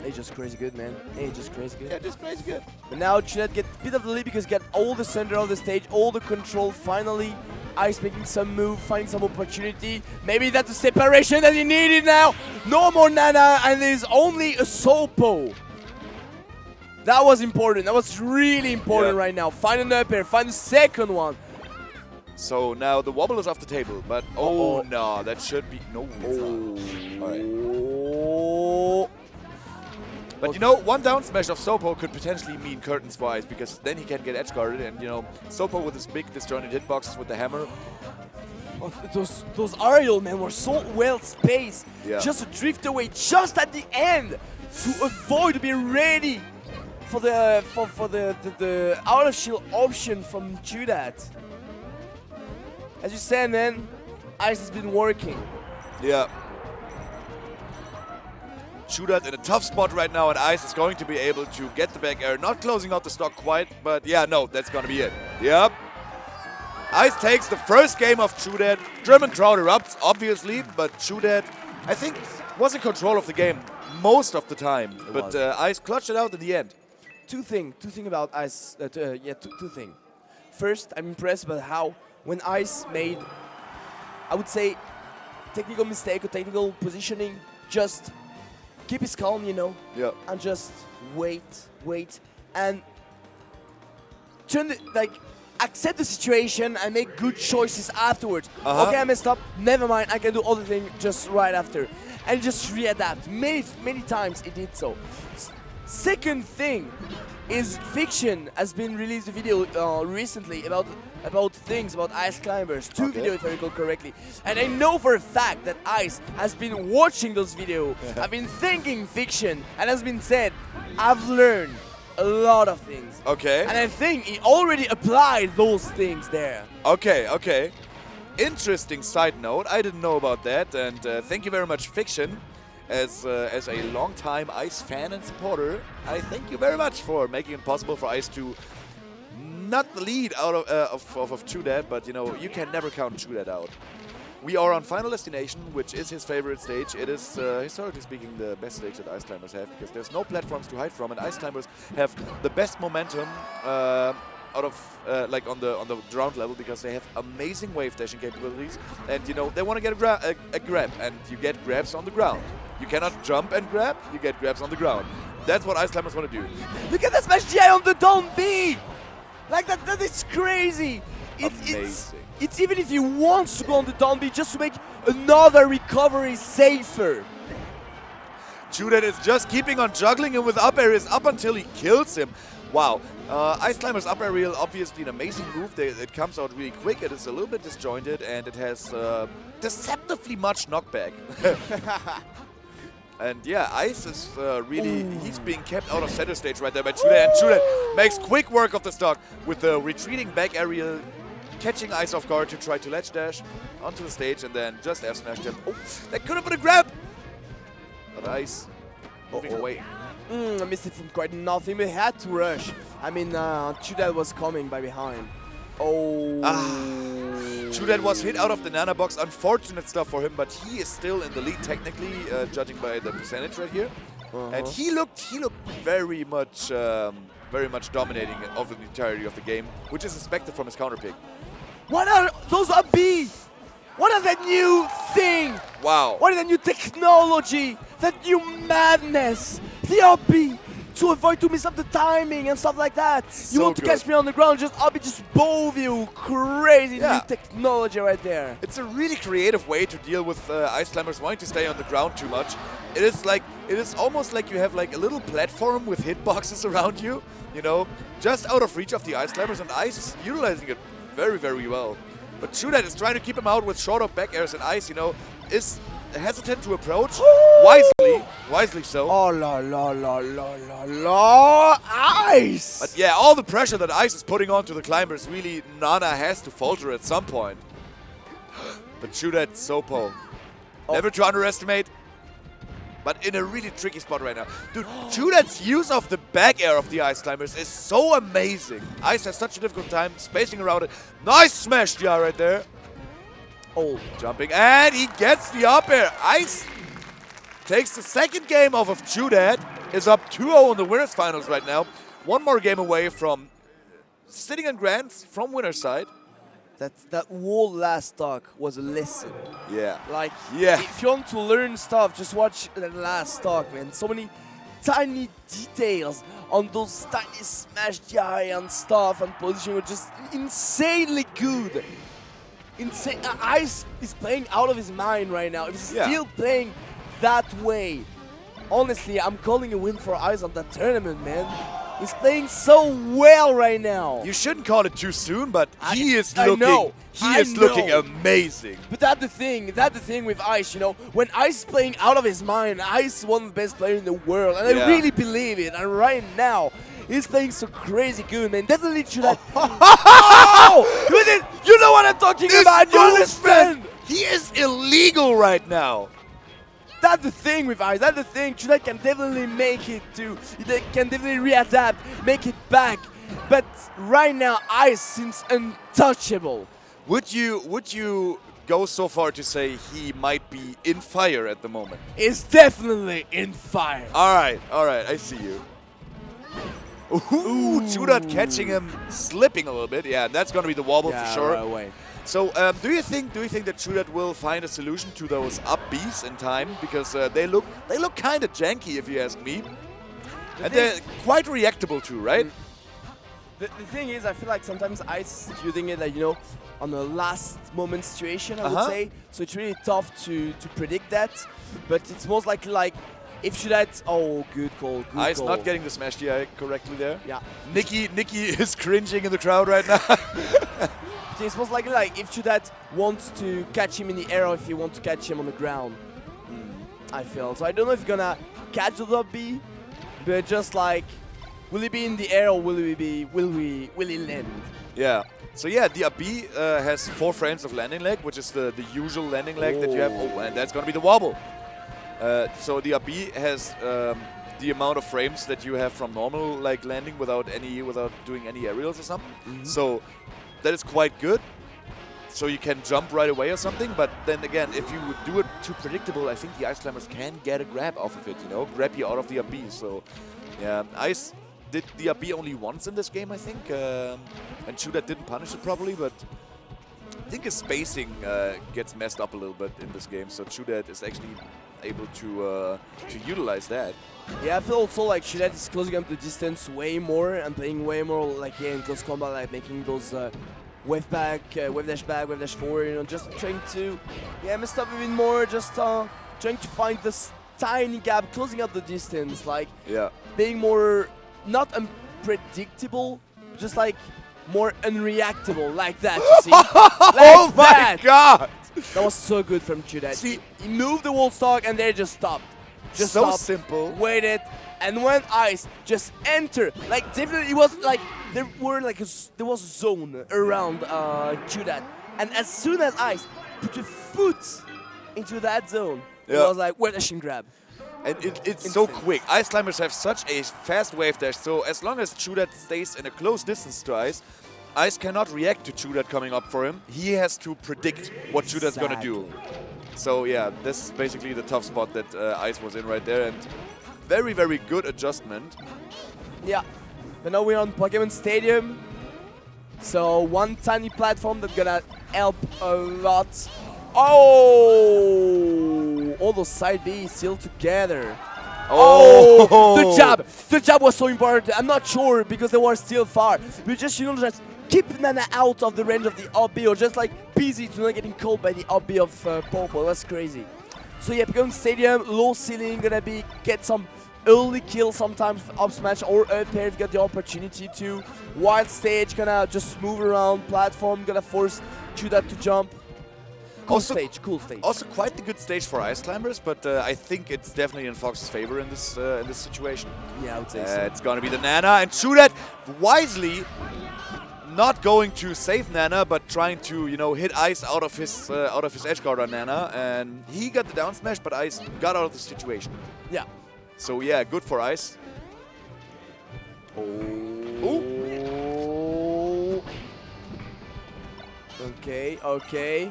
He's just crazy good, man. He's just crazy good. Yeah, just crazy good. But now ChuDat gets a bit of the lead because he got all the center of the stage, all the control. Finally, Ice making some move, finding some opportunity. Maybe that's the separation that he needed now. No more Nana, and there's only a Sopo. That was important. That was really important right now. Find an up air, find the second one. So now the wobble is off the table, but oh no, that should be no. It's not. All right. Oh. But you know, one down smash of Sopo could potentially mean curtains for Ice, because then he can get edge guarded, and you know, Sopo with his big disjointed hitboxes with the hammer. Oh, those aerial, man, were so well spaced. Yeah. Just to drift away just at the end to avoid to be ready for the out of shield option from ChuDat. As you said, man, Ice has been working. Yeah. ChuDat in a tough spot right now, and Ice is going to be able to get the back air. Not closing out the stock quite, but yeah, no, that's going to be it. Yep. Ice takes the first game of ChuDat. German crowd erupts, obviously, but ChuDat, I think, was in control of the game most of the time. But Ice clutched it out in the end. Two things about Ice. Two things. First, I'm impressed by how when Ice made, I would say, technical mistake or technical positioning, just keep his calm, you know, and just wait, and accept the situation and make good choices afterwards. Okay, I messed up, never mind, I can do other things just right after. And just readapt. Many times he did so. Second thing is Fiction has been released a video recently about things about Ice Climbers. Two videos if I recall correctly. And I know for a fact that Ice has been watching those videos. I've been thinking Fiction and has been said, I've learned a lot of things. Okay. And I think he already applied those things there. Okay. Interesting side note. I didn't know about that, and thank you very much, Fiction. As a long-time Ice fan and supporter, I thank you very much for making it possible for Ice to not the lead out of ChuDat, but you know, you can never count ChuDat out. We are on Final Destination, which is his favorite stage. It is, historically speaking, the best stage that Ice Climbers have, because there's no platforms to hide from, and Ice Climbers have the best momentum out of like on the ground level, because they have amazing wave dashing capabilities, and you know, they want to get a grab, and you get grabs on the ground. You cannot jump and grab, you get grabs on the ground. That's what Ice Climbers want to do. Look at that smash GI on the down B! Like that is crazy. It's even if he wants to go on the down B just to make another recovery safer. ChuDat is just keeping on juggling him with up aerials up until he kills him. Wow. Ice Climber's up aerial, obviously an amazing move. It comes out really quick, it is a little bit disjointed, and it has deceptively much knockback. And yeah, Ice is really, he's being kept out of center stage right there by ChuDat, and ChuDat makes quick work of the stock with the retreating back aerial, catching Ice off guard to try to ledge dash onto the stage, and then just F smash him. Oh, that could have been a grab! But Ice moving away. I missed it from quite nothing, but he had to rush. I mean, ChuDat was coming by behind. ChuDat was hit out of the Nana box. Unfortunate stuff for him, but he is still in the lead technically, judging by the percentage right here. And he looked very much dominating over the entirety of the game, which is expected from his counter pick. What are those up B? What is that new thing? Wow. What is that new technology? That new madness? The up B to avoid to miss up the timing and stuff like that. You So want to good. catch me on the ground, I'll be just both you. Crazy Yeah. new technology right there. It's a really creative way to deal with ice climbers wanting to stay on the ground too much. It is almost like you have like a little platform with hitboxes around you, you know, just out of reach of the ice climbers, and Ice is utilizing it very, very well. But ChuDat is trying to keep him out with short up back airs, and Ice, you know, is hesitant to approach. Wisely so. Oh la la la la la la, Ice! But yeah, all the pressure that Ice is putting onto the climbers, really, Nana has to falter at some point. But ChuDat, Sopo, never to underestimate. But in a really tricky spot right now. Dude, ChuDat's use of the back air of the ice climbers is so amazing. Ice has such a difficult time spacing around it. Nice smash DR right there. Oh, Jumping, and he gets the up air. Ice takes the second game off of ChuDat, is up 2-0 in the winners finals right now. One more game away from sitting in grands from winner's side. that whole last stock was a lesson. Yeah. Like, Yeah. if you want to learn stuff, just watch that last stock, man. So many tiny details on those tiny smash DI and stuff and position were just insanely good. Insane. Ice is playing out of his mind right now. If he's Yeah. still playing that way, honestly, I'm calling a win for Ice on that tournament, man. He's playing so well right now. You shouldn't call it too soon, but he is I looking. know, He I is looking know. amazing. But that's the thing with Ice, you know. When Ice is playing out of his mind, Ice is one of the best players in the world. And Yeah. I really believe it. And right now, he's playing so crazy good, man. Definitely should have... You know what I'm talking about, you understand? He is illegal right now. That's the thing with Ice. That's the thing. ChuDat can definitely make it too. They can definitely readapt, make it back. But right now, Ice seems untouchable. Would you go so far to say he might be in fire at the moment? He's definitely in fire. All right, I see you. Ooh, ChuDat catching him, slipping a little bit. Yeah, that's gonna be the wobble for sure. Right away. So, do you think that ChuDat will find a solution to those up Bs in time? Because they look kind of janky, if you ask me, and they're quite reactable too, right? The thing is, I feel like sometimes Ice is using it, like, you know, on a last moment situation, I would say. So it's really tough to predict that. But it's most likely like if ChuDat. Oh, good call. Good Ice call. not getting the smash DI correctly there. Yeah. Nikki is cringing in the crowd right now. It's most likely like if ChuDat wants to catch him in the air or if he wants to catch him on the ground. I feel. So I don't know if he's gonna catch the up B, but just like, will he be in the air or will he land? Yeah. So yeah, the up B has 4 frames of landing leg, which is the usual landing leg that you have. Oh, and that's gonna be the wobble. So the up B has the amount of frames that you have from normal like landing without doing any aerials or something. So that is quite good. So you can jump right away or something, but then again, if you would do it too predictable, I think the ice climbers can get a grab off of it, you know, grab you out of the up B. So yeah, Ice did the up B only once in this game, I think, and ChuDat didn't punish it properly, but I think his spacing gets messed up a little bit in this game, so ChuDat is actually able to utilize that. Yeah, I feel also like ChuDat is closing up the distance way more and playing way more like in close combat, like making those wave back, wave dash back, wave dash forward, you know, just trying to mess up a bit more, just trying to find this tiny gap, closing up the distance, like being more not unpredictable, just like more unreactable, like that, you see? Like oh my god! That was so good from ChuDat. See, he moved the wall stock and they just stopped. Just so stopped, simple. Waited, and when Ice just entered, like definitely it was like there was a zone around ChuDat, and as soon as Ice put a foot into that zone, it was like where dash and grab. And it's so quick. Ice climbers have such a fast wave dash, so as long as ChuDat stays in a close distance to Ice, Ice cannot react to ChuDat coming up for him. He has to predict what ChuDat's gonna do. So yeah, this is basically the tough spot that Ice was in right there, and very, very good adjustment. Yeah, but now we're on Pokemon Stadium, so one tiny platform that's gonna help a lot. Oh, all those side Bs still together. Oh, the jab! The jab was so important. I'm not sure because they were still far. We just, just keep Nana out of the range of the up B, or just like busy to not getting caught by the up B of Purple. That's crazy. So yeah, Goon Stadium, low ceiling, gonna be get some early kill sometimes up smash or up air if you get the opportunity to. Wild stage, gonna just move around platform, gonna force ChuDat to jump. Cool stage. Also quite the good stage for Ice Climbers, but I think it's definitely in Fox's favor in this situation. Yeah, I would say so. It's gonna be the Nana, and ChuDat wisely not going to save Nana, but trying to hit Ice out of his edge guard on Nana, and he got the down smash, but Ice got out of the situation. Yeah. So yeah, good for Ice. Oh. Okay.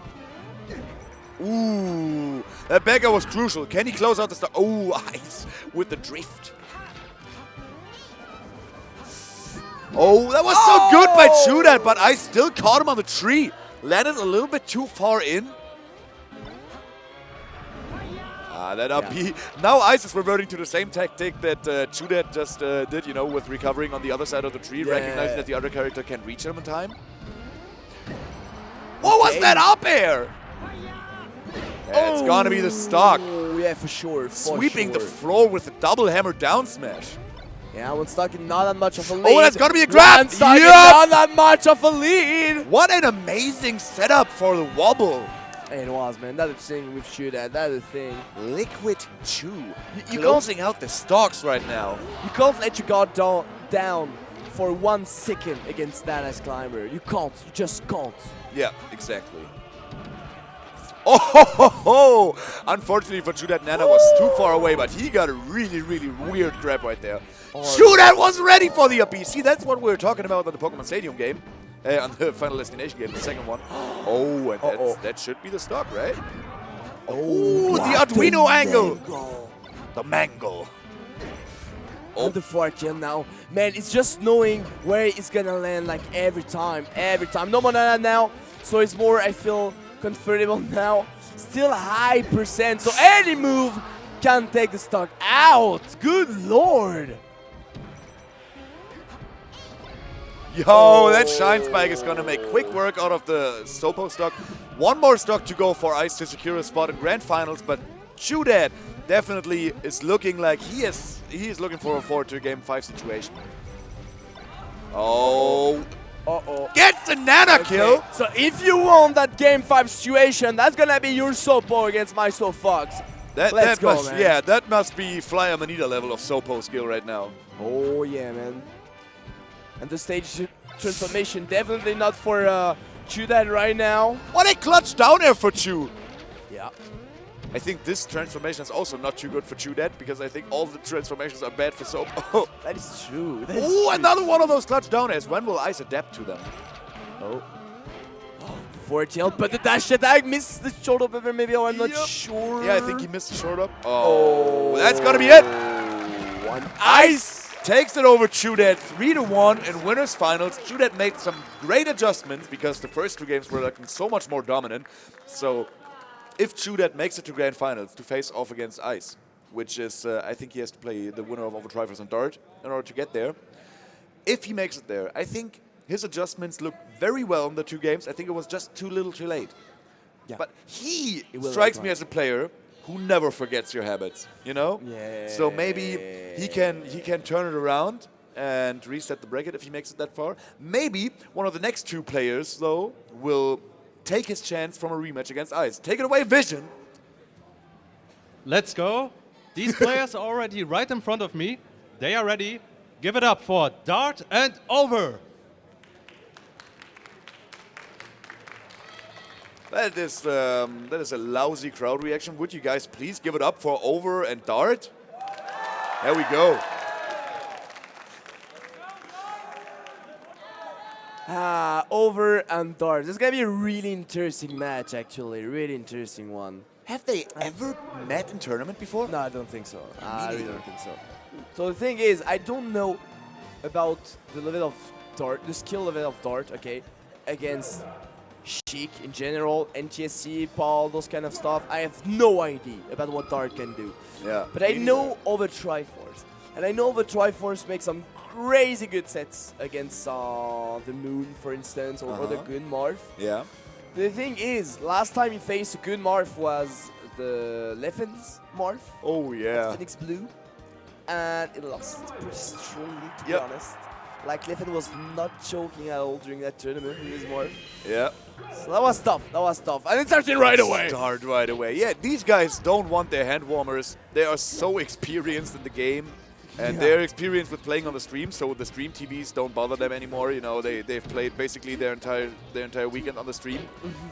Ooh, that backer was crucial. Can he close out the star? Oh, Ice with the drift. Oh, that was so good by ChuDat, but Ice still caught him on the tree. Landed a little bit too far in. That up B. Now Ice is reverting to the same tactic that ChuDat just did, with recovering on the other side of the tree, recognizing that the other character can reach him in time. What was that up air? Yeah, it's gonna be the stock. Oh, yeah, for sure. Sweeping the floor with a double hammer down smash. Yeah, one stock in not that much of a lead. Oh, that's gonna be a grab! One stock in not that much of a lead! What an amazing setup for the wobble. It was, man. That's the thing with ChuDat. That's the thing. Liquid Chew. You closing out the stocks right now. You can't let your guard down for 1 second against that as climber. You can't. You just can't. Yeah, exactly. Oh, ho, ho, ho. Unfortunately for ChuDat, Nana was too far away, but he got a really, really weird grab right there. ChuDat was ready for the up B. See, that's what we were talking about on the Pokemon Stadium game. On the Final Destination game, the second one. Oh, and that should be the stock, right? Oh, the Arduino angle. The mango. Oh, the 4 now. Man, it's just knowing where it's gonna land like every time. No more Nana now, so it's more, I feel, comfortable now. Still high percent, so any move can take the stock out. Good lord. Yo, that Shine Spike is gonna make quick work out of the Sopo stock. One more stock to go for Ice to secure a spot in Grand Finals, but ChuDat definitely is looking like he is looking forward to a Game 5 situation. Oh. Gets the Nana kill! So if you want that Game 5 situation, that's gonna be your Sopo against my Fox. Let's go, man. Yeah, that must be Fly Amanita level of Sopo skill right now. Oh yeah, man. And the stage transformation definitely not for ChuDat right now. What a clutch down air for Chu! Yeah. I think this transformation is also not too good for ChuDat, because I think all the transformations are bad for Sopo. That is true. Oh, another one of those clutch down airs. When will Ice adapt to them? Oh. 4TL, but the dash attack missed the short up ever maybe, I'm not sure. Yeah, I think he missed the short up. Oh, that's gonna be it. Ice takes it over ChuDat 3-1 in winners finals. ChuDat made some great adjustments because the first 2 games were looking so much more dominant. So if ChuDat makes it to grand finals to face off against Ice, which is, I think he has to play the winner of OverTriforce and Dart in order to get there. If he makes it there, I think his adjustments look very well in the 2 games. I think it was just too little too late. Yeah. But he strikes me as a player who never forgets your habits, Yeah. So maybe he can turn it around and reset the bracket if he makes it that far. Maybe one of the next 2 players, though, will take his chance from a rematch against Ice. Take it away, Vision. Let's go. These players are already right in front of me. They are ready. Give it up for Dart and Over. That is a lousy crowd reaction. Would you guys please give it up for Over and Dart? There we go. Over and Dart. This is going to be a really interesting match, actually. Really interesting one. Have they ever met in tournament before? No, I don't think so. I really don't think so. So the thing is, I don't know about the level of Dart, the skill level of Dart, okay, against Sheik in general, NTSC, Paul, those kind of stuff. I have no idea about what Dart can do. Yeah. But I know OverTriforce. And I know OverTriforce makes some crazy good sets against the Moon, for instance, or the Goon Marth. Yeah. The thing is, last time he faced a Goon Marth was the Levin's Marth. Oh, yeah. Phoenix Blue. And it lost pretty strongly, to be Yep. honest. Like, Levin was not choking at all during that tournament with his Marth. Yeah. So that was tough. That was tough. And it started right away. Start right away. Yeah, these guys don't want their hand warmers. They are so experienced in the game. And they're experienced with playing on the stream, so the stream TVs don't bother them anymore. You know, they've played basically their entire weekend on the stream.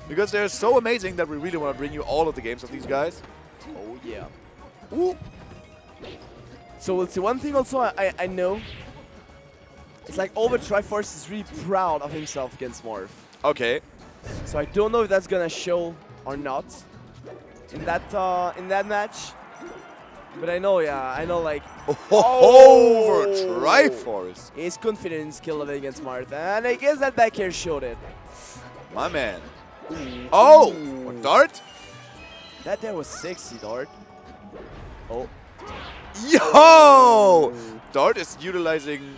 Because they're so amazing that we really want to bring you all of the games of these guys. Oh, yeah. Ooh. So we'll see. One thing also I know, it's like OverTriforce is really proud of himself against Marth. Okay. So I don't know if that's gonna show or not in that match. But I know, like OverTriforce. He's confident in his skill level against Marth, and I guess that back air showed it. My man. Oh, Dart? That there was sexy, Dart. Oh. Yo! Dart is utilizing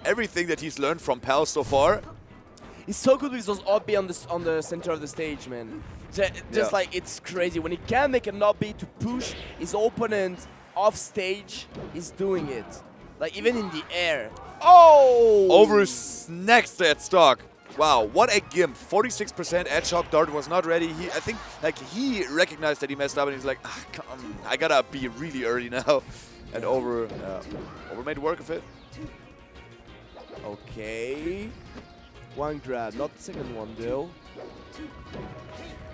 everything that he's learned from Pal so far. He's so good with those up B on the center of the stage, man. Just like, it's crazy. When he can make an up B to push his opponent off stage, he's doing it. Like, even in the air. Oh! Over snacks that stock. Wow, what a gimp. 46% edge shock. Dart was not ready. I think like he recognized that he messed up and he's like, come, I gotta be really early now. And Over made work of it. Okay. One grab, not the second one though.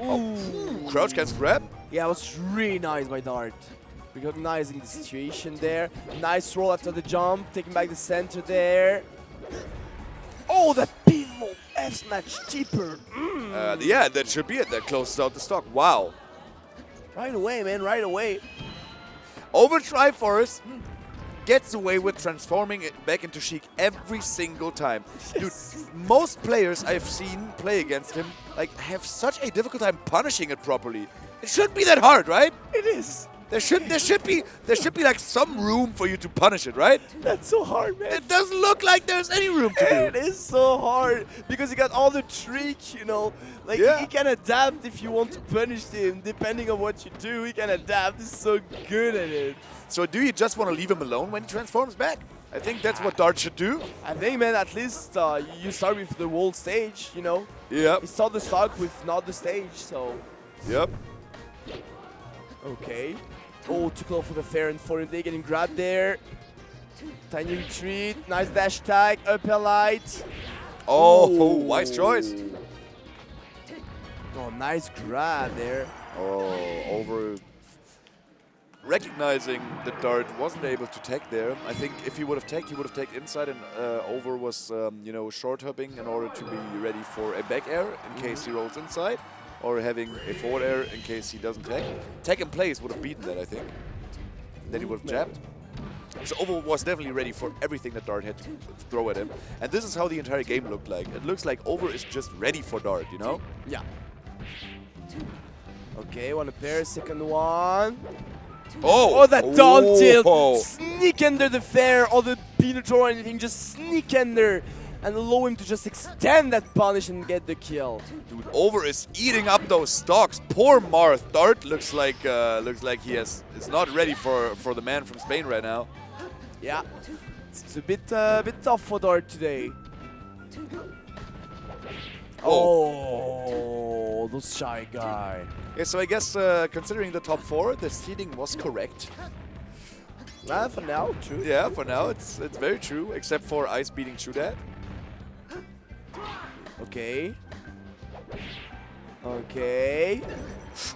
Ooh. Crouch cancel grab? Yeah, it was really nice by Dart. Recognizing the situation there. Nice roll after the jump, taking back the center there. Oh, that pivot F smash cheaper. Yeah, that should be it. That closes out the stock. Wow. Right away, man, right away. OverTriforce gets away with transforming it back into Sheik every single time. Yes. Dude, most players I've seen play against him like have such a difficult time punishing it properly. It shouldn't be that hard, right? It is. There should be like some room for you to punish it, right? That's so hard, man. It doesn't look like there's any room to do. It is so hard because you got all the tricks, you know. Like he can adapt if you want to punish him, depending on what you do. He can adapt. He's so good at it. So do you just want to leave him alone when he transforms back? I think that's what Dart should do. I think, man, at least you start with the whole stage, you know. Yep. You start the stock with not the stage, so. Yep. Okay. Oh, too close for the fair and for they getting grabbed there. Tiny retreat, nice dash tag, up air light. Oh, wise choice. Oh, nice grab there. Oh, Over recognizing that Dart wasn't able to tag there. I think if he would have tagged inside, and Over was, you know, short hopping in order to be ready for a back air in case he rolls inside, or having a forward air in case he doesn't tag. Tag in place would have beaten that, I think. Then he would have jabbed. So Over was definitely ready for everything that Dart had to throw at him. And this is how the entire game looked like. It looks like Over is just ready for Dart, you know? Yeah. Okay, one pair, second one. Oh! That dog tilt! Sneak under the fair or the peanut or anything, just sneak under and allow him to just extend that punish and get the kill. Dude, Over is eating up those stocks. Poor Marth. Dart looks like he is not ready for the man from Spain right now. Yeah, it's a bit tough for Dart today. Oh, those shy guy. Yeah, so I guess considering the top 4, the seeding was correct. For now, true. Yeah, for now it's very true, except for Ice beating ChuDat. Okay. Okay.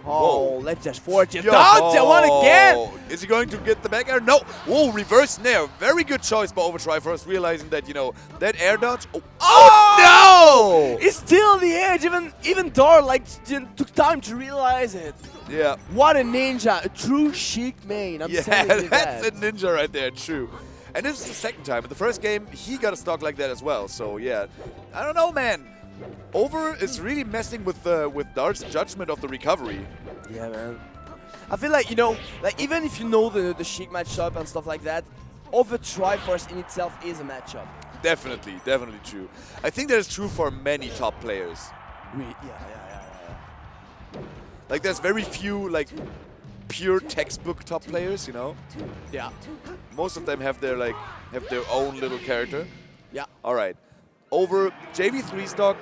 Oh, let's just forge it. Down one again! Is he going to get the back air? No! Whoa, reverse nair. Very good choice by OverTriforce, realizing that, you know, that air dodge. Oh, no! It's still on the edge. Even Dart like took time to realize it. Yeah. What a ninja. A true Sheik main. I'm telling you that's a ninja right there, true. And this is the second time. In the first game, he got a stock like that as well. So, yeah. I don't know, man. Over is really messing with Dart's judgment of the recovery. Yeah, man. I feel like, you know, like even if you know the Sheik matchup and stuff like that, OverTriforce in itself is a matchup. Definitely, definitely true. I think that is true for many top players. Yeah. Like there's very few like pure textbook top players, you know. Yeah. Most of them have their own little character. Yeah. All right. Over JV3 stock,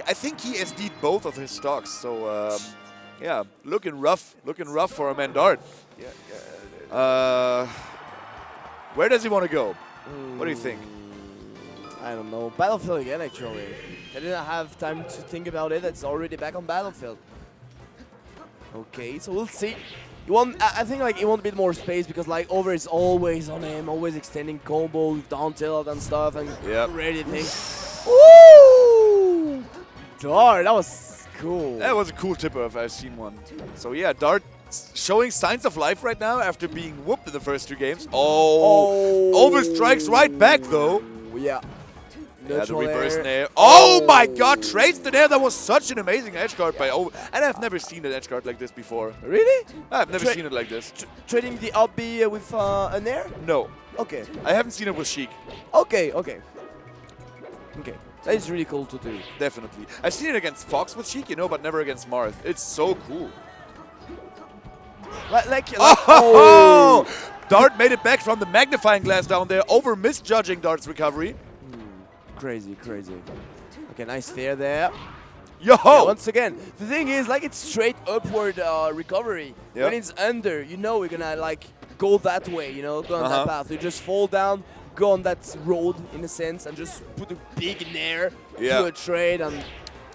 I think he SD'd both of his stocks. So yeah, looking rough for a man Dart. Where does he want to go? What do you think? I don't know. Battlefield again, actually. I didn't have time to think about it. It's already back on Battlefield. Okay, so we'll see. I think like he wants a bit more space because like Over is always on him, always extending combo with down tilt and stuff and ready things. Woo! Dart, that was cool. That was a cool tipper if I've seen one. So yeah, Dart showing signs of life right now after being whooped in the first 2 games. Oh. Over strikes right back though. Yeah. Yeah, the reverse nair. Oh my god, trades the nair. That was such an amazing edge guard by Over. And I've never seen an edge guard like this before. Really? I've never seen it like this. Trading the up B with a nair? No. Okay. I haven't seen it with Sheik. Okay. That is really cool to do. Definitely. I've seen it against Fox with Sheik, you know, but never against Marth. It's so cool. Oh! Dart made it back from the magnifying glass down there, Over misjudging Dart's recovery. Crazy. Okay, nice fair there. Yo! Yeah, once again, the thing is, like, it's straight upward recovery. Yep. When it's under, you know we're gonna, like, go that way, you know, go on that path. You just fall down, go on that road, in a sense, and just put a big nair to a trade, and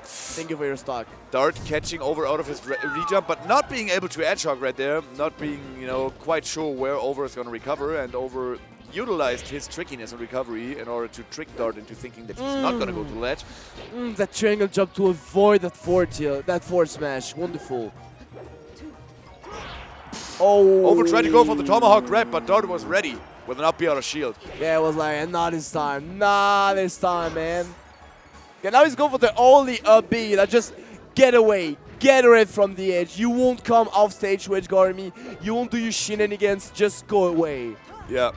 thank you for your stock. Dart catching Over out of his rejump, but not being able to edge hog right there, not being, you know, quite sure where Over is gonna recover, and Over utilized his trickiness and recovery in order to trick Dart into thinking that he's not gonna go to the ledge. That triangle jump to avoid that forward smash, wonderful. Oh! Over tried to go for the tomahawk grab, but Dart was ready with an up B out of shield. Yeah, it was like, not this time, man. Okay, now he's going for the only up B, like just get away from the edge. You won't come off stage to edge guard me. You won't do your shenanigans, just go away. Yeah.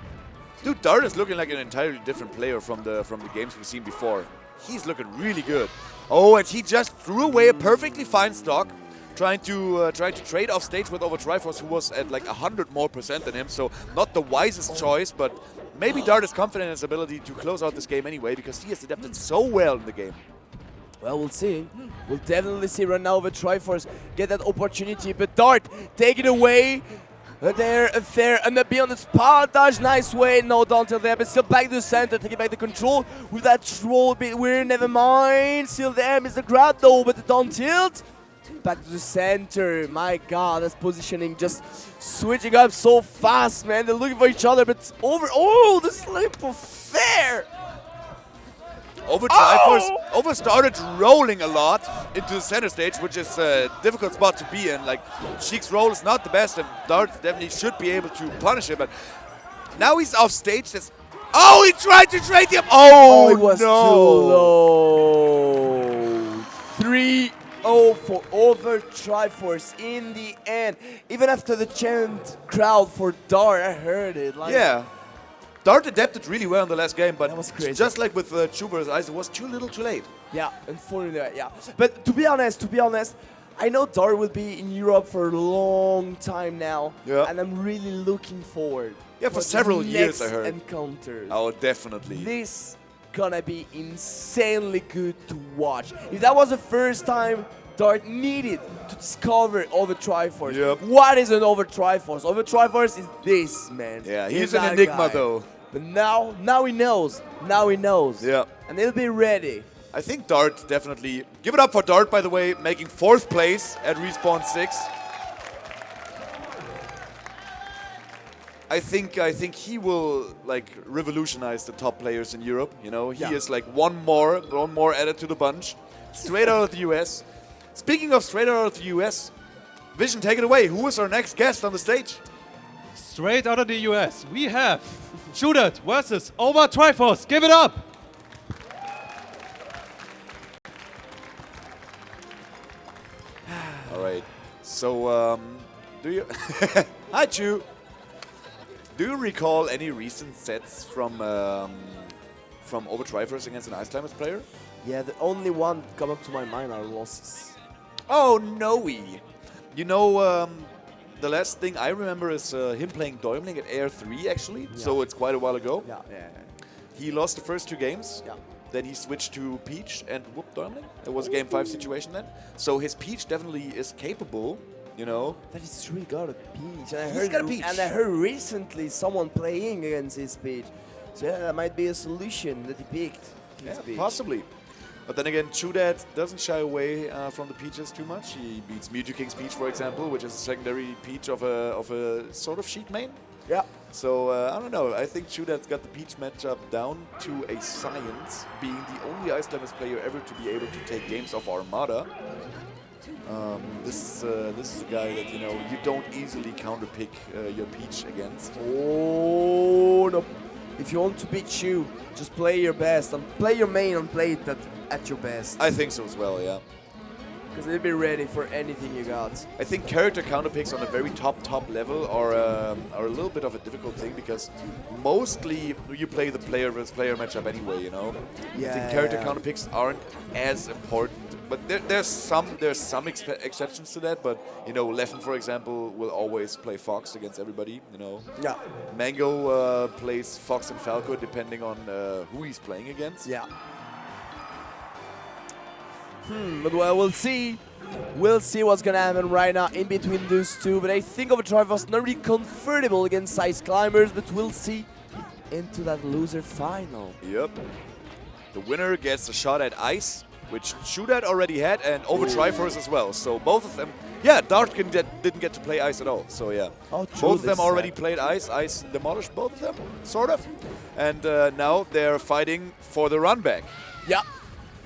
Dude, Dart is looking like an entirely different player from the games we've seen before. He's looking really good. Oh, and he just threw away a perfectly fine stock, trying to trade off stage with OverTriforce, who was at like 100% more than him. So not the wisest choice, but maybe Dart is confident in his ability to close out this game anyway because he has adapted so well in the game. Well, we'll see. We'll definitely see right now OverTriforce get that opportunity, but Dart take it away. There, fair, and the beyond the spot dodge, nice way, no down till there, but still back to the center, taking back the control with that troll bit weird, never mind, still there, Mr. Grab though, but the down tilt, back to the center, my god, that's positioning just switching up so fast, man, they're looking for each other, but oh, the slip of fair! Over started rolling a lot into the center stage, which is a difficult spot to be in. Like, Sheik's roll is not the best, and Dart definitely should be able to punish it, but now he's off stage. Oh, he tried to trade him! Oh, it was too low. 3-0 for OverTriforce in the end. Even after the chant crowd for Dart, I heard it. Like, yeah. Dart adapted really well in the last game, but that was crazy. Just like with Chuber's Eyes, it was too little too late. Yeah, unfortunately, yeah. But to be honest, I know Dart will be in Europe for a long time now, and I'm really looking forward. Yeah, for several years, I heard. Encounters. Oh, definitely. This gonna be insanely good to watch. If that was the first time Dart needed to discover OverTriforce. Yep. What is an OverTriforce? OverTriforce is this, man. Yeah, he's an enigma though. But now he knows. Yeah. And he'll be ready. I think Dart definitely. Give it up for Dart, by the way, making 4th place at Respawn 6. I think he will like revolutionize the top players in Europe. You know, he is like one more added to the bunch, straight out of the US. Speaking of straight out of the US, Vision, take it away. Who is our next guest on the stage? Straight out of the US, we have ChuDat versus OverTriforce. Give it up! All right. So, do you... Hi, Chu! Do you recall any recent sets from OverTriforce against an Ice Climbers player? Yeah, the only one come up to my mind are losses. Oh, no! You know, the last thing I remember is him playing Däumling at Air 3, actually. Yeah. So it's quite a while ago. Yeah. He lost the first 2 games. Yeah. Then he switched to Peach and whooped Däumling. It was a Game 5 situation then. So his Peach definitely is capable, you know. But he's really got a Peach. And He's got a Peach. And I heard recently someone playing against his Peach. So yeah, that might be a solution that he picked. Yeah, his Peach. possibly. But then again, ChuDat doesn't shy away from the Peaches too much. He beats Mewtwo King's Peach, for example, which is a secondary Peach of a sort of Sheik main. Yeah. So, I don't know. I think ChuDat's got the Peach matchup down to a science, being the only Ice Climbers player ever to be able to take games off Armada. This is a guy that, you know, you don't easily counterpick your Peach against. Oh, no. If you want to beat you, just play your best and play your main and play it at your best. I think so as well, yeah. Because they'll be ready for anything you got. I think character counterpicks on a very top level are a little bit of a difficult thing because mostly you play the player versus player matchup anyway, you know. I think character counterpicks aren't as important, but there's some exceptions to that. But you know, Levin, for example, will always play Fox against everybody, you know. Yeah. Mango plays Fox and Falco depending on who he's playing against. Yeah. But well, we'll see. We'll see what's gonna happen right now in between those two. But I think OverTriforce not really comfortable against Ice Climbers, but we'll see into that loser final. Yep. The winner gets a shot at Ice, which ChuDat already had, and OverTriforce as well. So both of them, yeah, Darkin didn't get to play Ice at all. So yeah, Oh, true, both of them this already set. played Ice. Ice demolished both of them, sort of. And now they're fighting for the run back. Yeah.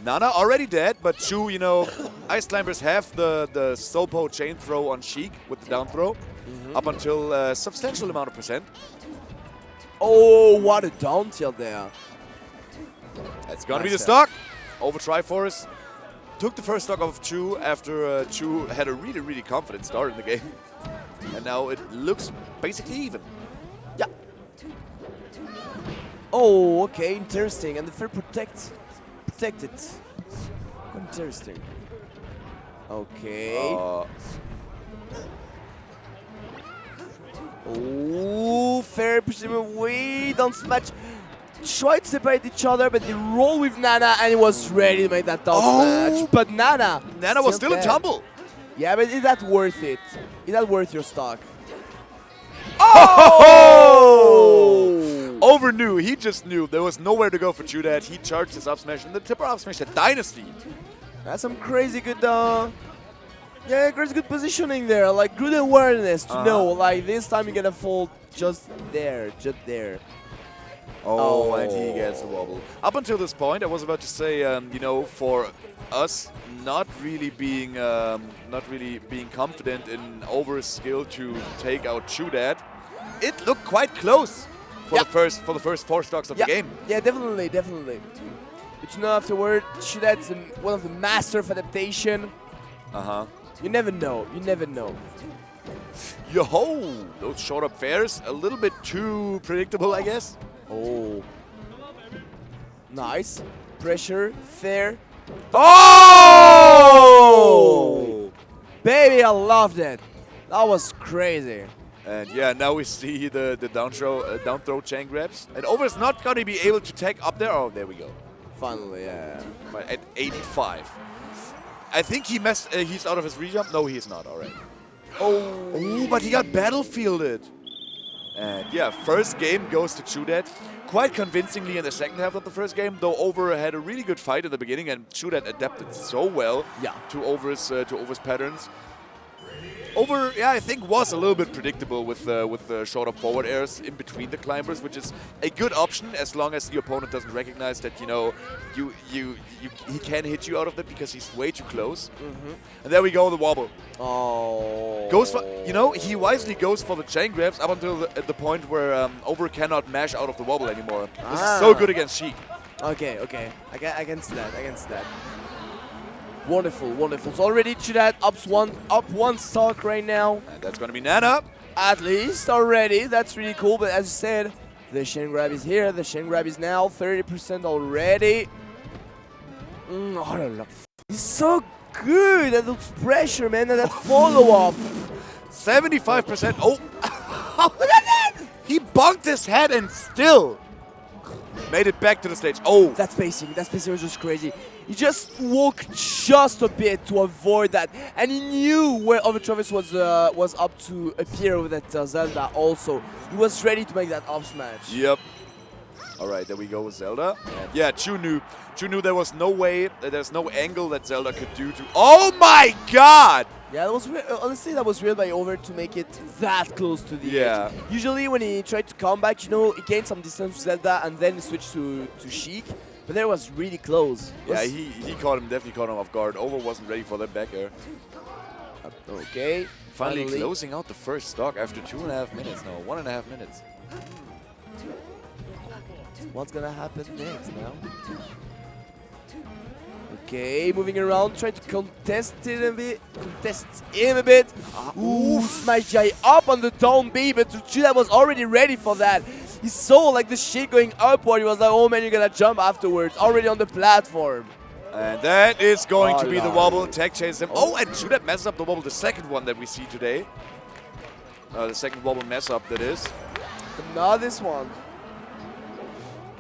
Nana already dead, but Chu, you know, Ice Climbers have the Sopo chain throw on Sheik with the down throw up until a substantial amount of percent. Oh, what a down tilt there. That's gonna be Nice the stock. OverTriforce took the first stock of Chu after Chu had a really confident start in the game. And now it looks basically even. Yeah. Oh, okay, interesting. And the fair protected. Interesting. Okay. Oh, fair pushing way down smash. Tried to separate each other, but they roll with Nana and he was ready to make that down smash. But Nana Was still a dead. tumble. Yeah, but is that worth it? Is that worth your stock? Oh! Over knew. He just knew. There was nowhere to go for ChuDat. He charged his up smash, and the tipper up smash had Dynasty. That's some crazy good, yeah, crazy good positioning there. Like good awareness to know, like this time you're gonna fall just there. Oh, and he gets a wobble. Up until this point, I was about to say, you know, for us not really being confident in Over's skill to take out ChuDat, it looked quite close for the first 4 stocks of the game. Yeah, definitely. But you know, afterward, ChuDat's one of the master of adaptation. You never know. Yo, those short up fairs, a little bit too predictable, I guess. Oh. Nice. Pressure. Fair. Oh! Baby, I loved it. That was crazy. And yeah, now we see the down throw chain grabs. And Over's not going to be able to tag up there. Oh, there we go. Finally, yeah. But at 85. I think he he's out of his rejump. No, he's not. All right. Oh, but he got battlefielded. And yeah, first game goes to ChuDat. Quite convincingly in the second half of the first game, though Over had a really good fight at the beginning, and ChuDat adapted so well to Over's patterns. Over, yeah, I think was a little bit predictable with the short up forward airs in between the climbers, which is a good option as long as the opponent doesn't recognize that, you know, he can hit you out of that because he's way too close. And there we go, the wobble. Oh. Goes for, you know, he wisely goes for the chain grabs up until the point where Over cannot mash out of the wobble anymore. This is so good against Sheik. Okay. I can see that. Wonderful, wonderful. So already ChuDat up one stock right now. And that's going to be Nana. At least already. That's really cool. But as you said, the Shen grab is here. The Shen grab is now 30% already. Oh, no. He's so good at those pressure, man, and that follow-up. 75%. Oh, he bunked his head and still made it back to the stage. Oh, That spacing was just crazy. He just walked just a bit to avoid that, and he knew where OverTriforce was up to appear with that Zelda. Also, he was ready to make that up smash. yep. All right, there we go with Zelda. And yeah, Chu knew there was no way, there's no angle that Zelda could do to. Oh my God! Yeah, that was honestly that was real by Over to make it that close to the Yeah. edge. Usually when he tried to come back, you know, he gained some distance to Zelda and then he switched to Sheik. But there was really close. Yeah, he definitely caught him off guard. Over wasn't ready for that back air. Okay. Finally closing out the first stock after 2.5 minutes. No, 1.5 minutes. What's gonna happen next now? Okay, moving around, trying to contest him a bit. Ooh, smash Jai up on the down B, but ChuDat was already ready for that. He saw like the shit going upward. He was like, oh man, you're gonna jump afterwards. Already on the platform. And that is going to be the no. wobble. Tech chase him. Oh, and ChuDat messes up the wobble, the second one that we see today. The second wobble mess up, that is. But not this one.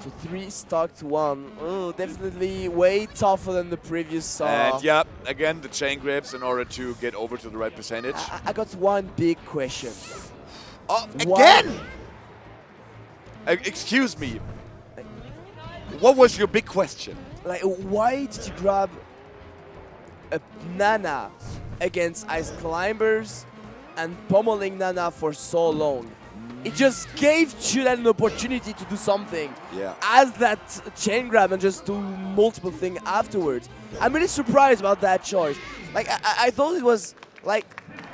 So 3 stock to 1. Oh, definitely way tougher than the previous. And yeah, again, the chain grips in order to get over to the right percentage. I got one big question. Oh, Why- again! Excuse me. What was your big question? Like, why did you grab a Nana against Ice Climbers and pummeling Nana for so long? It just gave ChuDat an opportunity to do something. Yeah. As that chain grab and just do multiple things afterwards. I'm really surprised about that choice. Like, I thought it was, like,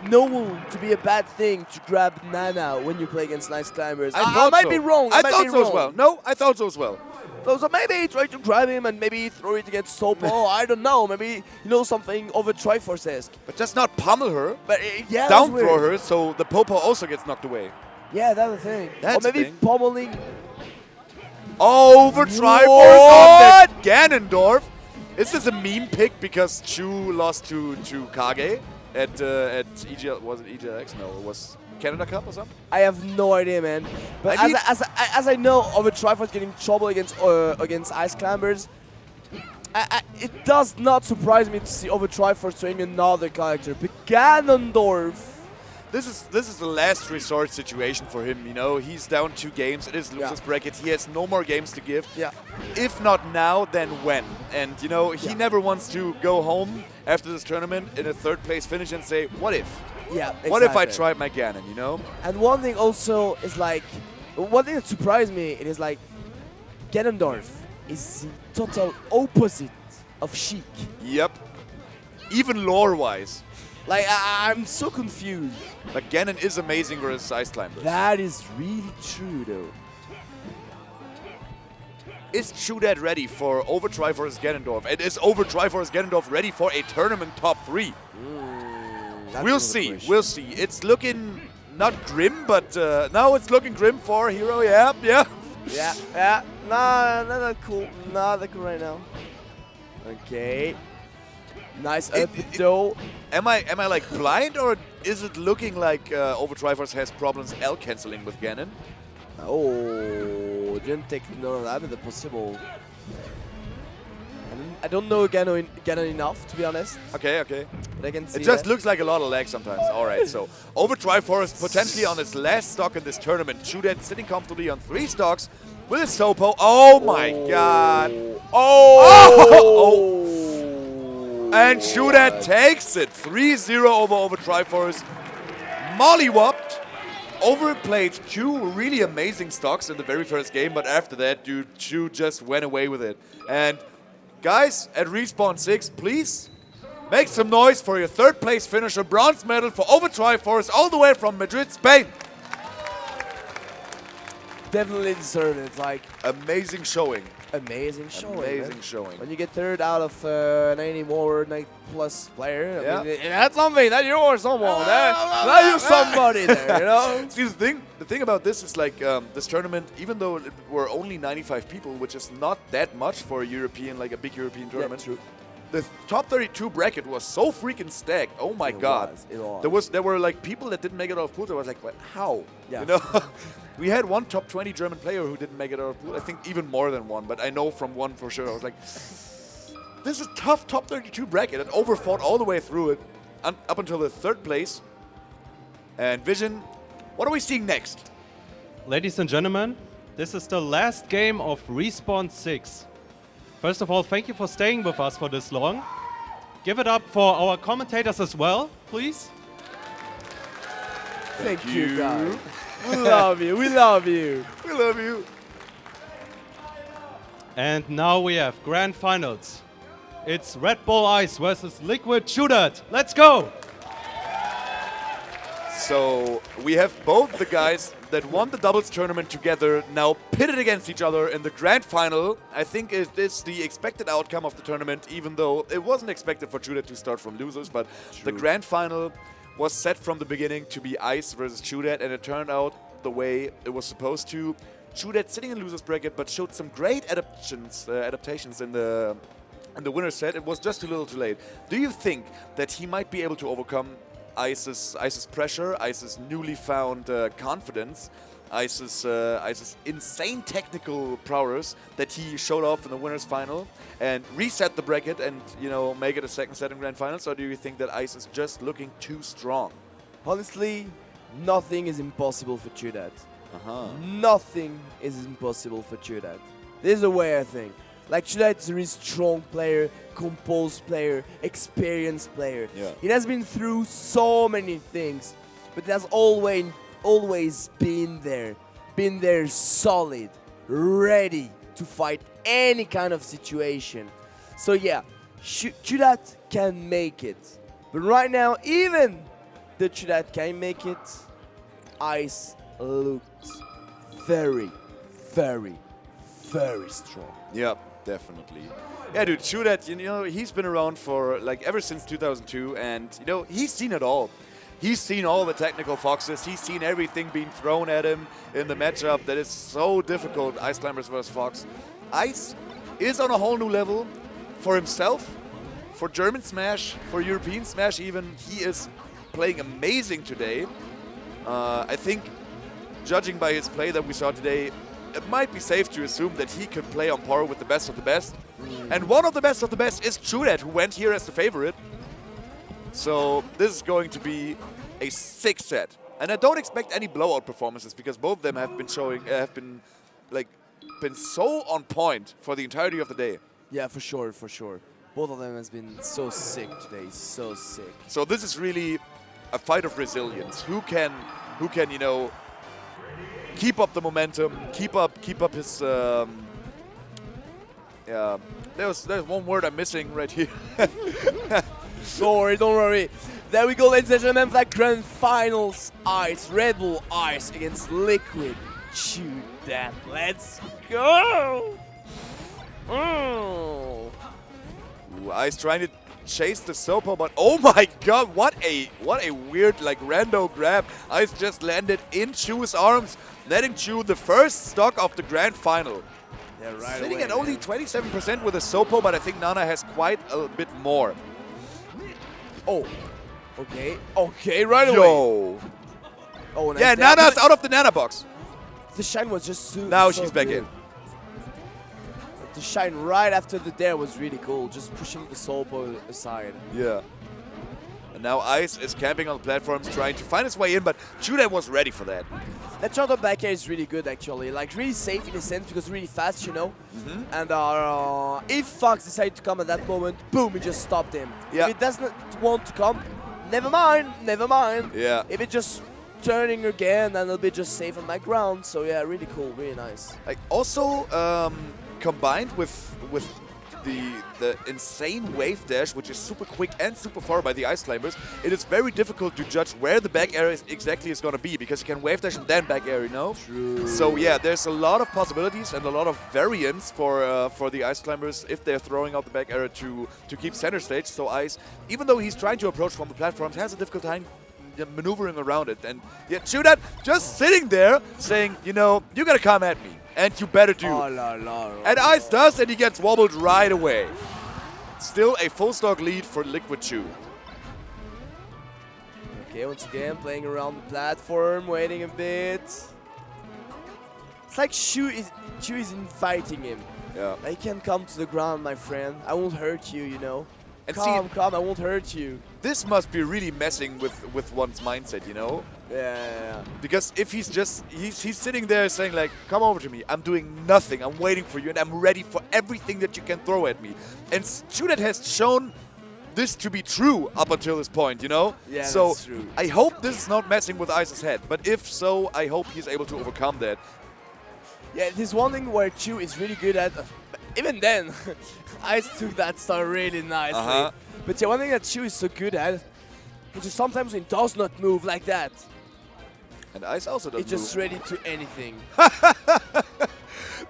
normal to be a bad thing to grab Nana when you play against Ice Climbers. I might be wrong. I thought so as well. No, I thought so as well. So maybe try to grab him and maybe throw it against Sopo. I don't know. Maybe, you know, something OverTriforce-esque. But just not pummel her. But yeah, Down that's throw weird. her so the Popo also gets knocked away. Yeah, that's the thing. That's or maybe the thing. pummeling. OverTriforce on that Ganondorf. Is this a meme pick because Chu lost to Kage at EGL? Was it EGLX? No, it was Canada Cup or something. I have no idea, man. But I mean- as I know, OverTriforce getting trouble against Ice Climbers. It does not surprise me to see OverTriforce throwing another character, but Ganondorf. This is the last resort situation for him. You know, he's down 2 games. It is losers bracket. He has no more games to give. Yeah. If not now, then when? And you know, he never wants to go home after this tournament in a 3rd place finish and say, what if? Yeah. Exactly. What if I tried my Ganon? You know? And one thing also is like, one thing that surprised me, it is like, Ganondorf is the total opposite of Sheik. Yep. Even lore-wise. Like, I'm so confused. But Ganon is amazing versus Ice Climbers. That is really true, though. Is ChuDat ready for OverTriforce Ganondorf? And is OverTriforce Ganondorf ready for a tournament top 3? We'll see. We'll see. It's looking not grim, but now it's looking grim for Hero. Yeah, yeah. Yeah. Nah, not that cool. Not that cool right now. Okay. Nice up though. Am I like blind, or is it looking like OverTriforce has problems L canceling with Ganon? Oh, didn't take none of that, but it's possible. I don't know Ganon enough, to be honest. Okay, okay. But I can see It just that. looks like a lot of lag sometimes. All right, so OverTriforce potentially on its last stock in this tournament. ChuDat sitting comfortably on 3 stocks with his Sopo. Oh my God! Oh! And ChuDat takes it 3-0 over OverTriforce. Mollywopped. Overplayed 2 really amazing stocks in the very first game, but after that, dude, Chu just went away with it. And guys at Respawn 6, please make some noise for your 3rd place finisher, bronze medal for OverTriforce all the way from Madrid, Spain. Definitely deserved it. Like, Amazing showing. amazing showing. Amazing Man. showing. When you get third out of 90 more 90+ player, Yeah. I mean, that's something. That you're someone. That you're somebody there, you know? See, the thing about this is like this tournament, even though it were only 95 people, which is not that much for a European, like a big European tournament. True. The top 32 bracket was so freaking stacked. Oh my God! It was. There were like people that didn't make it out of pool. I was like, what? How? Yeah. You know, we had one top 20 German player who didn't make it out of pool. I think even more than one, but I know from one for sure. I was like, this is a tough top 32 bracket, and overfought all the way through it, up until the third place. And Vision, what are we seeing next? Ladies and gentlemen, this is the last game of Respawn 6. First of all, thank you for staying with us for this long. Give it up for our commentators as well, please. Thank you, guys. We love you. We love you. We love you. And now we have grand finals. It's Red Bull Ice versus Liquid ChuDat. Let's go! So we have both the guys that won the doubles tournament together now pitted against each other in the grand final. I think it is the expected outcome of the tournament, even though it wasn't expected for ChuDat to start from losers. But the grand final was set from the beginning to be Ice versus ChuDat, and it turned out the way it was supposed to. ChuDat sitting in losers bracket, but showed some great adaptations in the winner's set. It was just a little too late. Do you think that he might be able to overcome Ice's pressure, Ice's newly found confidence, Ice's insane technical prowess that he showed off in the winners final, and reset the bracket and, you know, make it a second set in grand finals? Or do you think that Ice is just looking too strong? Honestly, nothing is impossible for ChuDat. Nothing is impossible for ChuDat. This is the way I think. Like, ChuDat is a really strong player, composed player, experienced player. Yeah. He has been through so many things, but he has always been there solid, ready to fight any kind of situation. So yeah, ChuDat can make it. But right now, even the ChuDat can make it, Ice looked very, very, very strong. Yeah, definitely. Yeah, dude, ChuDat, you know, he's been around for like ever since 2002, and you know, he's seen it all. He's seen all the technical foxes. He's seen everything being thrown at him in the matchup that is so difficult, Ice Climbers versus Fox. Ice is on a whole new level for himself, for German Smash, for European Smash even. He is playing amazing today. I think, judging by his play that we saw today, it might be safe to assume that he could play on par with the best of the best. And one of the best is ChuDat, who went here as the favorite. So this is going to be a 6 set. And I don't expect any blowout performances, because both of them have been been so on point for the entirety of the day. Yeah, for sure, for sure. Both of them has been so sick today, so sick. So this is really a fight of resilience. Who can, you know, keep up the momentum, keep up his. Yeah, there's one word I'm missing right here. Don't worry. There we go, ladies and gentlemen, for that grand finals. Ice, Red Bull Ice against Liquid ChuDat. Let's go! Oh. Ooh, Ice trying to chase the Sopo, but oh my god, what a weird, like, rando grab. Ice just landed in Chu's arms, letting Chu the first stock of the grand final. Yeah, right Sitting away, at only man. 27% with a Sopo, but I think Nana has quite a bit more. Oh, okay, right away. Yo. Oh, nice Yeah, down. Nana's out of the Nana box. The shine was just so Now so she's back good. in. The shine right after the dare was really cool, just pushing the Sopo aside. Yeah. And now Ice is camping on the platforms, trying to find his way in, but ChuDat was ready for that. That shot on back air is really good, actually. Like, really safe in a sense, because really fast, you know? And if Fox decided to come at that moment, boom, he just stopped him. Yeah. If it doesn't want to come, never mind. Yeah. If it's just turning again, then it'll be just safe on my ground. So yeah, really cool, really nice. Like, also, combined with the insane wave dash, which is super quick and super far by the Ice Climbers, it is very difficult to judge where the back air exactly is going to be, because you can wave dash and then back air, you know? True. So yeah, there's a lot of possibilities and a lot of variants for the Ice Climbers if they're throwing out the back air to keep center stage. So Ice, even though he's trying to approach from the platforms, has a difficult time maneuvering around it. And yet ChuDat just sitting there saying, you know, you gotta come at me. And you better do. Oh, la, la, And Ice does, and he gets wobbled right away. Still a full stock lead for Liquid Chu. Okay, once again, playing around the platform, waiting a bit. It's like Chu is inviting him. Yeah. I can come to the ground, my friend. I won't hurt you, you know. And Come, I won't hurt you. This must be really messing with one's mindset, you know? Yeah. Because if he's just, he's sitting there saying like, come over to me, I'm doing nothing, I'm waiting for you, and I'm ready for everything that you can throw at me. And ChuDat has shown this to be true up until this point, you know? Yeah, so that's true. I hope this is not messing with Ice's head, but if so, I hope he's able to overcome that. Yeah, there's one thing where Chu is really good at. Even then, Ice took that star really nicely. But yeah, one thing that Chu is so good at is just sometimes he does not move like that. And Ice also doesn't It's just move. ready to anything.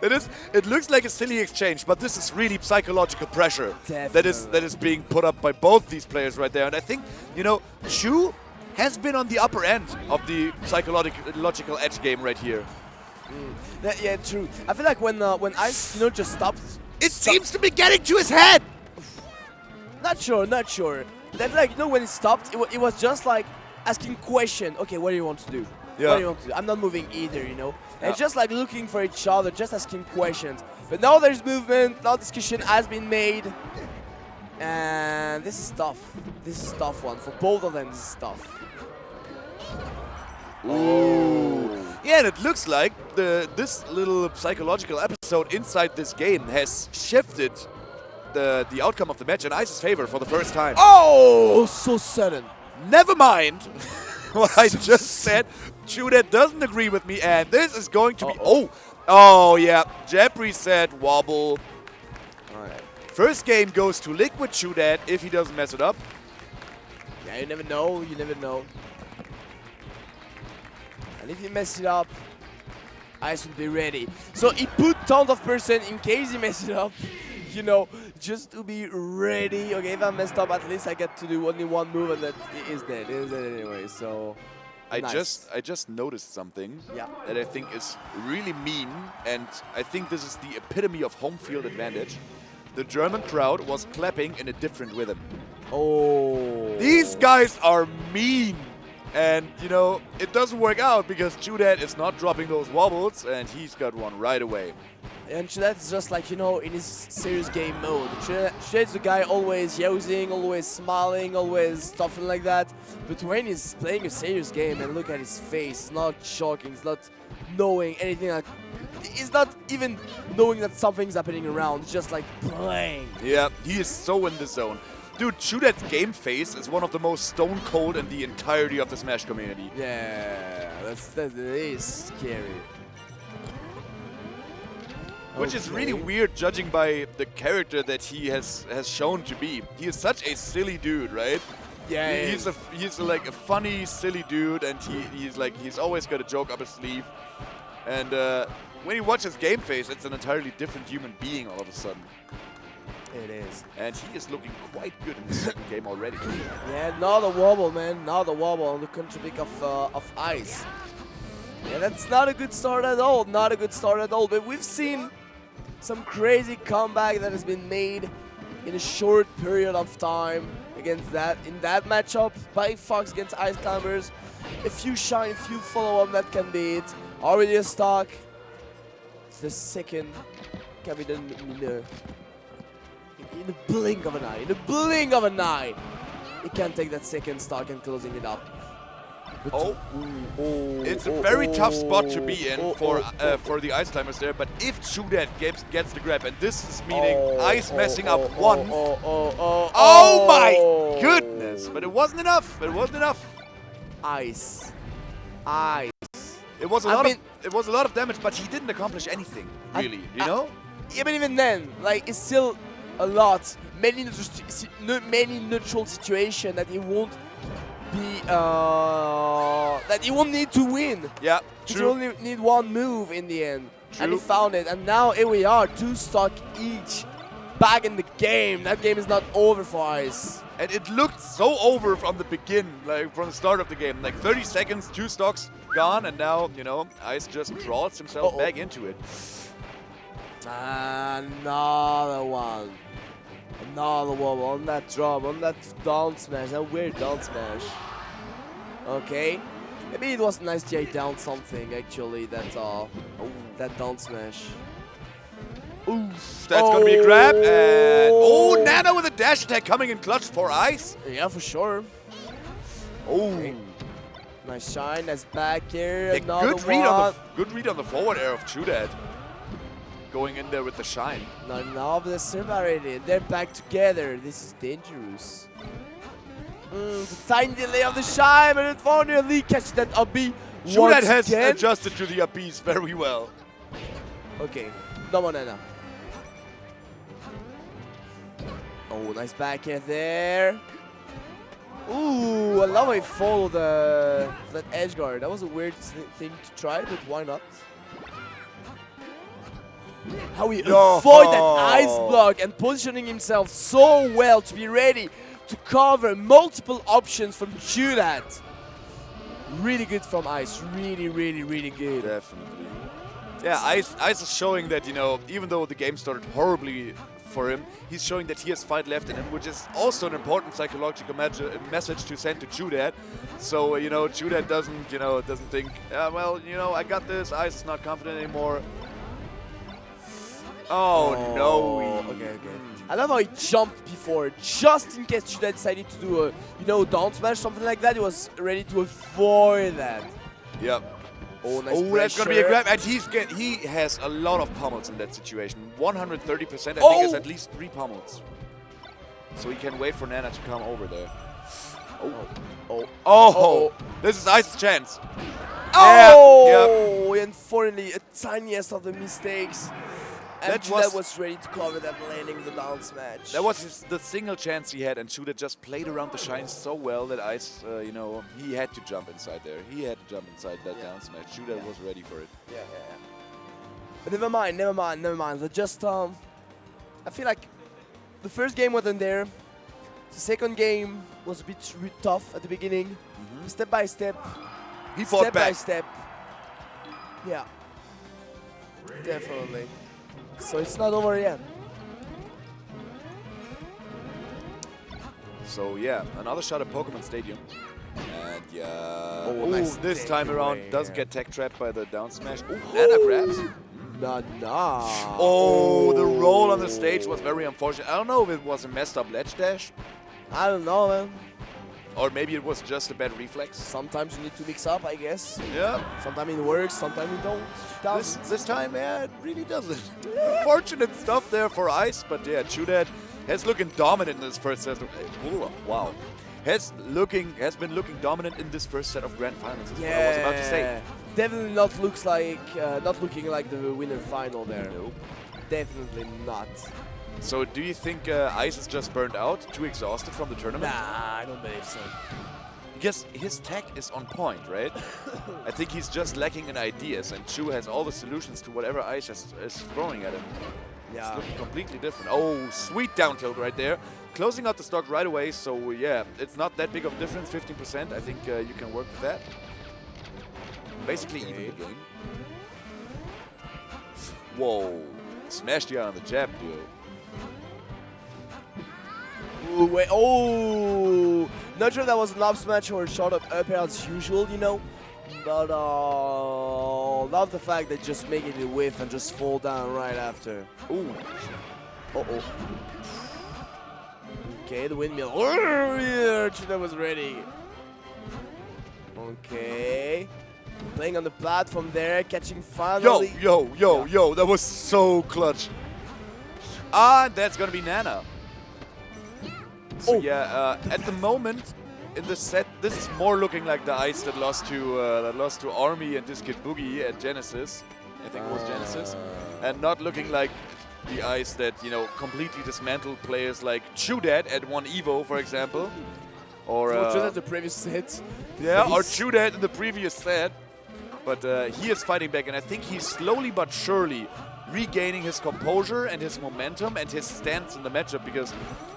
It looks like a silly exchange, but this is really psychological pressure that is being put up by both these players right there. And I think, you know, Chu has been on the upper end of the psychological edge game right here. Yeah, true. I feel like when Ice, you know, just stops. It seems to be getting to his head. Not sure. That, like, you know, when it stopped, it was just like asking question. Okay, what do you want to do? Yeah. What do you want to do? I'm not moving either, you know. Yeah. And just like looking for each other, just asking questions. But now there's movement. Now discussion has been made, and this is tough. This is a tough one for both of them. This is tough. Ooh. Yeah, and it looks like this little psychological episode inside this game has shifted the outcome of the match in Ice's favor for the first time. Oh, so sudden. Never mind what I just said. ChuDat doesn't agree with me, and this is going to be... Oh, yeah. Jab reset, wobble. All right. First game goes to Liquid ChuDat if he doesn't mess it up. Yeah, you never know. You never know. And if you mess it up, Ice will be ready. So he put tons of percent in case he messes it up, you know, just to be ready. Okay, if I messed up, at least I get to do only one move, and that is dead. It is dead anyway. So I nice. just noticed something Yeah. that I think is really mean, and I think this is the epitome of home field advantage. The German crowd was clapping in a different rhythm. Oh. These guys are mean. And, you know, it doesn't work out because ChuDat is not dropping those wobbles, and he's got one right away. And ChuDat is just like, you know, in his serious game mode. ChuDat is the guy always using, always smiling, always stuff like that. But when he's playing a serious game and look at his face, it's not shocking, it's not knowing anything. Like, he's not even knowing that something's happening around, it's just like playing. Yeah, he is so in the zone. Dude, ChuDat's game face is one of the most stone cold in the entirety of the Smash community. Yeah, that is scary. Which is really weird judging by the character that he has shown to be. He is such a silly dude, right? Yeah, He's like a funny, silly dude, and he's always got a joke up his sleeve. And when you watch his game face, it's an entirely different human being all of a sudden. It is. And he is looking quite good in the second game already. Yeah, not a wobble, man. Not a wobble on the country pick of Ice. Yeah, that's not a good start at all. Not a good start at all. But we've seen some crazy comeback that has been made in a short period of time against that in that matchup by Fox against Ice Climbers. A few shine, a few follow-up that can be it. Already a stock. The second can be done in a blink of an eye. In a blink of an eye. He can take that second stock and closing it up. But It's a very tough spot to be in for the Ice Climbers there, but if ChuDat gets the grab, and this is meaning Ice messing up once. Oh my goodness! But it wasn't enough. It wasn't enough. Ice. It was a lot of damage, but he didn't accomplish anything really. You know? Yeah, but even then, like, it's still a lot. Many neutral situation that he won't be that he won't need to win. Yeah, He true. only need one move in the end. And he True. found it. And now here we are, 2 stock each. Back in the game. That game is not over for Ice. And it looked so over from the like from the start of the game. Like 30 seconds, 2 stocks gone, and now, you know, Ice just draws himself back into it. Another one. Another one on that drop, on that down smash, that weird down smash. Okay. Maybe it was nice J down something actually, that down smash. Oof, that's gonna be a grab, and Nana with a dash attack coming in clutch for Ice. Yeah, for sure. Oh, Nice shine, nice back here. yeah, Another good read on the forward air of ChuDat. Going in there with the shine. Now the serve already. They're back together. This is dangerous. The tiny delay of the shine, but unfortunately catches that up B. ChuDat has adjusted to the upbeats very well. Okay, no more Nana. Oh, nice back air there. Ooh, I love how he followed that edge guard. That was a weird thing to try, but why not? How he avoid that ice block and positioning himself so well to be ready to cover multiple options from ChuDat. Really good from Ice. Really, really, really good. Definitely. Yeah, Ice is showing that, you know, even though the game started horribly for him, he's showing that he has fight left in him, which is also an important psychological message to send to ChuDat. So, you know, ChuDat doesn't think, well, you know, I got this, Ice is not confident anymore. Oh, no. Okay. I love how he jumped before, just in case ChuDat decided to do a, you know, down smash, something like that. He was ready to avoid that. Yep. Oh, nice pressure. That's gonna be a grab, and he has a lot of pummels in that situation. 130%, I think, is at least 3 pummels. So he can wait for Nana to come over there. Oh! This is Ice's chance. Oh! Yeah, yep. Unfortunately, a tiniest of the mistakes. And ChuDat was ready to cover that, landing the down smash. That was the single chance he had, and ChuDat just played around the shine so well that Ice, you know, he had to jump inside there. He had to jump inside that down smash. ChuDat was ready for it. Yeah. But never mind. But just, I feel like the first game wasn't there. The second game was a bit tough at the beginning. Step by step. He fought back. Step by step. Yeah. Definitely. So it's not over yet. So yeah, another shot at Pokemon Stadium. And yeah, nice this time around right doesn't get tech trapped by the down smash. Nana grabs. Nah. Oh, the roll on the stage was very unfortunate. I don't know if it was a messed up ledge dash. I don't know, man. Or maybe it was just a bad reflex. Sometimes you need to mix up, I guess. Yeah. Sometimes it works, sometimes it don't. This time, yeah, it really doesn't. Fortunate stuff there for Ice, but yeah, ChuDat has looking dominant in this first set. Wow. Has been looking dominant in this first set of grand finals. Is what I was about to say. Definitely not looking like the winner final there. Nope. Definitely not. So do you think Ice is just burned out, too exhausted from the tournament? Nah, I don't believe so. Because his tech is on point, right? I think he's just lacking in ideas, and Chu has all the solutions to whatever Ice is throwing at him. Yeah. It's looking completely different. Oh, sweet down tilt right there. Closing out the stock right away, so yeah, it's not that big of a difference, 15%. I think you can work with that. Basically even the game. Whoa. Smashed you on the jab, dude. Ooh, wait, oh! Not sure if that was an up smash or a shot up air as usual, you know. But love the fact that just making it whiff and just fall down right after. Ooh. Uh-oh. Okay, the windmill. Oh, yeah, ChuDat was ready. Okay. Playing on the platform there, catching finally. Yo, that was so clutch. Ah, that's gonna be Nana. So yeah, at the moment in the set, this is more looking like the Ice that lost to Army and this kid Boogie at Genesis. I think it was Genesis, and not looking like the ice that, you know, completely dismantled players like ChuDat at 1 Evo, for example. Or just the previous set. yeah, or ChuDat in the previous set. But he is fighting back, and I think he's slowly but surely regaining his composure and his momentum and his stance in the matchup, because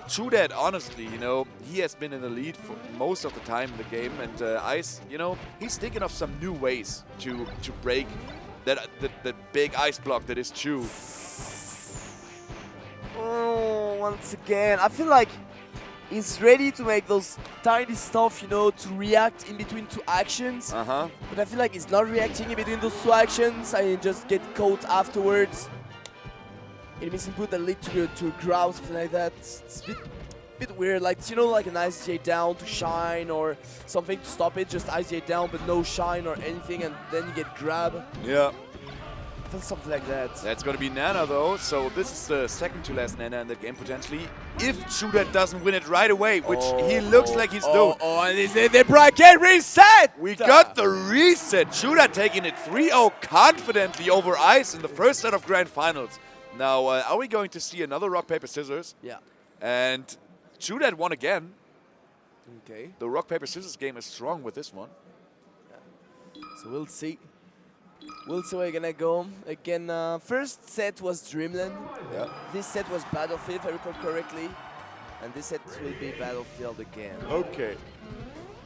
ChuDat, honestly, you know, he has been in the lead for most of the time in the game, and Ice, you know, he's thinking of some new ways to break that big ice block that is Chu. Oh, once again, I feel like he's ready to make those tiny stuff, you know, to react in between 2 actions. But I feel like he's not reacting in between those 2 actions. I just get caught afterwards. It means input that lead to a grab, something like that. It's a bit weird, like, you know, like an Ice J down to shine or something to stop it. Just Ice J down, but no shine or anything, and then you get grab. Yeah. Something like that. That's going to be Nana, though. So this is the second to last Nana in the game, potentially. If ChuDat doesn't win it right away, which he looks like he's doing. And is it the bracket reset? We got the reset. ChuDat taking it 3-0 confidently over Ice in the first set of Grand Finals. Now, are we going to see another rock, paper, scissors? Yeah. And ChuDat won again. Okay. The rock, paper, scissors game is strong with this one. Yeah. So we'll see. We'll see where we're gonna go. Again, first set was Dreamland. Yeah. This set was Battlefield, if I recall correctly. And this set will be Battlefield again. Okay.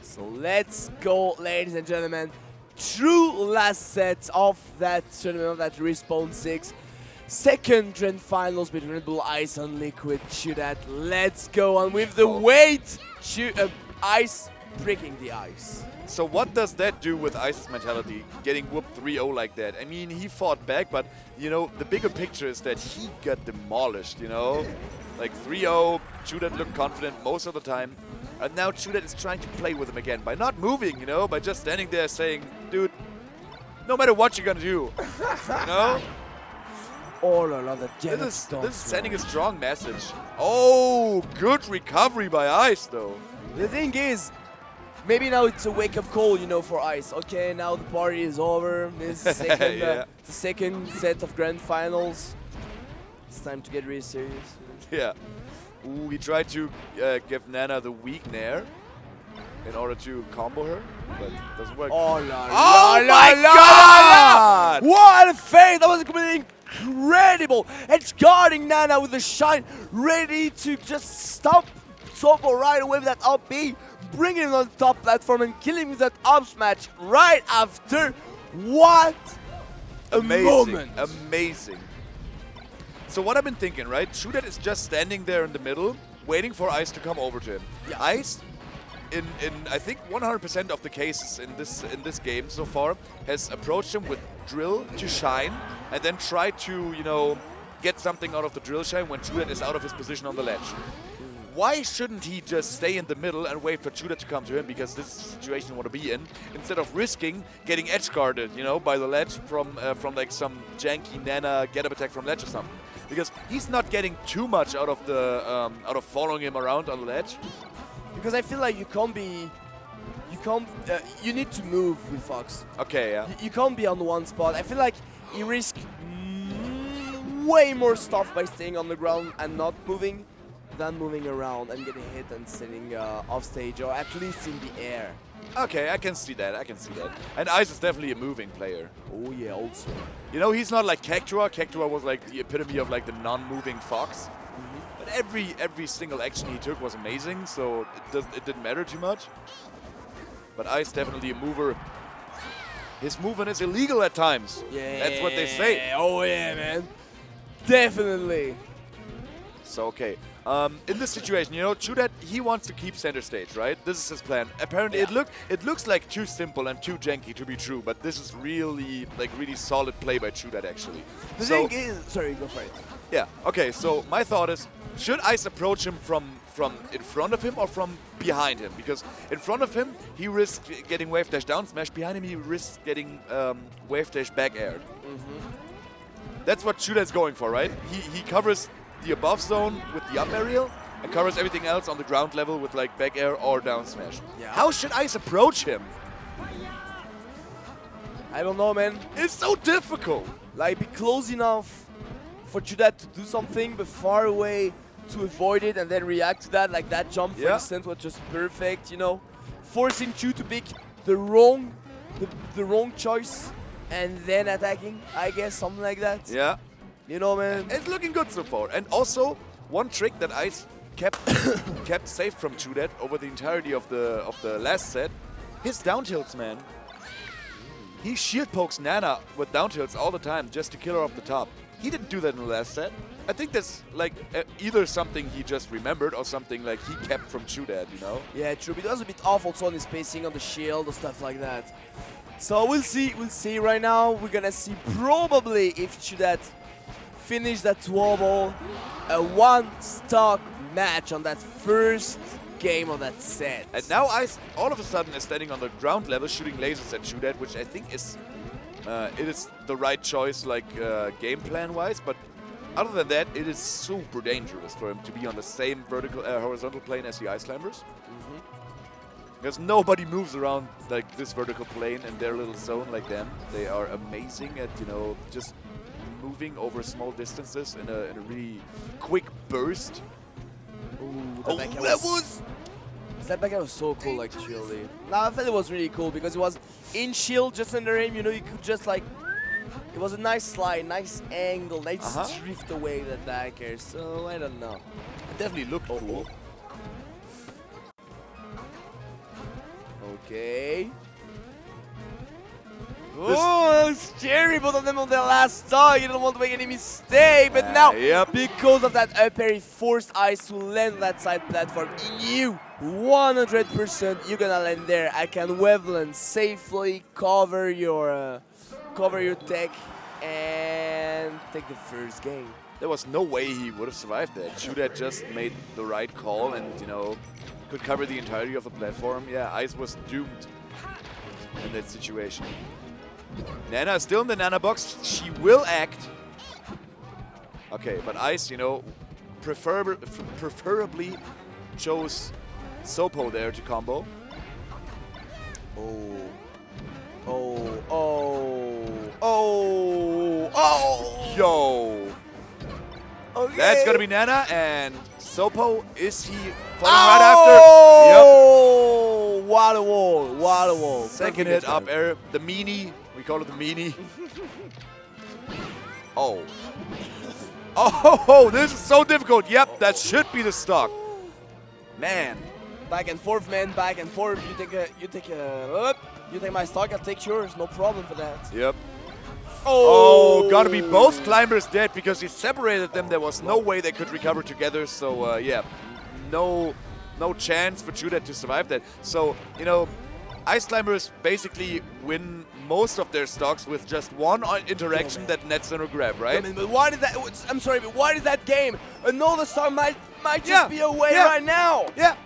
So let's go, ladies and gentlemen. True last set of that tournament, of that Respawn 6. Second Grand Finals between Red Bull Ice and Liquid ChuDat. Let's go. And with the weight, Ice breaking the ice. So what does that do with Ice's mentality, getting whooped 3-0 like that? I mean, he fought back, but, you know, the bigger picture is that he got demolished, you know? Like 3-0, ChuDat looked confident most of the time, and now ChuDat is trying to play with him again by not moving, you know, by just standing there saying, dude, no matter what you're gonna do, you know? Oh la la, this is sending a strong message. Oh, good recovery by Ice, though. The thing is, maybe now it's a wake-up call, you know, for Ice. Okay, now the party is over. This is second, the second set of Grand Finals. It's time to get really serious. Yeah. Ooh, he tried to give Nana the weak nair in order to combo her, but it doesn't work. Oh, la, oh la, my la, God! La, la. What a fade! That was completely incredible. Edge guarding Nana with the shine, ready to just stop Sobo right away with that up B. Bringing him on the top platform and killing him with that up smash right after. What a moment. Amazing. So what I've been thinking, right? ChuDat is just standing there in the middle, waiting for Ice to come over to him. Yeah. Ice, in I think 100% of the cases in this game so far, has approached him with drill to shine, and then tried to, you know, get something out of the drill shine when ChuDat is out of his position on the ledge. Why shouldn't he just stay in the middle and wait for ChuDat to come to him, because this is the situation you want to be in, instead of risking getting edge guarded, you know, by the ledge from like some janky Nana get-up attack from ledge or something. Because he's not getting too much out of the out of following him around on the ledge. Because I feel like you need to move with Fox. Okay, yeah. You can't be on one spot. I feel like he risks way more stuff by staying on the ground and not moving than moving around and getting hit and sitting off stage, or at least in the air. Okay, I can see that. And Ice is definitely a moving player. Oh yeah, also. You know, he's not like Cactua. Cactua was like the epitome of like the non-moving Fox. But every single action he took was amazing, so it didn't matter too much. But Ice definitely a mover. His movement is illegal at times. Yeah. That's what they say. Oh yeah, man. Definitely. So okay. In this situation, you know, ChuDat, he wants to keep center stage, right? This is his plan. Apparently, it looks like too simple and too janky to be true, but this is really solid play by ChuDat, actually. The thing is, sorry, go for it. Yeah. Okay. So my thought is, should Ice approach him from in front of him or from behind him? Because in front of him, he risks getting wave dash down smash. Behind him, he risks getting wave dash back aired. That's what ChuDat's going for, right? He covers the above zone with the up aerial and covers everything else on the ground level with like back air or down smash. Yeah. How should Ice approach him? I don't know, man. It's so difficult. Like, be close enough for ChuDat to do something, but far away to avoid it and then react to that. Like that jump, for instance, was just perfect. You know, forcing Chu to pick the wrong choice and then attacking. I guess something like that. Yeah. You know, man. It's looking good so far. And also, one trick that Ice kept kept safe from ChuDat over the entirety of the last set, his down tilts, man. He shield pokes Nana with down tilts all the time just to kill her off the top. He didn't do that in the last set. I think that's like either something he just remembered or something like he kept from ChuDat, you know? Yeah, true. But it was a bit off also on his spacing on the shield or stuff like that. So we'll see. We'll see. Right now, we're gonna see probably if ChuDat finish that 12-ball, a one-stock match on that first game of that set. And now Ice all of a sudden is standing on the ground level shooting lasers at ChuDat, which I think is it is the right choice, like game plan wise, but other than that, it is super dangerous for him to be on the same horizontal plane as the Ice Climbers. Because nobody moves around like this vertical plane in their little zone like them. They are amazing at, you know, just moving over small distances in a really quick burst. Ooh, That back was so cool, actually. No, I felt it was really cool because it was in shield, just under aim. You know, you could just like, it was a nice slide, nice angle, nice drift away the dagger. So I don't know. It definitely looked cool. Okay. Oh, scary, both of them on their last stock. You don't want to make any mistake. But now, because of that up air, he forced Ice to land that side platform. He knew 100% you're gonna land there. I can waveland safely, cover your tech, and take the first game. There was no way he would have survived that. ChuDat just made the right call and, you know, could cover the entirety of the platform. Yeah, Ice was doomed in that situation. Nana is still in the Nana box. She will act. Okay, but Ice, you know, preferably chose Sopo there to combo. Yo! Okay. That's gonna be Nana, and Sopo, is he falling right after? Yep. What a wall, what a wall. Second hit up air, the meanie. We call it the meanie. Oh, this is so difficult. Yep, that should be the stock. Man. Back and forth, man, back and forth. You take my stock, I'll take yours. No problem for that. Yep. Oh, gotta be both climbers dead because he separated them. There was no way they could recover together. So yeah, no chance for ChuDat to survive that. So, you know, Ice Climbers basically win most of their stocks with just one interaction that nets them a grab, right? I mean, but why did that? I'm sorry, but why did that game? Another stock might just be away right now. Yeah.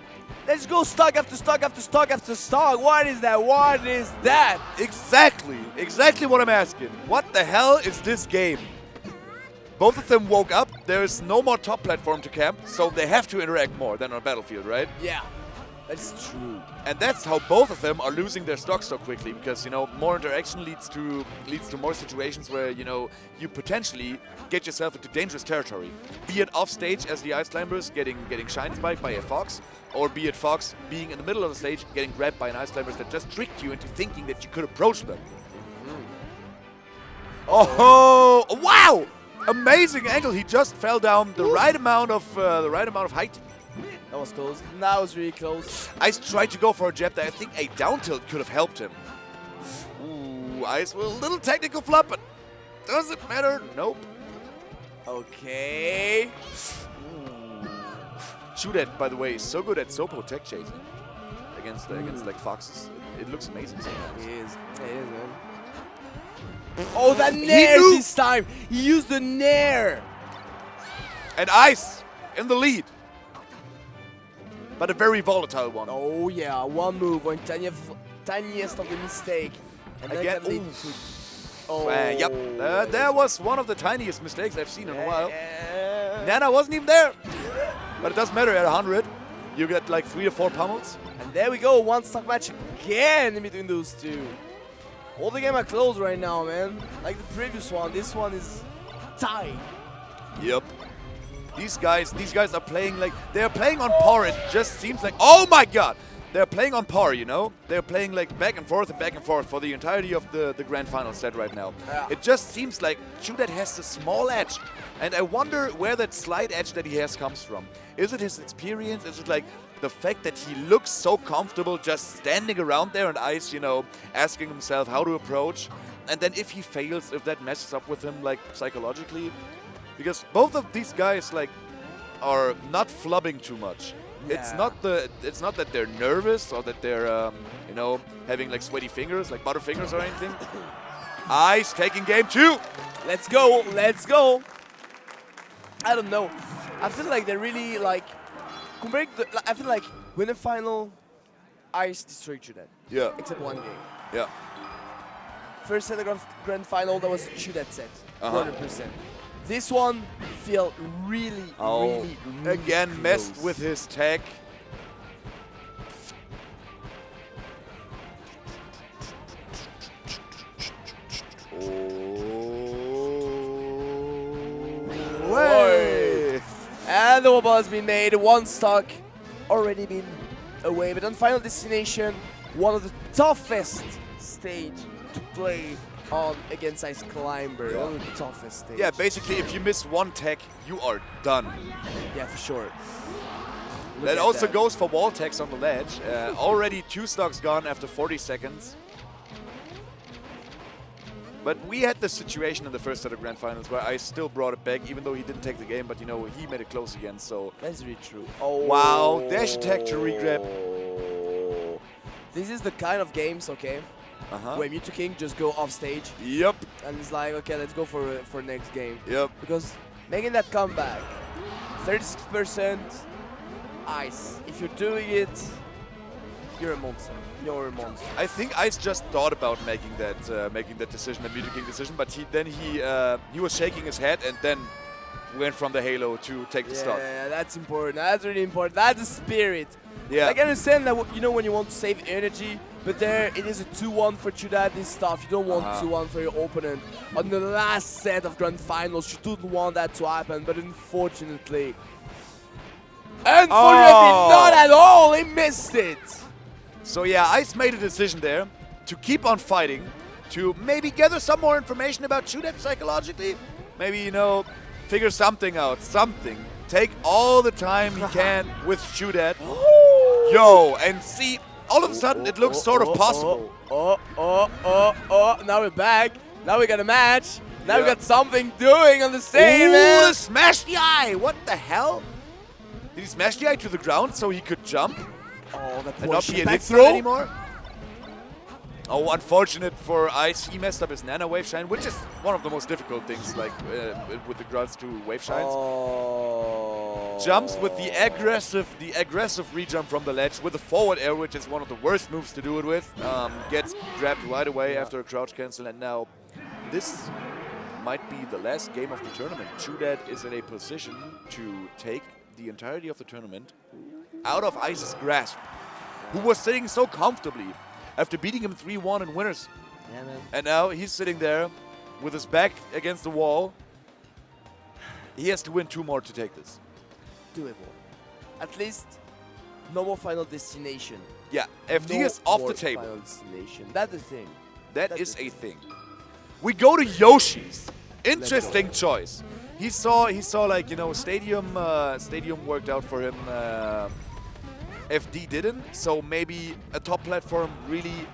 Let's go stock after stock after stock after stock. What is that? What is that? Exactly what I'm asking. What the hell is this game? Both of them woke up. There's no more top platform to camp, so they have to interact more than on Battlefield, right? Yeah, that's true. And that's how both of them are losing their stock so quickly, because, you know, more interaction leads to more situations where, you know, you potentially get yourself into dangerous territory. Be it off stage as the Ice Climbers getting shine spiked by a Fox, or be it Fox being in the middle of the stage getting grabbed by an Ice Climbers that just tricked you into thinking that you could approach them. Oh, wow! Amazing angle. He just fell down the right amount of height. That was close. That was really close. Ice tried to go for a jab there. I think a down tilt could have helped him. Ooh, Ice with a little technical flop, but doesn't matter. Nope. Okay. ChuDat, by the way, is so good at Sopo tech chasing against like Foxes. It looks amazing sometimes. It is, man. Oh, that nair this time. He used the nair. And Ice in the lead. But a very volatile one. Oh yeah, one move, one tiniest of the mistake. And again, then yep. That was one of the tiniest mistakes I've seen in a while. Nana wasn't even there. But it doesn't matter at 100. You get like 3 or 4 pummels. And there we go, one stock match again in between those two. All the game are close right now, man. Like the previous one, this one is tied. Yep. These guys are playing like they're playing on par. It just seems like, oh my god, they're playing on par. You know, they're playing like back and forth for the entirety of the grand final set right now. Yeah. It just seems like ChuDat has a small edge, and I wonder where that slight edge that he has comes from. Is it his experience? Is it like the fact that he looks so comfortable just standing around there on ice, you know, asking himself how to approach, and then if he fails, if that messes up with him like psychologically? Because both of these guys like are not flubbing too much. Yeah. It's not that they're nervous or that they're you know, having like sweaty fingers, like butter fingers or anything. Ice taking game 2. Let's go, let's go. I don't know. I feel like they're really like I feel like win a final, Ice destroyed ChuDat. Yeah. Except one game. Yeah. First set of grand final, that was ChuDat set. Uh-huh. 100%. This one felt really, really again close. messed with his tech. Way. And the wobble has been made. One stock already been away. But on final destination, one of the toughest stage to play on against Ice Climber. Yeah. One of the toughest stage. Yeah, basically, if you miss one tech, you are done. Yeah, for sure. That also goes for wall techs on the ledge. Already 2 stocks gone after 40 seconds. But we had this situation in the first set of grand finals where I still brought it back, even though he didn't take the game, but you know, he made it close again, so. That's really true. Oh. Wow, dash attack to regrab. This is the kind of games, okay, where Mewtwo King just go off stage. Yep. And it's like, okay, let's go for next game. Yep. Because making that comeback, 36% Ice. If you're doing it, you're a monster. You're a monster. I think Ice just thought about making that decision, the Mewtwo King decision, but he was shaking his head and then went from the halo to take the stock. Yeah, that's important. That's really important. That's the spirit. Yeah. I can understand that, you know, when you want to save energy, but there it is a 2-1 for ChuDat. This stuff, you don't want 2-1 for your opponent. On the last set of grand finals, you didn't want that to happen, but unfortunately, not at all. He missed it. So yeah, Ice made a decision there to keep on fighting, to maybe gather some more information about ChuDat psychologically. Maybe, you know, figure something out, something. Take all the time he can with ChuDat. Yo, and see, all of a sudden it looks sort of possible. Now we're back. Now we got a match. Now we got something doing on the stage, man. Smash the eye! What the hell? Did he smash the eye to the ground so he could jump? Oh, that And not be a back hit throw anymore? Oh, unfortunate for Ice. He messed up his Nano Wave Shine, which is one of the most difficult things, like with regards to Wave Shines. Oh. Jumps with the aggressive rejump from the ledge with a forward air, which is one of the worst moves to do it with. Gets grabbed right away after a crouch cancel, and now this might be the last game of the tournament. ChuDat is in a position to take the entirety of the tournament out of Ice's grasp, who was sitting so comfortably after beating him 3-1 in winners. Yeah, man. And now he's sitting there with his back against the wall. He has to win 2 more to take this. Doable. At least no more final destination. Yeah, FD No is off more the table. Final destination. That's the thing. That is a thing. We go to Yoshi's. Interesting choice. He saw like, you know, stadium worked out for him. FD didn't, so maybe a top platform really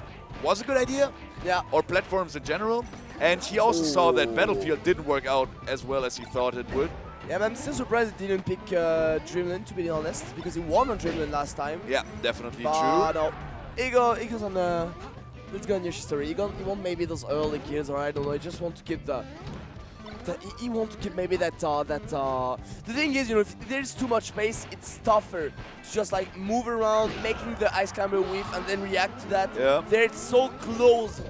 was a good idea. Yeah. Or platforms in general. And he also saw that Battlefield didn't work out as well as he thought it would. Yeah, but I'm still surprised he didn't pick Dreamland, to be honest, because he won on Dreamland last time. Yeah, definitely But true. no, he goes on the. Let's go on Yoshi's story. He want maybe those early kills, or I don't know. He just want to keep he want to keep maybe that. The thing is, you know, if there's too much space, it's tougher to just like move around, making the ice climber whiff, and then react to that. Yeah. There it's so close.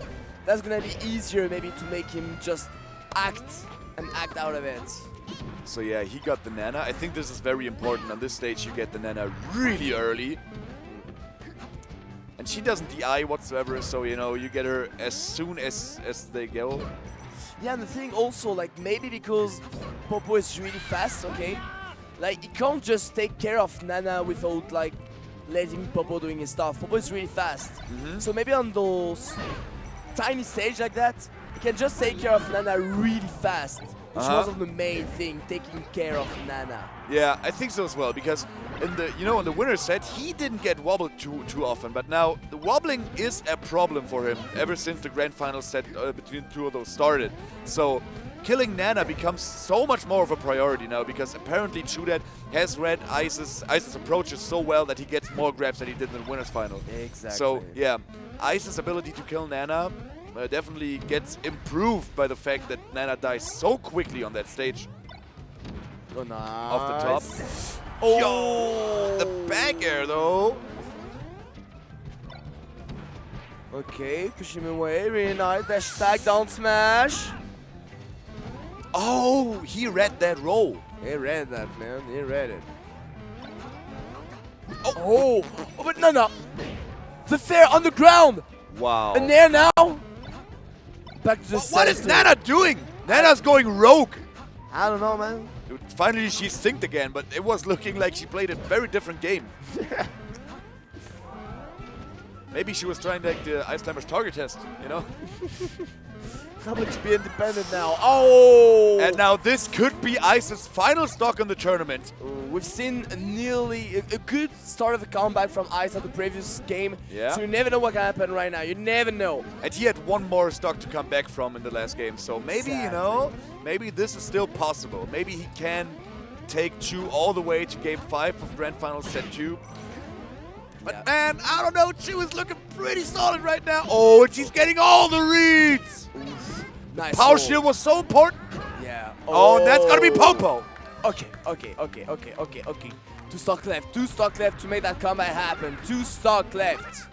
That's gonna be easier maybe to make him just act out of it. So yeah, he got the Nana. I think this is very important. On this stage, you get the Nana really early. And she doesn't DI whatsoever, so, you know, you get her as soon as they go. Yeah, and the thing also, like, maybe because Popo is really fast, okay? Like, he can't just take care of Nana without, like, letting Popo doing his stuff. Popo is really fast. So maybe on those tiny stage like that, he can just take care of Nana really fast. Which was the main thing, taking care of Nana. Yeah, I think so as well, because in the in the winner's set he didn't get wobbled too often, but now the wobbling is a problem for him ever since the grand final set between the two of those started. So killing Nana becomes so much more of a priority now, because apparently ChuDat has read Ice's approaches so well that he gets more grabs than he did in the winner's final. Exactly. So yeah, Ice's ability to kill Nana definitely gets improved by the fact that Nana dies so quickly on that stage. Oh, nice. Off the top. Oh, the back air though. Okay, push him away, really nice. Dash tag down smash. Oh, he read that roll. He read that, man. He read it. Oh, but no. The fair on the ground. Wow. And there now. Back to the What is center. Nana doing? Nana's going rogue. I don't know, man. Finally, she synced again, but it was looking like she played a very different game. Maybe she was trying like the Ice Climber's target test, you know? How about to be independent now? Oh! And now this could be Ice's final stock in the tournament. We've seen nearly a good start of the comeback from Ice at the previous game. Yeah. So you never know what can happen right now. You never know. And he had one more stock to come back from in the last game. So maybe, you know, maybe this is still possible. Maybe he can take Chu all the way to game 5 of Grand Final Set 2. But man, I don't know, Chu is looking pretty solid right now. Oh, and she's getting all the reads. Oof. Nice. Power shield was so important. Yeah. Oh, and that's gonna be Popo. Okay. 2 stock left. 2 stock left to make that comeback happen. 2 stock left.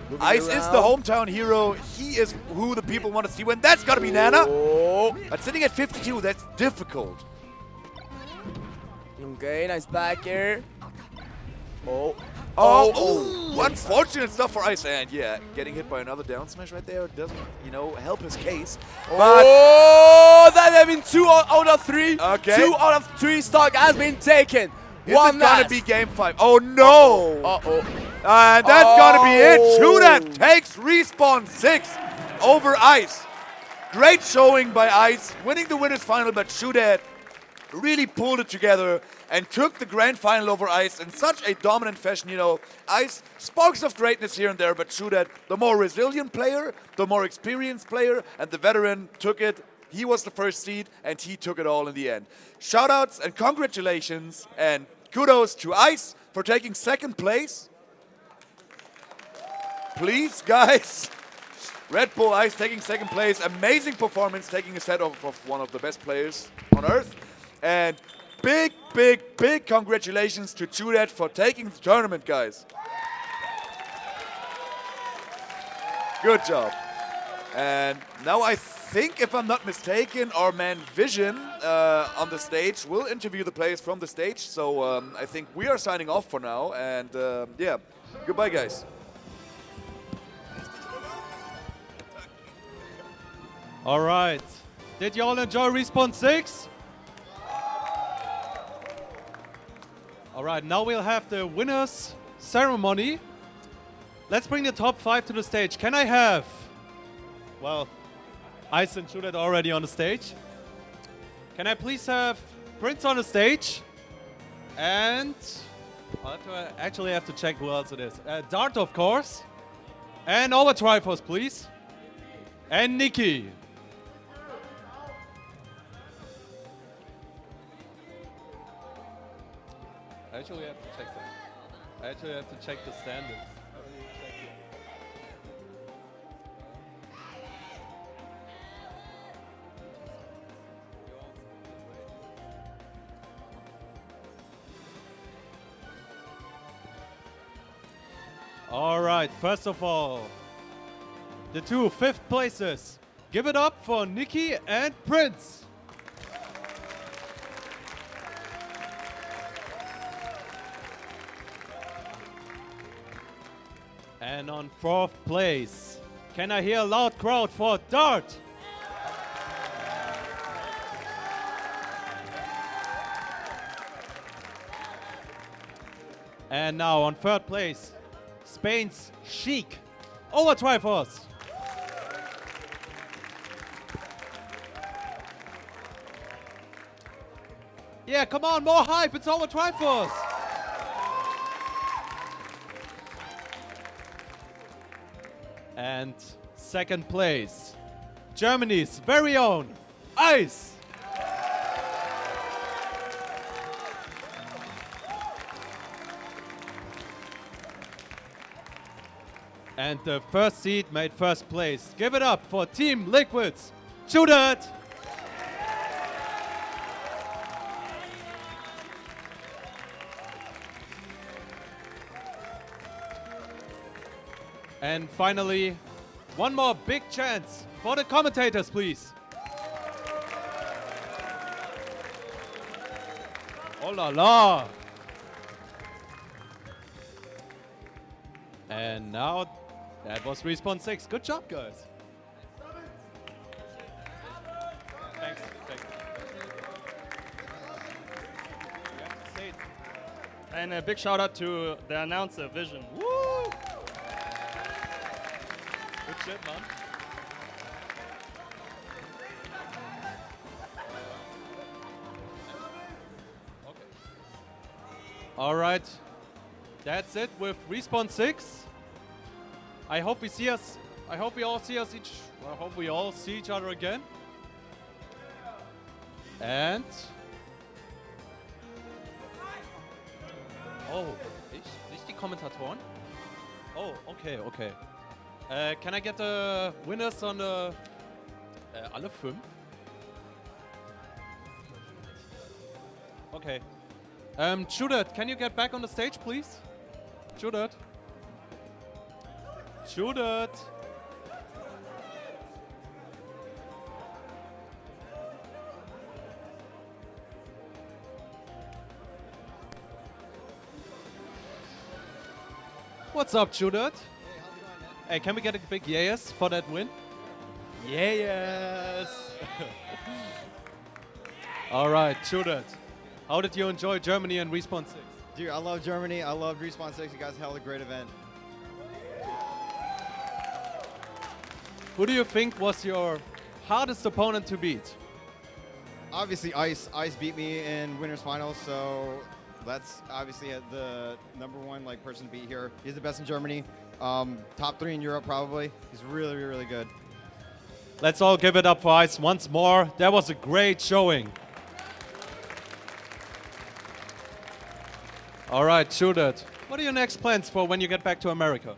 Moving Ice is the around. hometown hero. He is who the people want to see win. That's gotta be Nana. Oh. But sitting at 52, that's difficult. Okay, nice back air. Oh, unfortunate stuff for Ice, and yeah, getting hit by another down smash right there doesn't, you know, help his case. But Oh, that has been 2 out of 3. Okay. 2 out of 3 stock has been taken. is One it gonna last. be game 5? Oh no! Uh-oh. That's gonna be it. Oh. ChuDat takes respawn 6 over Ice. Great showing by Ice, winning the winners final, but ChuDat really pulled it together and took the grand final over Ice in such a dominant fashion. You know, Ice, sparks of greatness here and there, but ChuDat, the more resilient player, the more experienced player, and the veteran took it. He was the first seed, and he took it all in the end. Shoutouts and congratulations, and kudos to Ice for taking 2nd place. Please, guys. Red Bull Ice taking 2nd place. Amazing performance, taking a set of one of the best players on Earth. And big congratulations to ChuDat for taking the tournament, guys. Good job. And now I think, if I'm not mistaken, our man Vision on the stage will interview the players from the stage. So I think we are signing off for now. And yeah, goodbye, guys. All right. Did you all enjoy Respawn 6? All right, now we'll have the winners ceremony. Let's bring the top 5 to the stage. Can I have, well, Ice and ChuDat already on the stage. Can I please have Prince on the stage? And I actually have to check who else it is. Dart, of course. And OverTriforce, please. And Nikki. I actually have to check that. I actually have to check the standings. All right, first of all, the 2 5th places. Give it up for Nikki and Prince. And on 4th place, can I hear a loud crowd for Dart? And now on third place, Spain's Chic, OverTriforce. Yeah, come on, more hype, it's OverTriforce. And second place, Germany's very own Ice. And the first seed made first place. Give it up for Team Liquid's ChuDat. And finally, one more big chance for the commentators, please. Oh la la. And now, that was Respawn 6. Good job, guys. Thanks. And a big shout out to the announcer, Vision. Woo! Good shit, man. Okay. All right. That's it with Respawn 6. I hope we see us. I hope we all see us each. I hope we all see each other again. And oh, nicht die Kommentatoren? Oh, okay. Can I get the winners on the alle 5? Okay. ChuDat, can you get back on the stage, please? ChuDat. What's up, ChuDat? Hey, can we get a big yes for that win? Yes! All right, ChuDat. How did you enjoy Germany and Respawn 6? Dude, I love Germany. I love Respawn 6. You guys held a great event. Who do you think was your hardest opponent to beat? Obviously, Ice. Ice beat me in winners finals, so that's obviously the #1 person to beat here. He's the best in Germany. Top 3 in Europe, probably. He's really, really good. Let's all give it up for Ice once more. That was a great showing. All right, ChuDat. What are your next plans for when you get back to America?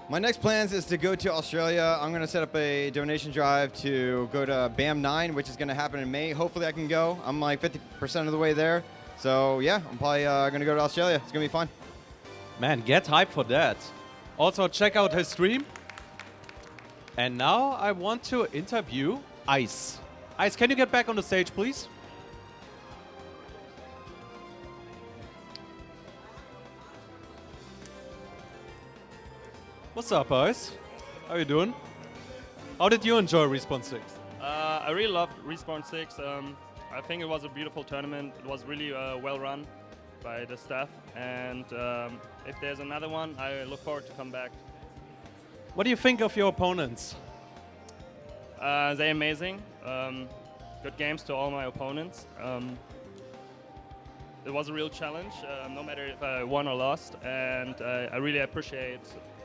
My next plans is to go to Australia. I'm going to set up a donation drive to go to BAM 9, which is going to happen in May. Hopefully I can go. I'm like 50% of the way there. So yeah, I'm probably going to go to Australia. It's going to be fun. Man, get hyped for that. Also, check out his stream. And now I want to interview Ice. Ice, can you get back on the stage, please? What's up, Ice? How you doing? How did you enjoy Respawn 6? I really loved Respawn 6. I think it was a beautiful tournament. It was really well run by the staff. And if there's another one, I look forward to come back. What do you think of your opponents? They're amazing. Good games to all my opponents. It was a real challenge, no matter if I won or lost. And I really appreciate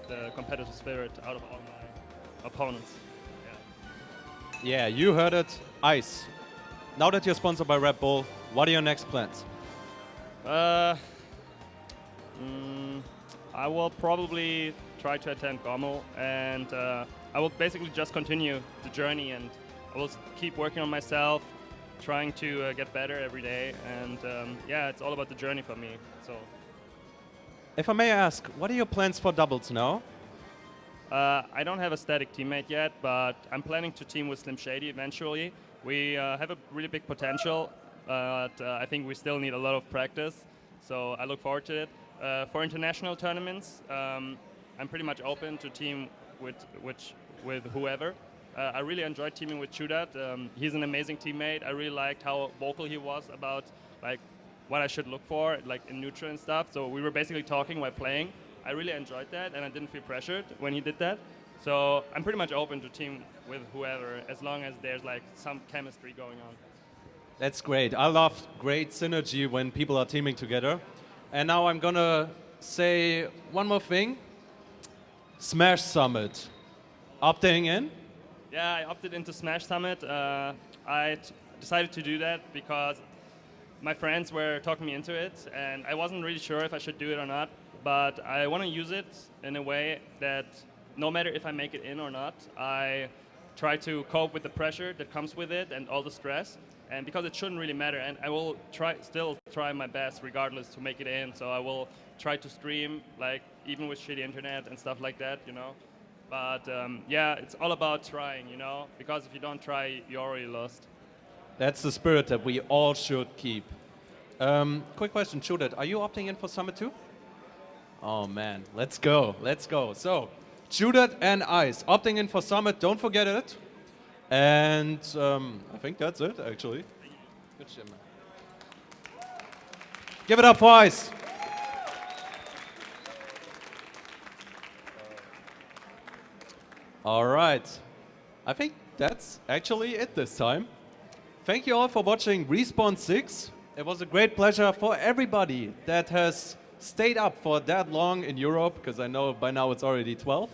the competitive spirit out of all my opponents. Yeah, you heard it. Ice. Now that you're sponsored by Red Bull, what are your next plans? I will probably try to attend GOMO, and I will basically just continue the journey, and I will keep working on myself, trying to get better every day, and yeah, it's all about the journey for me. So, if I may ask, what are your plans for doubles now? I don't have a static teammate yet, but I'm planning to team with Slim Shady eventually. We have a really big potential, but I think we still need a lot of practice, so I look forward to it. For international tournaments, I'm pretty much open to team with whoever. I really enjoyed teaming with ChuDat. He's an amazing teammate. I really liked how vocal he was about what I should look for, like in neutral and stuff. So we were basically talking while playing. I really enjoyed that, and I didn't feel pressured when he did that. So I'm pretty much open to team with whoever, as long as there's like some chemistry going on. That's great. I love great synergy when people are teaming together. And now I'm gonna say one more thing. Smash Summit. Opting in? Yeah, I opted into Smash Summit. I decided to do that because my friends were talking me into it, and I wasn't really sure if I should do it or not. But I want to use it in a way that no matter if I make it in or not, I try to cope with the pressure that comes with it and all the stress. And because it shouldn't really matter, and I will still try my best regardless to make it in. So I will try to stream, like even with shitty internet and stuff like that, you know. But yeah, it's all about trying, you know, because if you don't try, you're already lost. That's the spirit that we all should keep. Quick question, ChuDat, are you opting in for Summit too? Oh man, let's go, let's go. So, ChuDat and Ice opting in for Summit, don't forget it. And I think that's it, actually. Good shit, man. Give it up for Ice. All right. I think that's actually it this time. Thank you all for watching Respawn 6. It was a great pleasure for everybody that has stayed up for that long in Europe, because I know by now it's already 12.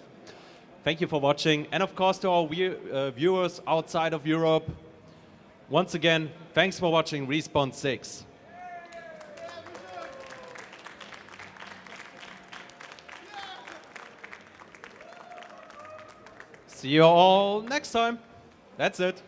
Thank you for watching. And of course to our viewers outside of Europe, once again, thanks for watching Respawn 6. See you all next time. That's it.